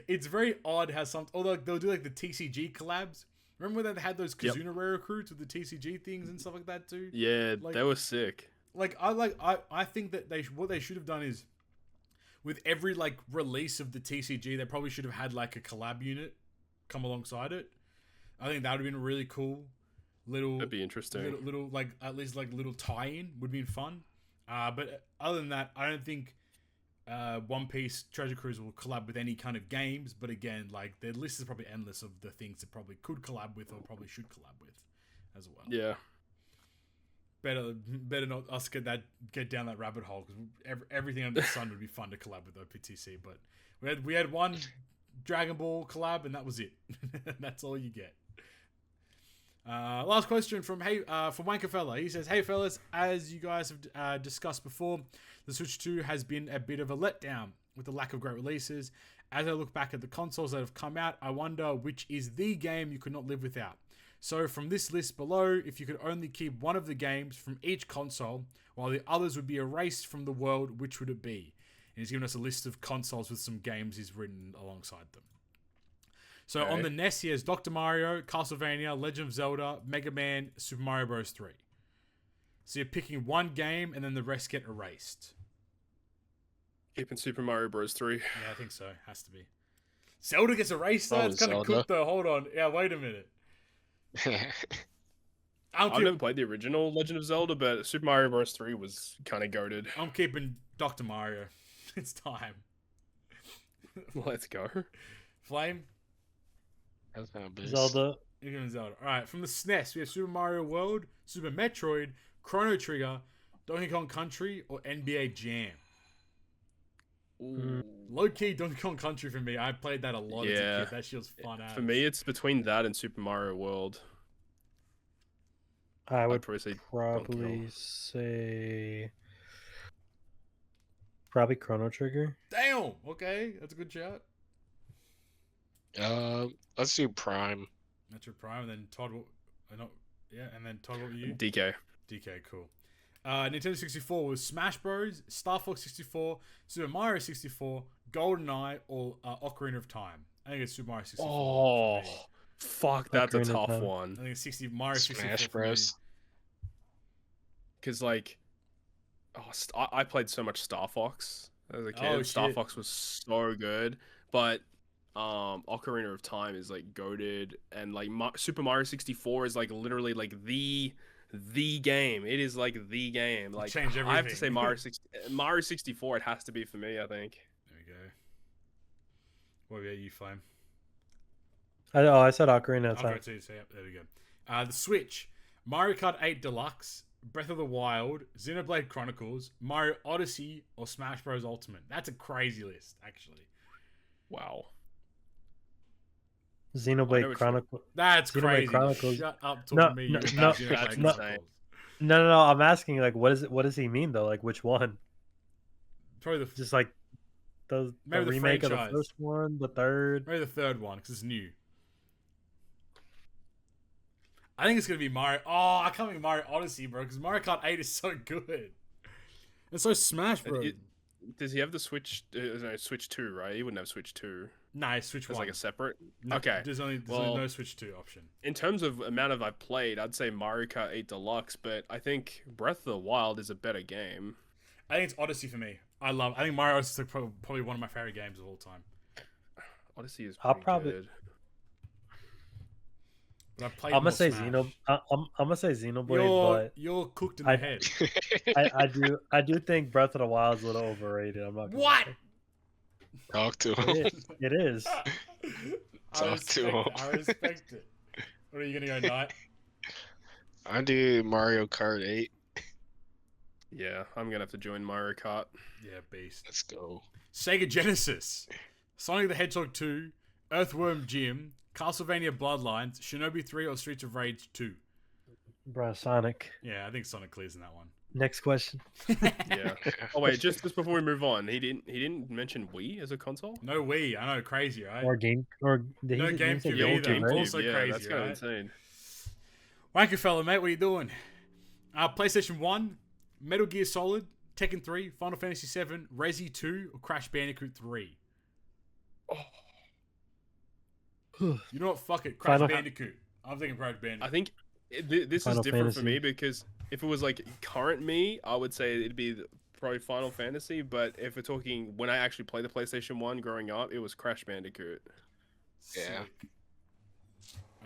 it's very odd how although they'll do like the TCG collabs. Remember when they had those Kazuna Rare recruits with the TCG things and stuff like that too? Yeah, like, they were sick. I think that what they should have done is, with every like release of the TCG, they probably should have had like a collab unit come alongside it. I think that would have been really cool. That'd be interesting. Little like at least like little tie-in would be fun. But other than that, I don't think One Piece Treasure Cruise will collab with any kind of games. But again, like their list is probably endless of the things it probably could collab with or probably should collab with as well. Yeah. Better not us get down that rabbit hole, because everything under the sun would be fun to collab with OPTC. But we had one Dragon Ball collab, and that was it. That's all you get. Last question from Wankafella. He says, "Hey fellas, as you guys have discussed before, the Switch 2 has been a bit of a letdown with the lack of great releases. As I look back at the consoles that have come out, I wonder which is the game you could not live without. So from this list below, if you could only keep one of the games from each console, while the others would be erased from the world, which would it be?" And he's given us a list of consoles with some games he's written alongside them. So on the NES, he has Dr. Mario, Castlevania, Legend of Zelda, Mega Man, Super Mario Bros. 3. So you're picking one game, and then the rest get erased. Keeping Super Mario Bros. 3. Yeah, I think so. Has to be. Zelda gets erased, though? It's kind of cooked, though. Hold on. Yeah, wait a minute. I've never played the original Legend of Zelda, but Super Mario Bros. 3 was kind of goated. I'm keeping Dr. Mario. It's time. Let's go. Flame? Zelda. You're going Zelda. Alright, from the SNES, we have Super Mario World, Super Metroid, Chrono Trigger, Donkey Kong Country, or NBA Jam. Low-key Donkey Kong Country for me. I played that a lot as a kid. That shit was fun. For me, it's between that and Super Mario World. I would probably say Chrono Trigger. Damn. Okay, that's a good shout. Let's do Prime. That's your Prime, and then Todd. And then Todd, what were you? DK. DK, cool. Nintendo 64 was Smash Bros, Star Fox 64, Super Mario 64, GoldenEye, or Ocarina of Time. I think it's Super Mario 64. Oh, fuck, that's a tough one. I think it's Mario 64. Smash Bros. Because, like, I played so much Star Fox as a kid. Star Fox was so good. But Ocarina of Time is like goated, and like Super Mario 64 is like literally like the game. It is like the game. Like Change I have to say everything. Mario 64. It has to be for me. I think. There we go. What about you, Flame? I said Ocarina of I'll go Time. too. So yeah, there we go. The Switch, Mario Kart 8 Deluxe, Breath of the Wild, Xenoblade Chronicles, Mario Odyssey, or Smash Bros Ultimate. That's a crazy list, actually. Wow. Xenoblade Chronicles. That's Xenoblade crazy. Chronicles. Shut up talking No, to me no, about no, Xenoblade that's no, insane. no. I'm asking, like, what is it? What does he mean though? Like, which one? Probably the Just like the maybe the remake of the franchise. first one, the third. Maybe the third one because it's new. I think it's gonna be Mario. Oh, I can't be Mario Odyssey, bro, because Mario Kart 8 is so good. And so Smash, bro. Does he have the Switch? No, Switch 2, right? He wouldn't have Switch 2. Nah, Switch It's 1. like a separate. No, Okay. There's only no Switch 2 option. In terms of amount of I've played, I'd say Mario Kart 8 Deluxe, but I think Breath of the Wild is a better game. I think it's Odyssey for me. I think Mario Odyssey is probably one of my favorite games of all time. Odyssey is I'll pretty probably- good. But I played I'm more gonna say Smash. I'm gonna say Xenoblade, You're cooked in I- the head. but I do think Breath of the Wild is a little overrated. I'm not. Gonna What? lie. Talk to him. It is. It is. Talk to him. I respect it. What are you gonna go, Knight? I do Mario Kart 8. Yeah, I'm gonna have to join Mario Kart. Yeah, beast. Let's go. Sega Genesis, Sonic the Hedgehog 2, Earthworm Jim, Castlevania Bloodlines, Shinobi 3, or Streets of Rage 2. Bro, Sonic. Yeah, I think Sonic clears in that one. Next question. Yeah. Oh wait, just before we move on, he didn't mention Wii as a console. No Wii, I know, crazy, right? Or did No he didn't say GameCube Yeah, or either. GameCube. Also Yeah, crazy, that's kind right? of insane. Wankafella, mate, what are you doing? PlayStation 1, Metal Gear Solid, Tekken 3, Final Fantasy 7, Resi 2, or Crash Bandicoot 3? You know what? Fuck it. Crash Final- Bandicoot. I'm thinking Crash Bandicoot. I think this Final is different for Fantasy. me because if it was like current me, I would say it'd be probably Final Fantasy. But if we're talking when I actually played the PlayStation 1 growing up, it was Crash Bandicoot. Yeah.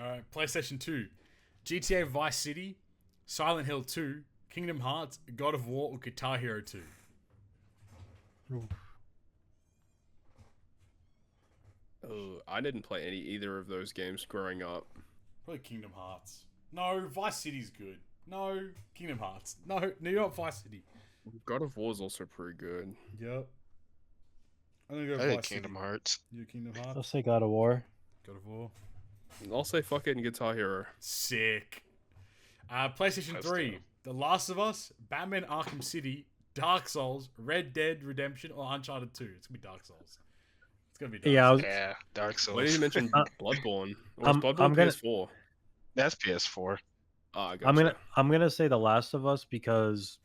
Alright, PlayStation 2. GTA Vice City, Silent Hill 2, Kingdom Hearts, God of War, or Guitar Hero 2? Oh, I didn't play either of those games growing up. Probably Kingdom Hearts. No, Vice City's good. No, Kingdom Hearts. No, not Vice City. God of War is also pretty good. Yep. I'm gonna go I Vice did Kingdom City. Hearts. You Kingdom I'll Hearts? say God of War. God of War. I'll say fuck it and Guitar Hero. Sick. PlayStation Let's 3. go. The Last of Us, Batman Arkham City, Dark Souls, Red Dead Redemption, or Uncharted 2. It's gonna be Dark Souls. It's gonna be Dark Yeah, I Souls. was, Yeah, Dark Souls. Why did you mention Bloodborne? Or was I'm Bloodborne gonna- PS4? That's PS4. Ah, gotcha. I'm gonna say The Last of Us because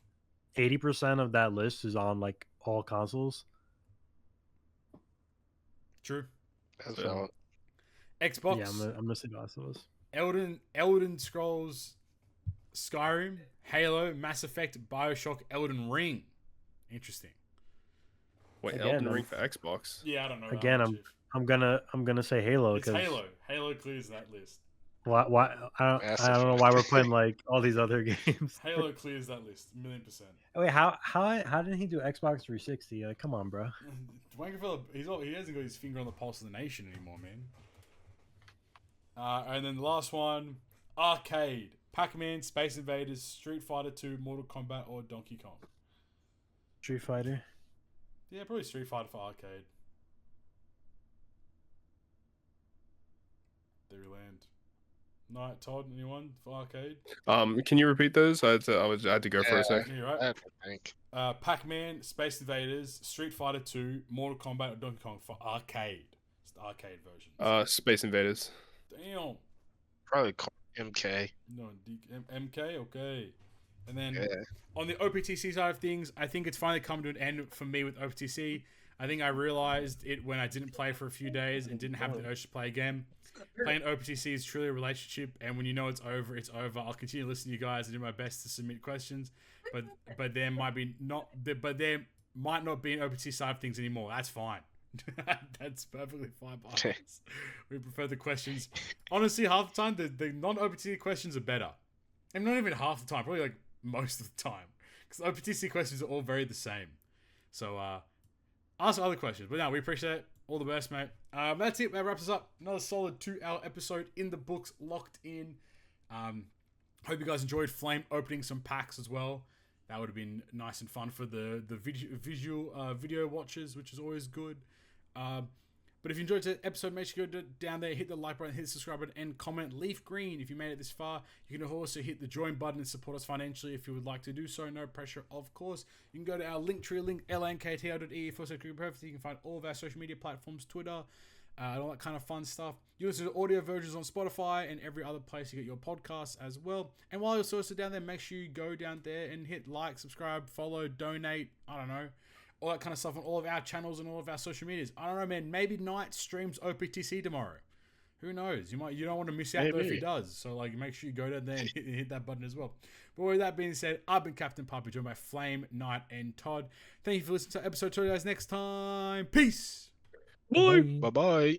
80% of that list is on like all consoles. True. That's Yeah. valid. Xbox. Yeah, I'm gonna say The Last of Us. Elden Scrolls, Skyrim, Halo, Mass Effect, BioShock, Elden Ring. Interesting. Wait, Again, Elden I'm- Ring for Xbox? Yeah, I don't know. Again, I'm gonna say Halo It's because Halo. Halo clears that list. why Mass I don't know Effect. why we're putting like all these other games. Halo clears that list, 1,000,000%. Wait, how didn't he do Xbox 360? Like, come on, bro. Wankafella, he hasn't got his finger on the pulse of the nation anymore, man. And then the last one, arcade. Pac-Man, Space Invaders, Street Fighter 2, Mortal Kombat, or Donkey Kong. Street Fighter. Yeah, probably Street Fighter for arcade. There we land. Night, Todd, anyone for arcade? Can you repeat those? I had to go for Yeah. a sec. Yeah, you're right. I think. Pac-Man, Space Invaders, Street Fighter 2, Mortal Kombat, or Donkey Kong for arcade. It's the arcade version. Space Invaders. Damn. Probably MK. No, MK, okay. And then Yeah. on the OPTC side of things, I think it's finally come to an end for me with OPTC. I think I realized it when I didn't play for a few days and didn't have the urge to play again. Playing OPTC is truly a relationship, and when you know it's over, it's over. I'll continue to listen to you guys and do my best to submit questions, but there might not be an OPTC side of things anymore. That's fine. That's perfectly fine by us. We prefer the questions. Honestly, half the time, the non-OPTC questions are better. And not even half the time, probably like most of the time. Because OPTC questions are all very the same. So, ask other questions. But no, we appreciate it. All the best, mate. That's it. That wraps us up. Another solid 2-hour episode in the books, locked in. Hope you guys enjoyed Flame opening some packs as well. That would have been nice and fun for the video watchers, which is always good. But if you enjoyed the episode, make sure you go down there, hit the like button, hit the subscribe button, and comment. Leaf green if you made it this far. You can also hit the join button and support us financially if you would like to do so. No pressure, of course. You can go to our Linktree link, lnktl.ee/perfect. You can find all of our social media platforms, Twitter, and all that kind of fun stuff. You listen to audio versions on Spotify and every other place you get your podcasts as well. And while you're also down there, make sure you go down there and hit like, subscribe, follow, donate, I don't know, all that kind of stuff on all of our channels and all of our social medias. I don't know, man. Maybe Knight streams OPTC tomorrow. Who knows? You don't want to miss out though if he does. So like, make sure you go down there and hit that button as well. But with that being said, I've been Captain Papi, joined by Flame, Knight, and Todd. Thank you for listening to episode 2, guys. Next time, peace. Bye bye.